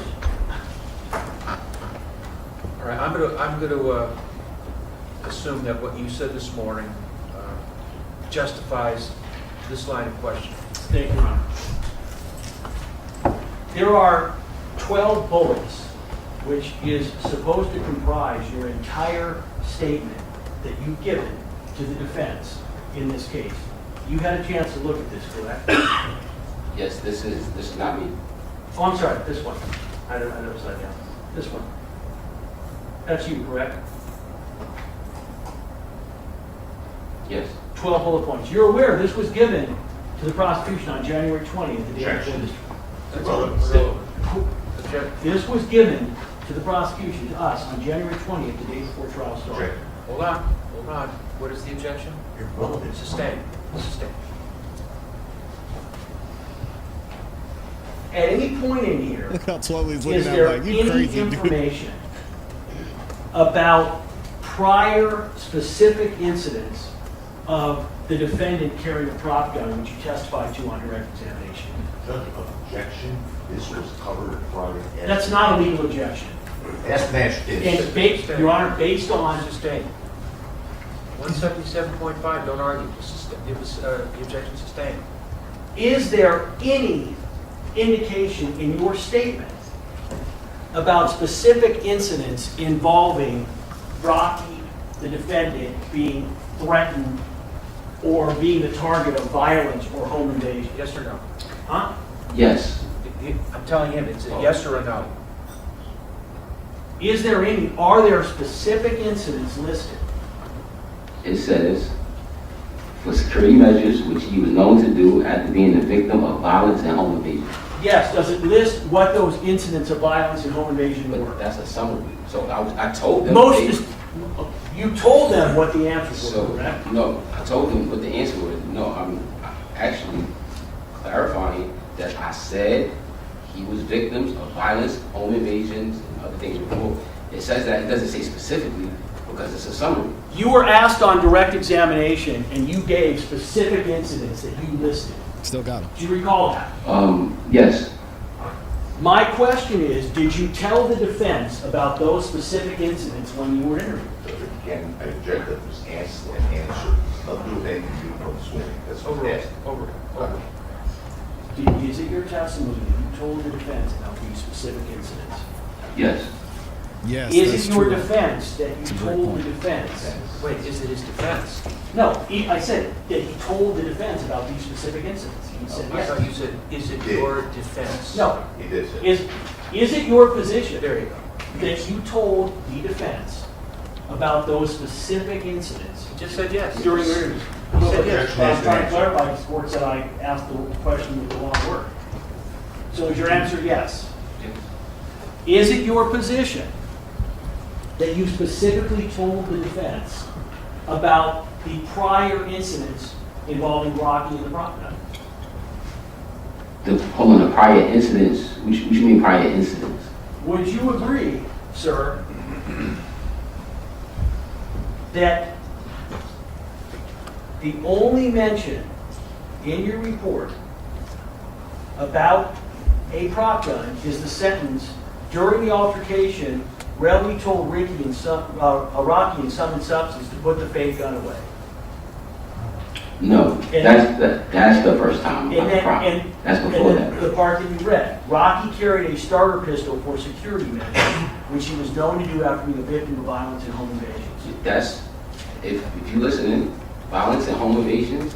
All right, I'm gonna assume that what you said this morning justifies this line of question. Thank you, Your Honor. There are 12 bullets, which is supposed to comprise your entire statement that you've given to the defense in this case. You had a chance to look at this, correct? Yes, this is not me. Oh, I'm sorry, this one. I don't upside down. This one. That's you, correct? Yes. 12 bullet points. You're aware this was given to the prosecution on January 20th, the day before Objection. this. Relevant. This was given to the prosecution, to us, on January 20th, the day before trial started. Objection. Hold on. What is the objection? Irrelevant. Sustain. At any point in here, Look how Twelvy's is looking at there like, you any crazy, dude. information about prior specific incidents of the defendant carrying a prop gun, which you testified to on direct examination? Judge, objection. This was covered at Friday. That's not a legal objection. Ask Nash And is. Your Honor, based on, Sustain. 177.5, don't argue. It was the objection sustained. is there any indication in your statement about specific incidents involving Rocky, the defendant, being threatened or being the target of violence or home invasion? Yes or no? Huh? Yes. I'm telling him it's a yes or a no. Are there specific incidents listed? It says, for security measures, which he was known to do after being the victim of violence and home invasion. Yes, does it list what those incidents of violence and home invasion were? But that's a summary. So I told them. You told them what the answers were, correct? No, I told them what the answer was. No, I'm actually clarifying that I said he was victims of violence, home invasions, and other things before. It says that, it doesn't say specifically because it's a summary. You were asked on direct examination and you gave specific incidents that you listed. Still got him. Do you recall that? Yes. My question is, did you tell the defense about those specific incidents when you were interviewed? Again, I object that was asked and answered. Nothing to do with anything to do from this morning. That's what was asked. Over. Is it your testimony that you told the defense about these specific incidents? Yes. Yes, Is that's it your true. defense that you a great told the point. defense? Wait, is it his defense? No, I said that he told the defense about these specific incidents. He said I yes. thought you said, is it your defense? No. He did say. Is it your position There you go. that you told the defense about those specific incidents You just said yes. during your interview? You said yes. I was trying to clarify, the court said I asked the question with the wrong word. So is your answer yes? Is it your position that you specifically told the defense about the prior incidents involving Rocky and the prop gun? The prior incidents, which you mean prior incidents? Would you agree, sir, that the only mention in your report about a prop gun is the sentence, during the altercation, Relly told Rocky and some in substance to put the fake gun away? No, that's the first time. That's before and that. the part that you read, Rocky carried a starter pistol for security measures, which he was known to do after being a victim of violence and home invasions. That's, if you listen in, violence and home invasions,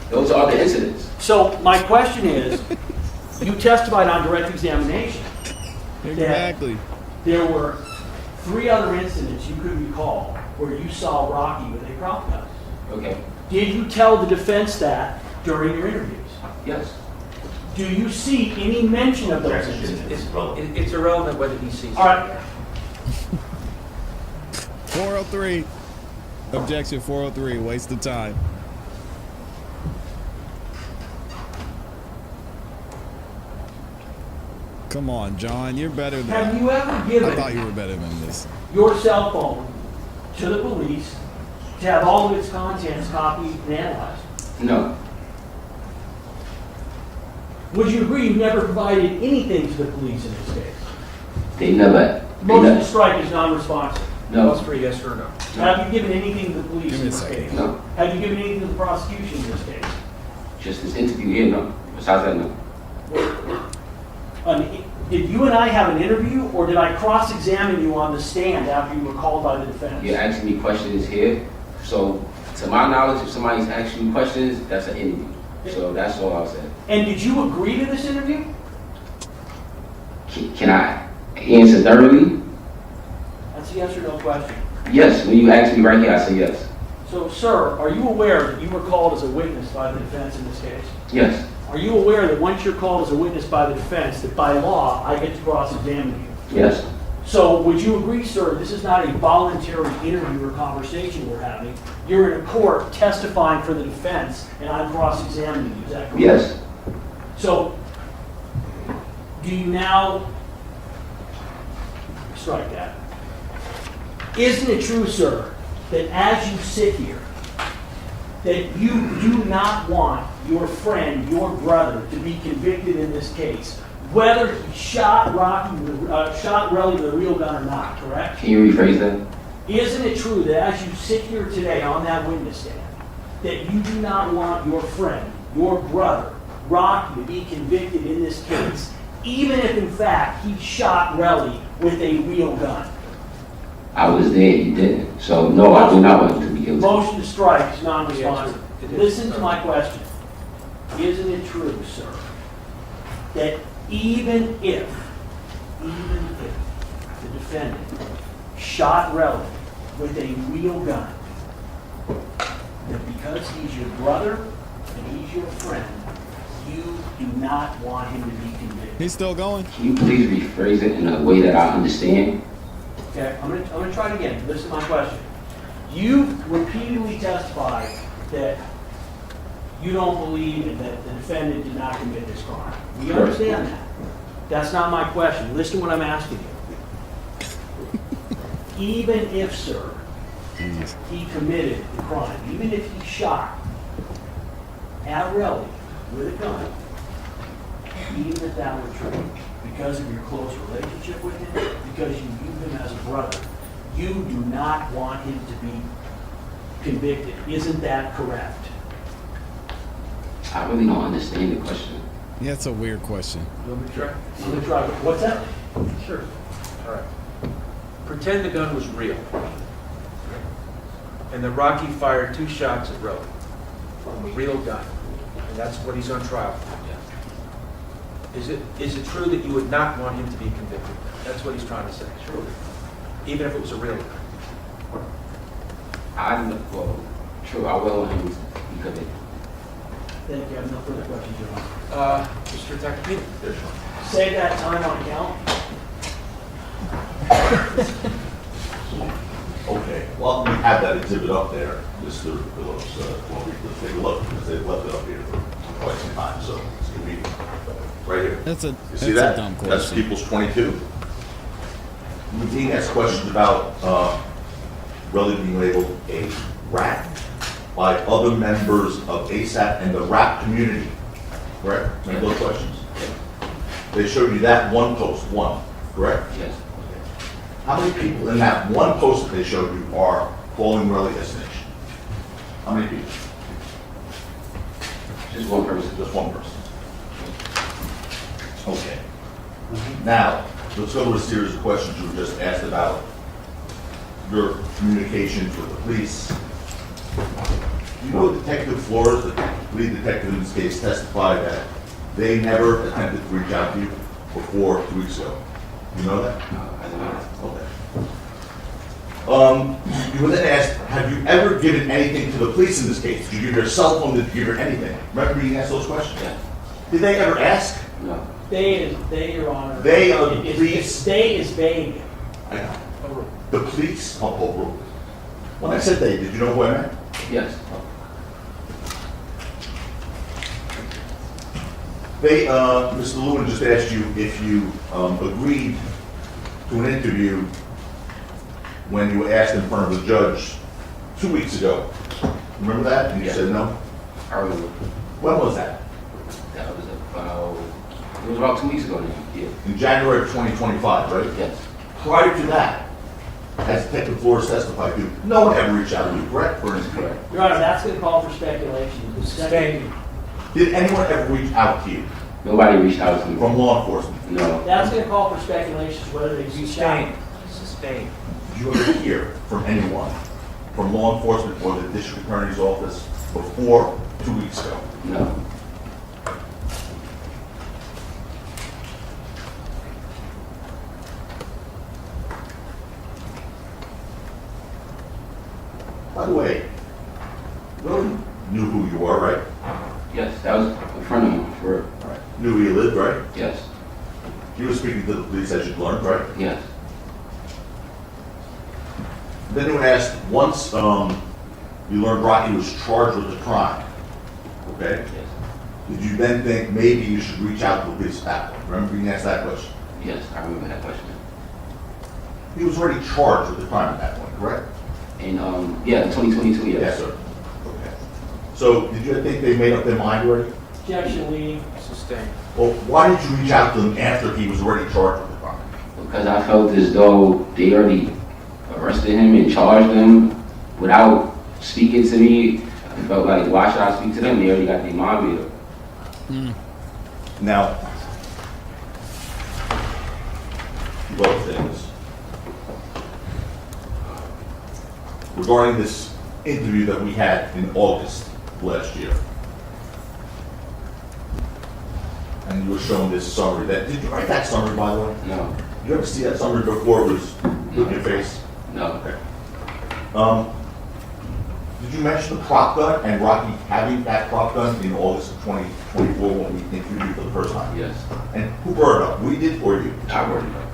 those are the incidents. So my question is, you testified on direct examination Exactly. that there were 3 other incidents you could recall where you saw Rocky with a prop gun. Okay. Did you tell the defense that during your interviews? Yes. Do you see any mention of those Objection. incidents? It's relevant. It's irrelevant whether he sees it. All right, 403. Objection 403. Waste of time. Come on, John. You're better than have you ever I thought given you were better than this. your cell phone to the police to have all of its contents copied and analyzed? No, Would you agree you've never provided anything to the police in this case? they never, Motion to strike is non-responsive. That's no, for yes or no. Have you given anything to the police Give in me a this second. case? no. Have you given anything to the prosecution in this case? Just this interview here, no. Besides that, no. Did you and I have an interview, or did I cross-examine you on the stand after you were called by the defense? You're asking me questions here, so to my knowledge, if somebody's asking you questions, that's an interview. So that's all I'll say. And did you agree to this interview? Can I answer thoroughly? That's a yes or no question. Yes, when you ask me right here, I say yes. So, sir, are you aware that you were called as a witness by the defense in this case? Yes, Are you aware that once you're called as a witness by the defense, that by law, I get to cross-examine you? yes, So would you agree, sir, this is not a voluntary interview or conversation we're having? You're in a court testifying for the defense, and I'm cross-examining you, is that correct? yes, So, do you now strike that? Isn't it true, sir, that as you sit here, that you do not want your friend, your brother, to be convicted in this case, whether he shot Relly with a real gun or not, correct? can you rephrase that? Isn't it true that as you sit here today on that witness stand, that you do not want your friend, your brother, Rocky, to be convicted in this case, even if in fact he shot Relly with a real gun? I was there, he didn't. So no, I do not want him to be guilty. Motion to strike is non-responsive. It is. Listen to my question. Isn't it true, sir, that even if the defendant shot Relly with a real gun, that because he's your brother and he's your friend, you do not want him to be convicted? He's still going? Can you please rephrase it in a way that I understand? Okay, I'm gonna try it again. Listen to my question. You repeatedly testified that you don't believe that the defendant did not commit this crime. We Correct. understand that. That's not my question. Listen to what I'm asking you. Even if, sir, he committed the crime, even if he shot at Relly with a gun, even if that were true, because of your close relationship with him, because you view him as a brother, you do not want him to be convicted. Isn't that correct? I really don't understand the question. Yeah, that's a weird question. You want me to try? I'm gonna try. What's that? Sure. All right. Pretend the gun was real. And that Rocky fired 2 shots at Relly from a real gun. And that's what he's on trial for. Is it true that you would not want him to be convicted? That's what he's trying to say. True. Even if it was a real gun. True, I will want him to be convicted. Thank you. I have no further questions, Your Honor. Mr. Takapita. Say that time on account. Okay, well, we have that exhibit up there, Mr. Phillips, let's take a look, because they've left it up here for quite some time, so it's convenient. Right here. That's a You that's see that? a dumb That's question. People's 22. Medine asked questions about Relly being labeled a rat by other members of ASAP and the rap community. Correct? Remember those questions? They showed you that one post, correct? Yes. How many people in that one post that they showed you are calling Relly a snitch? How many people? Just one person. Just one person. Okay. Now, let's go to a series of questions you were just asked about your communications with the police. You know Detective Flores, the lead detective in this case, testified that they never attempted to reach out to you before 2 weeks ago. You know that? No, I don't know. Okay. You were then asked, have you ever given anything to the police in this case? Did you give your cell phone? Did you give her anything? Remember being asked those questions? Yeah. Did they ever ask? No. They, Your Honor. They are the It's- police. They is vague. I know. The police? Oh. When I said they, did you know who I meant? Yes. They, Mr. Lewin just asked you if you agreed to an interview when you were asked in front of the judge 2 weeks ago. Remember that? And you Yeah. said no? I remember. When was that? That was it was about 2 weeks ago now. Yeah. In January of 2025, right? Yes. Prior to that, as Detective Flores testified to, no one ever reached out to you, correct? For an interview? Correct. Your Honor, that's going to call for speculation. The second- Did anyone ever reach out to you Nobody reached out to me. from law enforcement? No. That's going to call for speculation whether they reached out. Sustained. Did you ever hear from anyone from law enforcement or the district attorney's office before 2 weeks ago? No. By the way, Willie knew who you were, right? Yes, that was a friend of mine, for real. Right. Knew where you lived, right? Yes. You were speaking to the police as you learned, right? Yes. Then you were asked, once you learned Rocky was charged with a crime, okay? Yes. Did you then think maybe you should reach out to the police at that point? Remember being asked that question? Yes, I remember that question. He was already charged with the crime at that point, correct? And, yeah, 2022, yes. Yes, sir. Okay. So did you think they made up their mind already? Objection, leading. Sustained. Well, why did you reach out to them after he was already charged with the crime? Because I felt as though they already arrested him and charged him without speaking to me. I felt like, why should I speak to them? They already got their mind made up. Now, both things. Regarding this interview that we had in August last year. And you were shown this summary. Did you write that summary, by the way? No. Did you ever see that summary before it was in your face? No. Okay. Did you mention the prop gun and Rocky having that prop gun in August of 2024 when we interviewed you for the first time? Yes. And who brought it up? We did or you? I brought it up.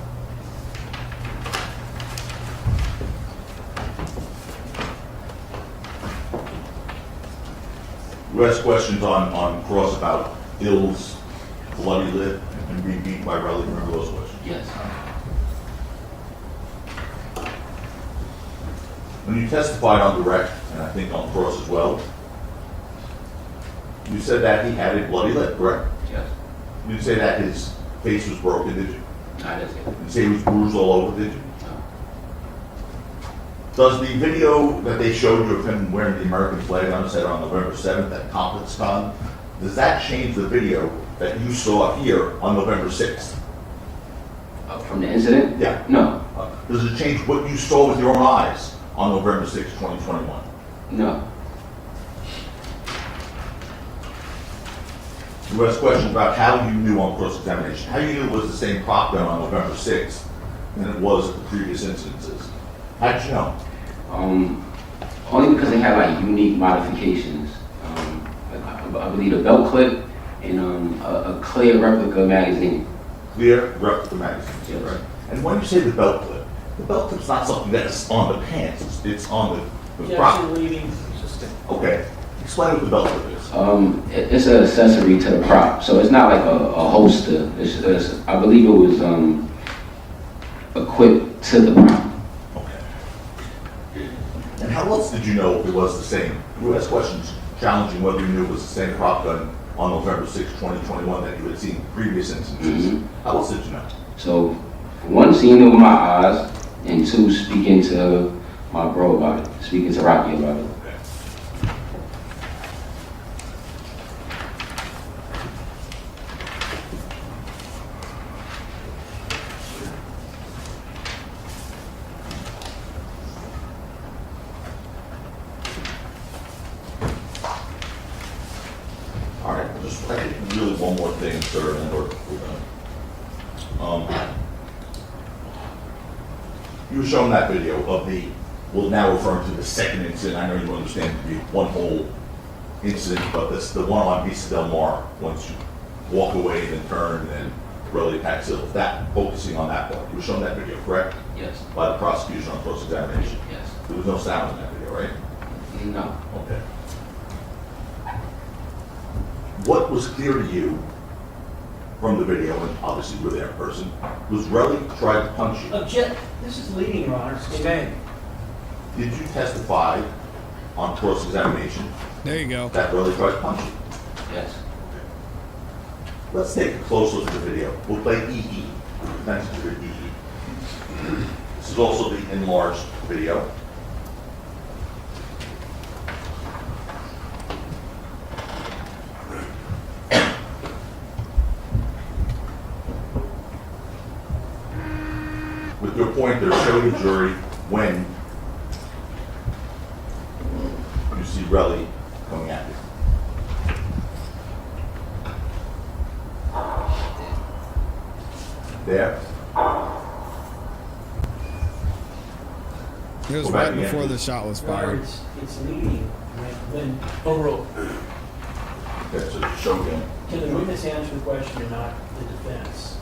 You asked questions on cross about Bill's bloody lip and being beat by Relly. Remember those questions? Yes. When you testified on direct, and I think on cross as well, you said that he had a bloody lip, correct? Yes. You didn't say that his face was broken, did you? I didn't say You didn't say he was bruised all over, did you? no. Does the video that they showed you of him wearing the American flag on his head on November 7th at Complex Con, does that change the video that you saw here on November 6th? From the incident? Yeah. No. Does it change what you saw with your own eyes on November 6th, 2021? No. You asked questions about how you knew on cross-examination, how you knew it was the same prop gun on November 6th than it was at the previous instances. How did you know? Only because they had like unique modifications. I believe a belt clip and a clear replica magazine. Clear replica magazines, Yes. right? And when you say the belt clip's not something that's on the pants, it's on the prop. Objection, leading. Sustained. Okay, explain what the belt clip is. It's an accessory to the prop, so it's not like a holster. I believe it was equipped to the prop. Okay. And how else did you know if it was the same? You asked questions challenging whether you knew it was the same prop gun on November 6, 2021 that you had seen in previous instances. Mm-hmm. How else did you know? So, one, seeing it with my eyes, and two, speaking to my bro about it, speaking to Rocky about it. All right, I think really one more thing, sir, and then we're done. You were shown that video of we'll now refer to the second incident. I know you understand it to be one whole incident, but that's the one on Vista Del Mar, once you walk away and then turn and then really attack Sills. That, focusing on that part. You were shown that video, correct? Yes. By the prosecution on cross-examination. Yes. There was no sound in that video, right? No. Okay. What was clear to you from the video, and obviously you were there in person, was Relly tried to punch you. This is leading, Your Honor. Sustained. Did you testify on cross-examination There you go. that Relly tried to punch you? Yes. Let's take a close look at the video. We'll play EE. Thanks to the EE. This is also the enlarged video. With your pointer, show the jury when you see Relly coming at you. There. It was Go back right again, before the please. shot was Your Honor, fired. it's leading when, Overruled. Okay, so show him. can the witness answer the question or not, the defense?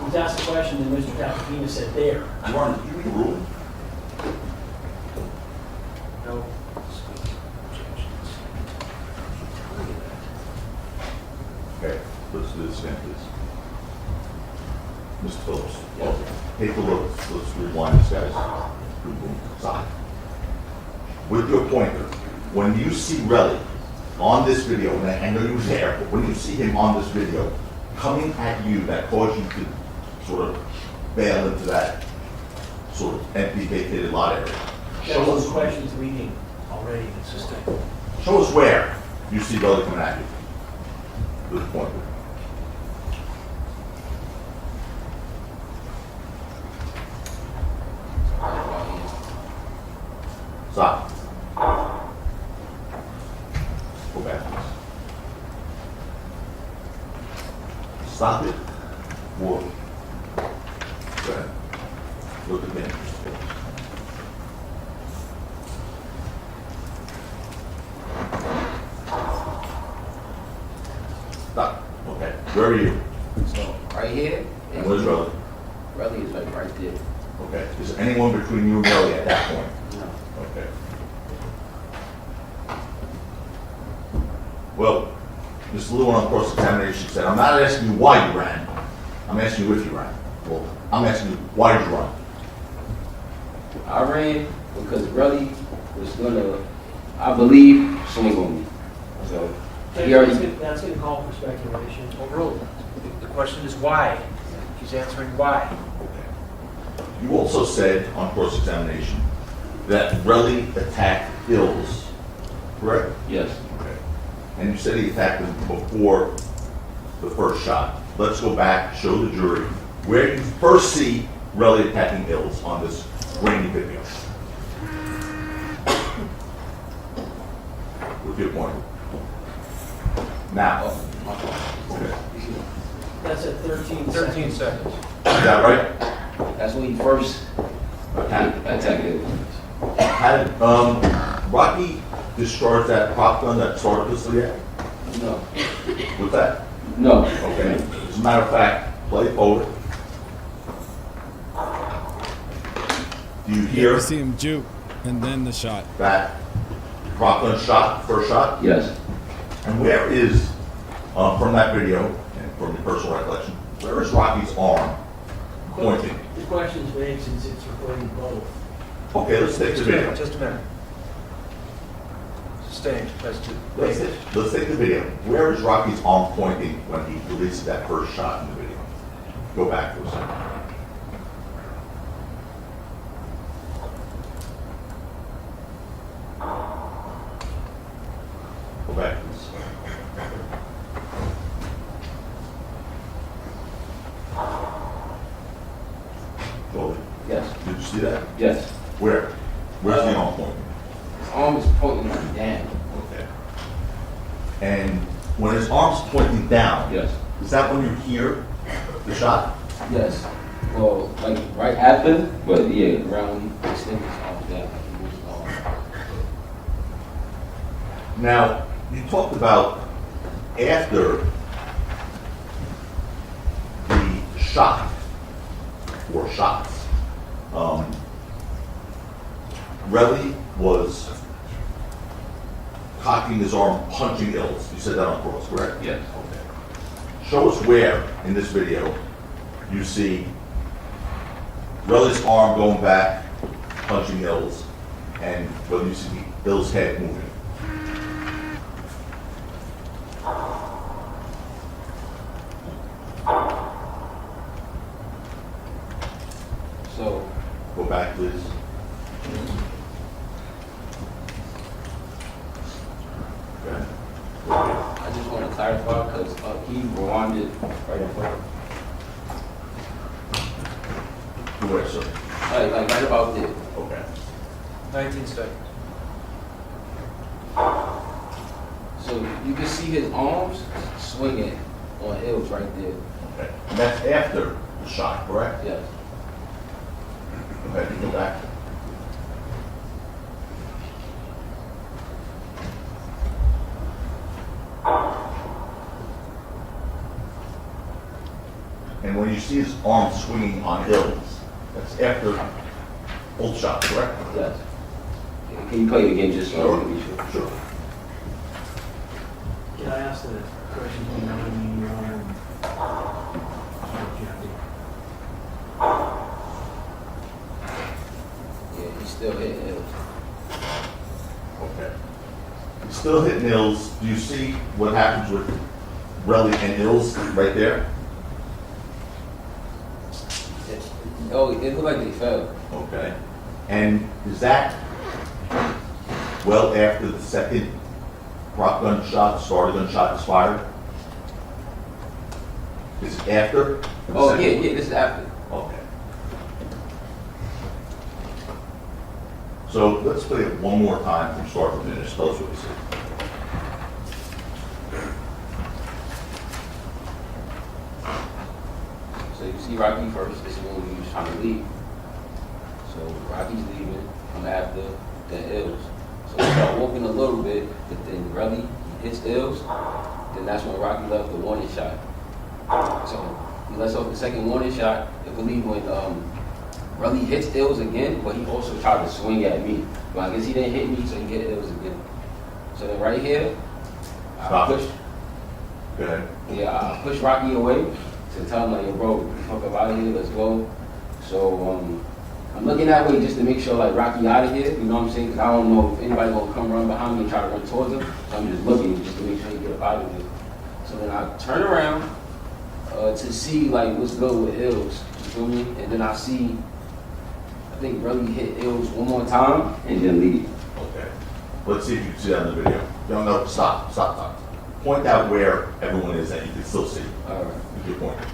He's asked the question and Mr. Capitino said there. Warren, did you read the ruling? No. Okay, let's do this again, please. Mr. Phillips. Yes. Take a look. Let's rewind this, guys. Boom, boom, stop. With your pointer, when you see Relly on this video, and I know you were there, but when you see him on this video coming at you, that caused you to sort of bail into that sort of empty vacated lot area. That was the question's leading already. It's just Show us where you see Relly coming at you. With the pointer. Stop. Go back, please. Stop it. Whoa. Go ahead. Look at me. Stop. Okay. Where are you? So right here. And where's Relly? Relly is like right there. Okay. Is there anyone between you and Relly at that point? No. Okay. Well, Mr. Lewin on cross-examination said, I'm not asking you why you ran. I'm asking you if you ran. Well, I'm asking you, why did you run? I ran because Relly was gonna, I believe, swing on me. So he already. That's going to call for speculation. Overruled. The question is why. He's answering why. You also said on cross-examination that Relly attacked Hills, correct? Yes. Okay. And you said he attacked him before the first shot. Let's go back, show the jury where you first see Relly attacking Hills on this grainy video. With your point. Now. Okay. That's at 13 seconds. 13 seconds. Is that right? That's when he first attacked it. Had Rocky discharged that prop gun that started this yet? No. With that? No. Okay. As a matter of fact, play forward. Do you You hear see him juke, and then the shot. that prop gun shot, first shot? Yes. And where is, from that video, and from your personal recollection, where is Rocky's arm pointing? The question is vague since it's recording both. Okay, let's take the video. Just a minute. Sustained. That's two. Let's take the video. Where is Rocky's arm pointing when he releases that first shot in the video? Go back for a second. Go back, please. Jolie, Yes. did you see that? Yes. Where? Where's the arm pointing? His arm is pointing like down. Okay. And when his arm's pointing down, Yes. is that when you hear the shot? Yes. Well, like right after, but yeah, around when he extended his arm down, like he moved his arm. Now, you talked about after the shot, or shots, Relly was cocking his arm, punching Ills. You said that on cross, correct? Yes. Okay. Show us where in this video you see Relly's arm going back, punching Ills, and whether you see Ills' head moving. So, Go back, please. Okay. I just want to clarify because he rewinded right in front. Where, sir? Like right about there. Okay. 19 seconds. So you can see his arms swinging on Ills right there. Okay. And that's after the shot, correct? Yes. Go ahead, go back. And when you see his arm swinging on Hills, that's after both shots, correct? Yes. Can you play it again just so I can be sure? Sure. Can I ask the question from Melanie, Your Honor? Yeah, he's still hitting Ills. Okay. He's still hitting Ills. Do you see what happens with Relly and Ills right there? Oh, it looked like they fell. Okay. And is that well after the second prop gun shot, starter gun shot is fired? Is it after? the Oh, second? yeah, this is after. Okay. So let's play it one more time from start to finish. Tell us what you see. So you see Rocky first. This is when he was trying to leave. So Rocky's leaving. I'm after. Then Ills. So we start walking a little bit, but then Relly hits Ills. Then that's when Rocky left the warning shot. So he lets off the second warning shot. I believe when Relly hits Ills again, but he also tried to swing at me. But I guess he didn't hit me, so he hit Ills again. So then right here, I Stop. push. Go ahead. Yeah, I push Rocky away to tell him like, yo, bro, get the fuck up out of here, let's go. So I'm looking that way just to make sure like Rocky out of here, you know what I'm saying? Because I don't know if anybody gonna come run behind me and try to run towards him. So I'm just looking just to make sure he get up out of here. So then I turn around to see like what's good with Ills, you feel me? And then I see, I think Relly hit Ills one more time and then leave. Okay. Let's see if you can see that in the video. No, stop. Point out where everyone is that you can still see. All right. With your pointer.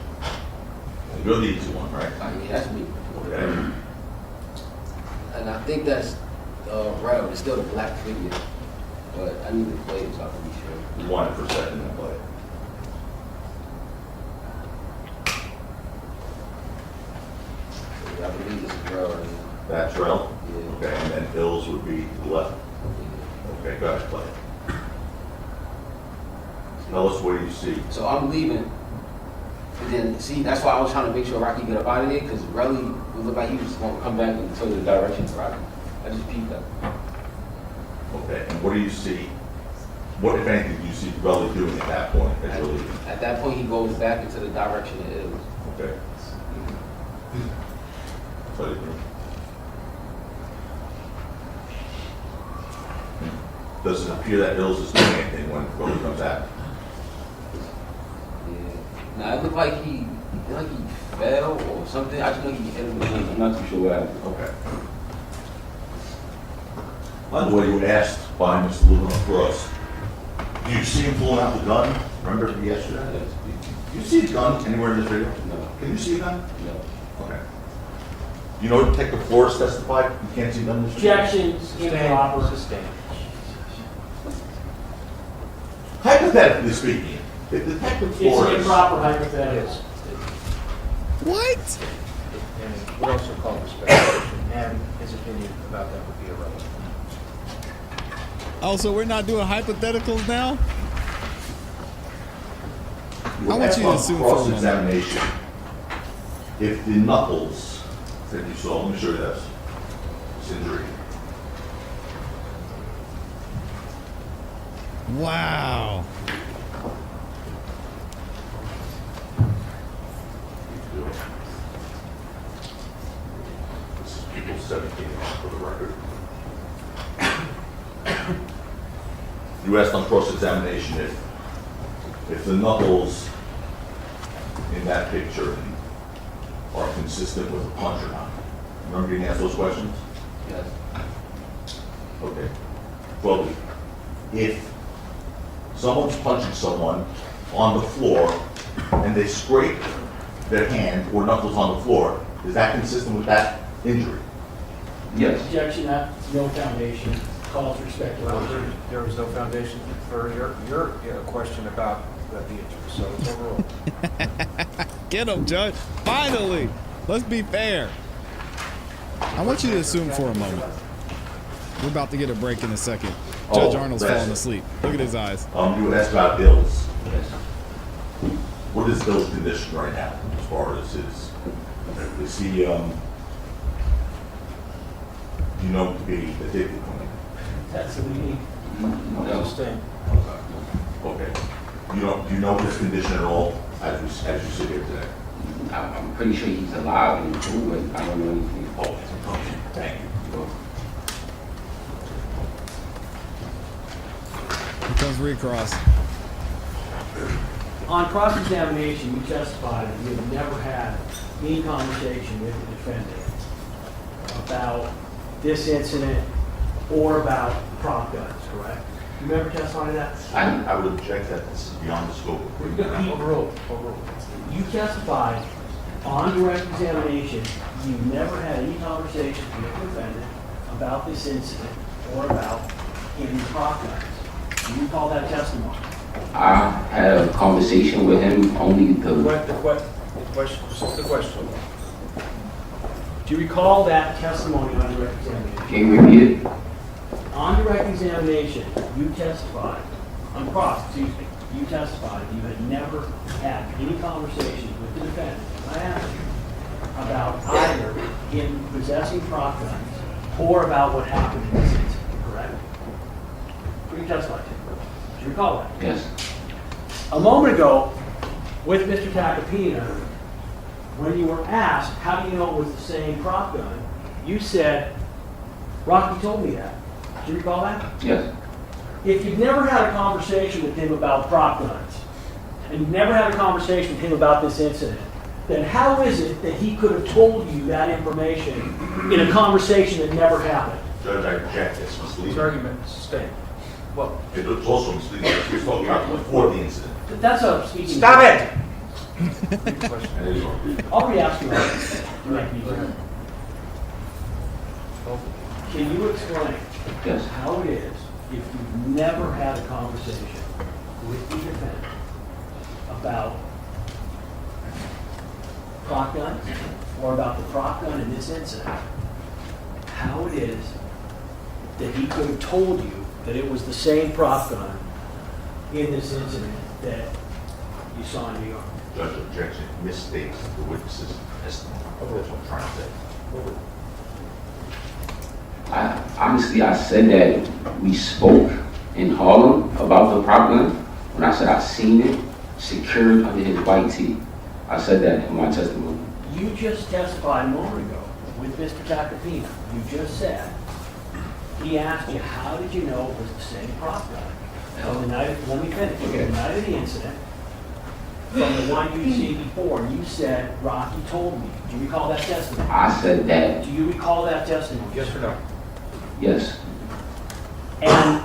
You're the easy one, right? Yeah, that's me. Okay. And I think that's Rel. It's still the black figure. But I need to play it so I can be sure. You want it for a second and play it. I believe this is Rel right now. That's Rel? Yeah. Okay, and then Ills would be to the left. Okay, go ahead, play it. Tell us what you see. So I'm leaving. And then, see, that's why I was trying to make sure Rocky get up out of there, because Relly would look like he was going to come back and tell the direction of Rocky. I just peeped that. Okay, and what do you see? What, if anything, do you see Relly doing at that point as you're leaving? At that point, he goes back into the direction of Ills. Okay. Play it. Does it appear that Ills is doing anything when Relly comes out? Yeah. Now, it looked like he fell or something. I just know he hit him with him. I'm not too sure what happened. Okay. By the way, you were asked by Mr. Lubin across, do you see him pulling out the gun? Remember from yesterday? Yes. Do you see a gun anywhere in this video? No. Can you see a gun? No. Okay. You know Detective Flores testified you can't see a gun in this video? Objections, improper. Sustained. Hypothetically speaking, if Detective It's Flores... an improper hypothetical. What? And it would also call for speculation, and his opinion about that would be irrelevant. Oh, so we're not doing hypotheticals now? You I want asked you to on assume for a moment. cross-examination if the knuckles that you saw, let me show you this injury. Wow. This is April 17th for the record. You asked on cross-examination if the knuckles in that picture are consistent with a punch or not. Remember being asked those questions? Yes. Okay. Well, if someone's punching someone on the floor and they scrape their hand or knuckles on the floor, is that consistent with that injury? Yes. Objection, that's no foundation, calls for speculation. There was no foundation for your question about the injury, so it's overruled. Get him, Judge. Finally. Let's be fair. I want you to assume for a moment. We're about to get a break in a second. Judge Arnold's falling asleep. Look at his eyes. You asked about Bill's. Yes. What is Bill's condition right now as far as his, is he, you know him to be addicted? That's what we need. No. Sustain. Okay. Do you know his condition at all as you sit here today? I'm pretty sure he's alive and cool, but I don't know anything. Oh, okay. Thank you. Here comes recross. On cross-examination, you testified that you have never had any conversation with the defendant about this incident or about prop guns, correct? You remember testifying to that? I would object that this is beyond the scope of what you Overruled. You testified on direct examination, you never had any conversation with the defendant about this incident or about any prop guns. Do you recall that testimony? I had a conversation with him only The question. Do you recall that testimony on direct examination? Can you repeat it? On direct examination, you testified, on cross, excuse me, you testified you had never had any conversation with the defendant. I asked you about either him possessing prop guns or about what happened in this incident, correct? Who you testified to? Do you recall that? Yes. A moment ago, with Mr. Tacopina, when you were asked, how do you know it was the same prop gun, you said, Rocky told me that. Do you recall that? Yes. If you've never had a conversation with him about prop guns, and you've never had a conversation with him about this incident, then how is it that he could have told you that information in a conversation that never happened? Judge, I object. It's misleading. His argument sustained. Well, It was also misleading. He was talking about before the incident. That's what I'm speaking. stop it! And it is wrong. I'll re-ask you that. You might be clear. Can you explain Yes. how it is if you've never had a conversation with the defendant about prop guns or about the prop gun in this incident, how it is that he could have told you that it was the same prop gun in this incident that you saw in New York? Judge, objection misstates the witness's testimony. That's what I'm trying to say. Honestly, I said that we spoke in Harlem about the prop gun. When I said I seen it secured under his white tee, I said that in my testimony. You just testified a moment ago with Mr. Tacopina. You just said, he asked you, how did you know it was the same prop gun? On the night, let me finish. Okay. The night of the incident, from the one you'd seen before, you said, Rocky told me. Do you recall that testimony? I said that, Do you recall that testimony? yes or no? yes. And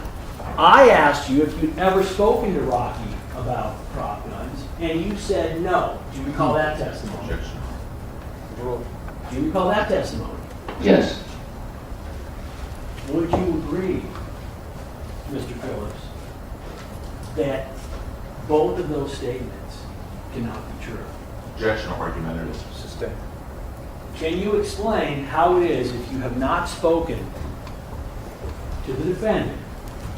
I asked you if you'd ever spoken to Rocky about prop guns, and you said no. Do you recall that testimony? Objection. Overruled. Do you recall that testimony? Yes. Would you agree, Mr. Phillips, that both of those statements cannot be true? Objection argumentative. Sustained. Can you explain how it is, if you have not spoken to the defendant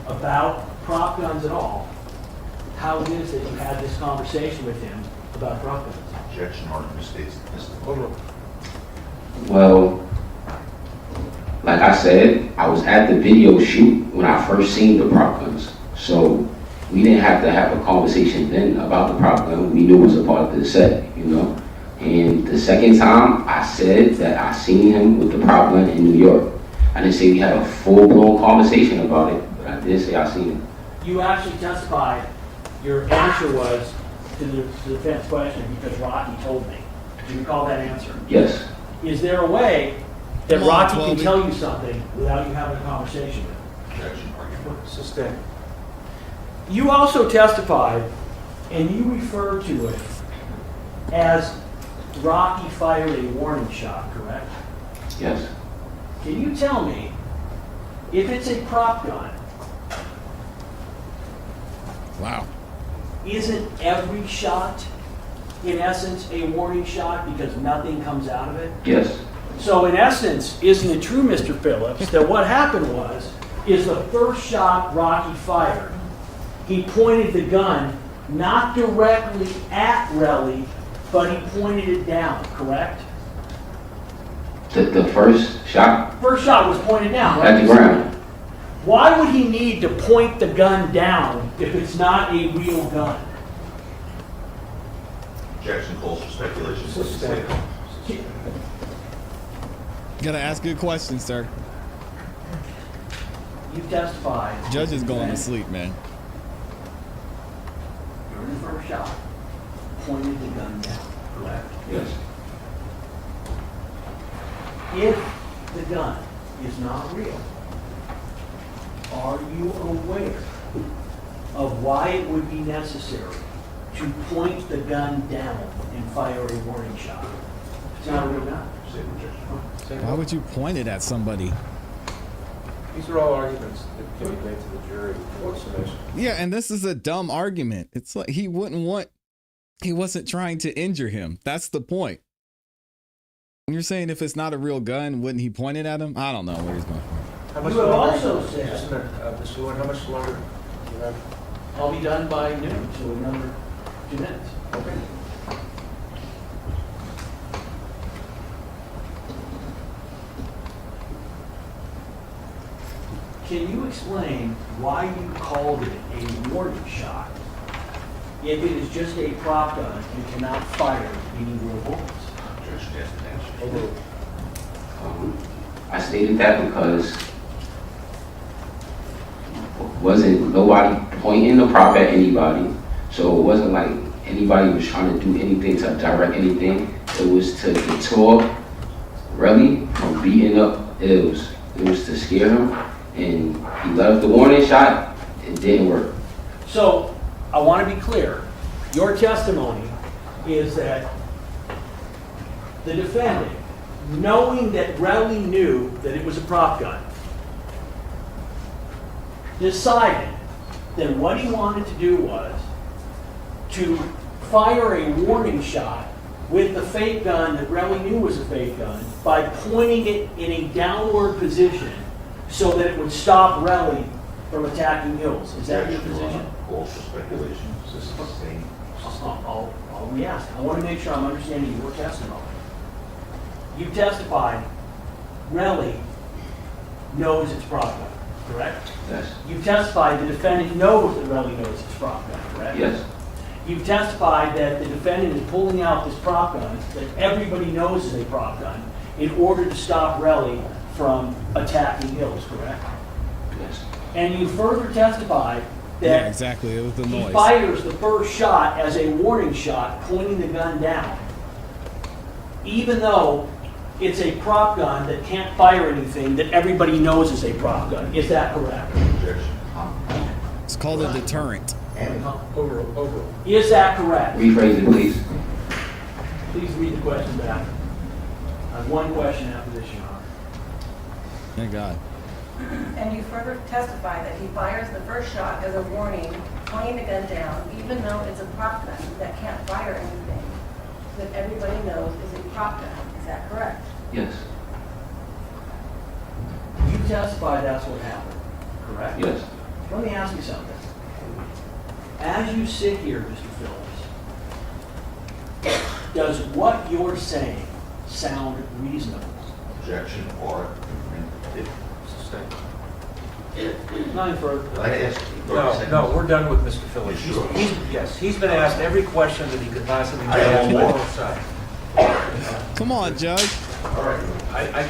about prop guns at all, how it is that you had this conversation with him about prop guns. Objection, argument states Overruled. Well, like I said, I was at the video shoot when I first seen the prop guns. So we didn't have to have a conversation then about the prop gun. We knew it was a part of the set, you know? And the second time, I said that I seen him with the prop gun in New York. I didn't say we had a full-blown conversation about it, but I did say I seen him. You actually testified, your answer was to the defense question because Rocky told me. Do you recall that answer? Yes. Is there a way that Come on, Rocky can Twelvyy. tell you something without you having a conversation with him? objection, argument. Sustained. You also testified, and you referred to it as Rocky fired a warning shot, correct? Yes. Can you tell me, if it's a prop gun, Wow. isn't every shot, in essence, a warning shot because nothing comes out of it? Yes. So in essence, isn't it true, Mr. Phillips, that what happened is the first shot Rocky fired, he pointed the gun not directly at Relly, but he pointed it down, correct? The first shot First shot was pointed down, right? at the ground. Why would he need to point the gun down if it's not a real gun? Objection calls for speculation. Sustained. Gotta ask good questions, sir. You testified. Judge is going to sleep, man. During the first shot, pointed the gun down, correct? Yes. If the gun is not real, are you aware of why it would be necessary to point the gun down and fire a warning shot? It's not a real gun. Same objection. Why would you point it at somebody? These are all arguments that can be made to the jury before summation. Yeah, and this is a dumb argument. It's like he wasn't trying to injure him. That's the point. You're saying if it's not a real gun, wouldn't he point it at him? I don't know where he's going. How much You have longer- also said- Just a minute, Mr. Lewin, how much longer do you have? I'll be done by noon, so another 2 minutes. Okay. Can you explain why you called it a warning shot if it is just a prop gun and cannot fire any real bullets? Objection, yes, and answer. Overruled. I stated that because wasn't nobody pointing the prop at anybody, so it wasn't like anybody was trying to do anything to direct anything. It was to deter Relly from beating up Ills. It was to scare him, and he left the warning shot. It didn't work. So, I want to be clear. Your testimony is that the defendant, knowing that Relly knew that it was a prop gun, decided that what he wanted to do was to fire a warning shot with the fake gun that Relly knew was a fake gun by pointing it in a downward position so that it would stop Relly from attacking Hills. Is that your Objection, Your position? Honor. Calls for speculation. Sustained. I'll re-ask. I want to make sure I'm understanding your testimony. You testified Relly knows it's prop gun, correct? Yes. You testified the defendant knows that Relly knows it's prop gun, correct? Yes. You testified that the defendant is pulling out this prop gun that everybody knows is a prop gun in order to stop Relly from attacking Hills, correct? Yes. And you further testified Yeah, that exactly. It was the he noise. fires the first shot as a warning shot, pointing the gun down, even though it's a prop gun that can't fire anything that everybody knows is a prop gun. Is that correct? Objection. It's called a deterrent. Overruled. Overruled. Is that correct? Rephrase it, please. Please read the question back. I have one question after this, Your Honor. Thank God. And you further testify that he fires the first shot as a warning, pointing the gun down, even though it's a prop gun that can't fire anything that everybody knows is a prop gun. Is that correct? Yes. You testified that's what happened, correct? Yes. Let me ask you something. As you sit here, Mr. Phillips, does what you're saying sound reasonable? Objection or Sustain. Nothing further. I asked. No, we're done with Mr. Phillips. You sure? Yes, he's been asked every question that he could possibly be I have asked one by more. both sides. Come on, Judge. All right. I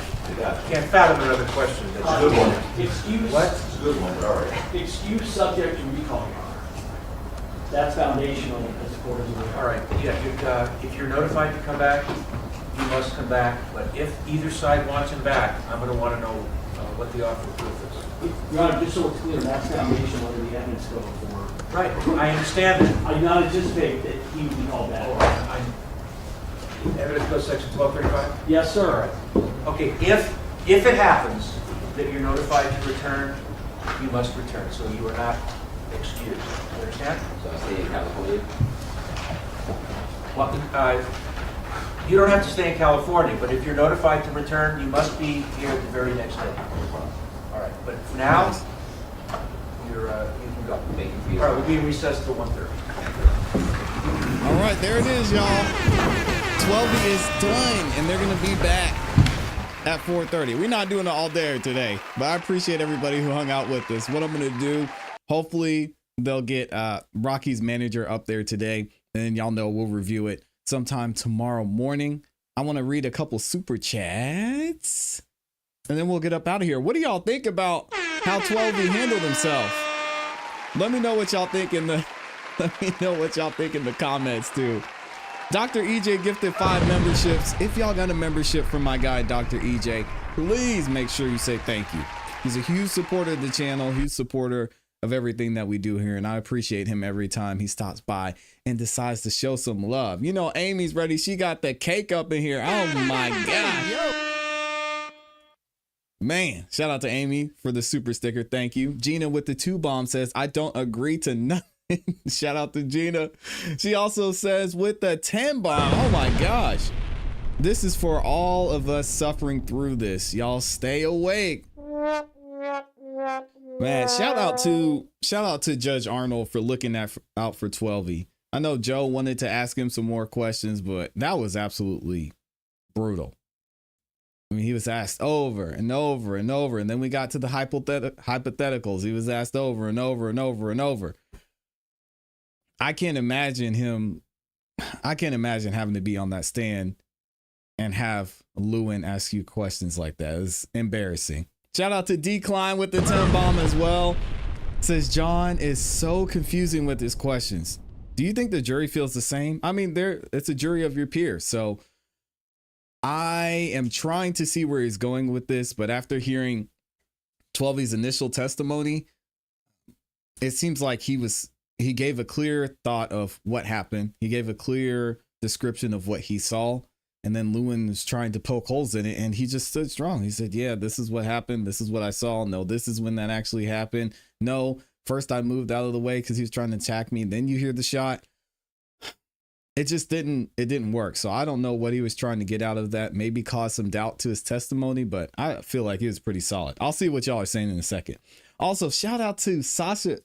can't fathom another question. It's a good one. Excuse. What? It's a good one, but all right. Excuse subject to recall, Your Honor. That's foundational as the court is aware. All right, yeah, if you're notified to come back, you must come back. But if either side wants him back, I'm going to want to know what the offer of proof is. Your Honor, just so it's clear, that's foundational under the evidence code for. Right, I understand that. I do not anticipate that he would be called back. Evidence code section 1235? Yes, sir. Okay, if it happens that you're notified to return, you must return, so you are not excused. You understand? So I stay in California. Well, you don't have to stay in California, but if you're notified to return, you must be here the very next day. All right, but for now, you can go. Thank you for your All right, we'll be in recess till 1:30. All right, there it is, y'all. Twelvyy is done, and they're gonna be back at 4:30. We're not doing it all day today, but I appreciate everybody who hung out with us. What I'm gonna do, hopefully they'll get Rocky's manager up there today, and then y'all know we'll review it sometime tomorrow morning. I want to read a couple super chats, and then we'll get up out of here. What do y'all think about how Twelvyy handled himself? Let me know what y'all think in the comments too. Dr. EJ gifted 5 memberships. If y'all got a membership from my guy, Dr. EJ, please make sure you say thank you. He's a huge supporter of the channel, huge supporter of everything that we do here, and I appreciate him every time he stops by and decides to show some love. You know, Amy's ready. She got the cake up in here. Oh my God. Man, shout out to Amy for the super sticker. Thank you. Gina with the 2 bomb says, I don't agree to nothing. Shout out to Gina. She also says with the 10 bomb, oh my gosh. This is for all of us suffering through this. Y'all stay awake. Man, shout out to Judge Arnold for looking out for Twelvyy. I know Joe wanted to ask him some more questions, but that was absolutely brutal. I mean, he was asked over and over and over, and then we got to the hypotheticals. He was asked over and over and over and over. I can't imagine having to be on that stand and have Lewin ask you questions like that. It's embarrassing. Shout out to Decline with the 10 bomb as well. Says John is so confusing with his questions. Do you think the jury feels the same? I mean, it's a jury of your peers. So I am trying to see where he's going with this, but after hearing Twelvyy's initial testimony, it seems like he gave a clear thought of what happened. He gave a clear description of what he saw. And then Lewin was trying to poke holes in it, and he just stood strong. He said, yeah, this is what happened. This is what I saw. No, this is when that actually happened. No, first I moved out of the way because he was trying to attack me. Then you hear the shot. It just didn't work. So I don't know what he was trying to get out of that. Maybe cause some doubt to his testimony, but I feel like he was pretty solid. I'll see what y'all are saying in a second. Also, shout out to Sasha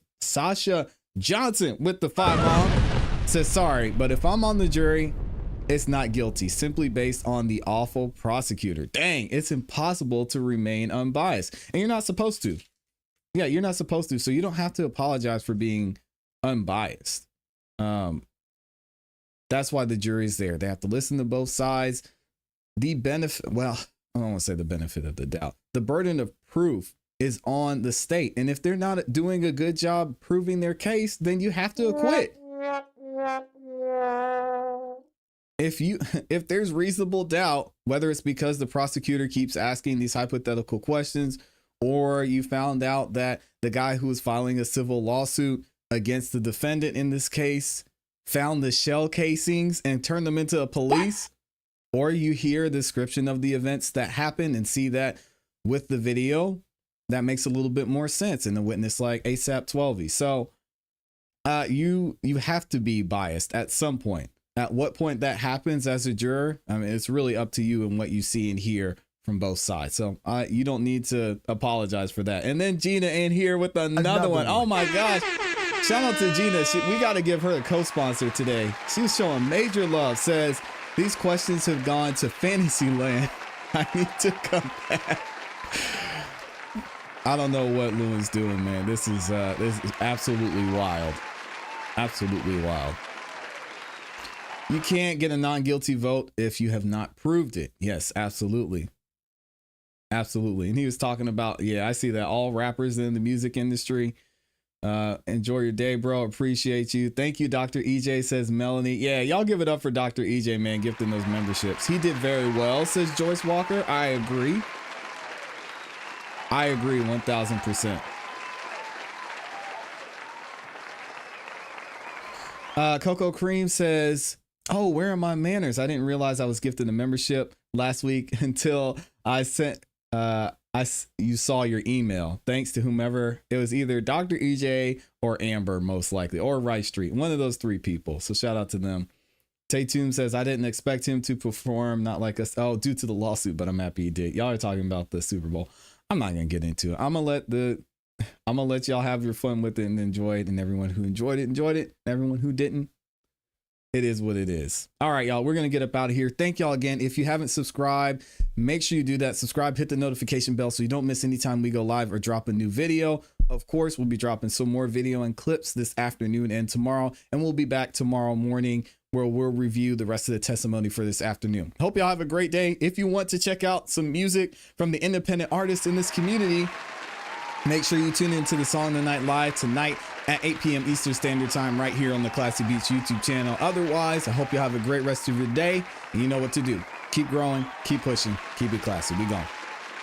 Johnson with the 5 bomb. Says, sorry, but if I'm on the jury, it's not guilty, simply based on the awful prosecutor. Dang, it's impossible to remain unbiased. And you're not supposed to. Yeah, you're not supposed to. So you don't have to apologize for being unbiased. That's why the jury's there. They have to listen to both sides. The benefit, well, I don't want to say the benefit of the doubt. The burden of proof is on the state. And if they're not doing a good job proving their case, then you have to acquit. If there's reasonable doubt, whether it's because the prosecutor keeps asking these hypothetical questions, or you found out that the guy who was filing a civil lawsuit against the defendant in this case found the shell casings and turned them into a police, or you hear a description of the events that happened and see that with the video, that makes a little bit more sense in a witness like ASAP Twelvyy. So you have to be biased at some point. At what point that happens as a juror, I mean, it's really up to you and what you see and hear from both sides. So you don't need to apologize for that. And then Gina in here with another one. Oh my gosh. Shout out to Gina. We got to give her a co-sponsor today. She's showing major love. Says, these questions have gone to Fantasyland. I need to come back. I don't know what Lewin's doing, man. This is absolutely wild. Absolutely wild. You can't get a non-guilty vote if you have not proved it. Yes, absolutely. Absolutely. And he was talking about, yeah, I see that all rappers in the music industry. Enjoy your day, bro. Appreciate you. Thank you, Dr. EJ, says Melanie. Yeah, y'all give it up for Dr. EJ, man, gifting those memberships. He did very well, says Joyce Walker. I agree. I agree 1000%. Coco Cream says, oh, where are my manners? I didn't realize I was gifted a membership last week until I sent, you saw your email. Thanks to whomever. It was either Dr. EJ or Amber, most likely, or Rice Street. One of those three people. So shout out to them. Tatum says, I didn't expect him to perform, not like us. Oh, due to the lawsuit, but I'm happy he did. Y'all are talking about the Super Bowl. I'm not going to get into it. I'm going to let y'all have your fun with it and enjoy it. And everyone who enjoyed it. Everyone who didn't, it is what it is. All right, y'all, we're going to get up out of here. Thank y'all again. If you haven't subscribed, make sure you do that. Subscribe, hit the notification bell so you don't miss any time we go live or drop a new video. Of course, we'll be dropping some more video and clips this afternoon and tomorrow. And we'll be back tomorrow morning where we'll review the rest of the testimony for this afternoon. Hope y'all have a great day. If you want to check out some music from the independent artists in this community, make sure you tune into the Song of the Night live tonight at 8 p.m. Eastern Standard Time right here on the Classy Beats YouTube channel. Otherwise, I hope you have a great rest of your day. And you know what to do. Keep growing, keep pushing, keep it classy. We gone.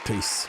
Peace.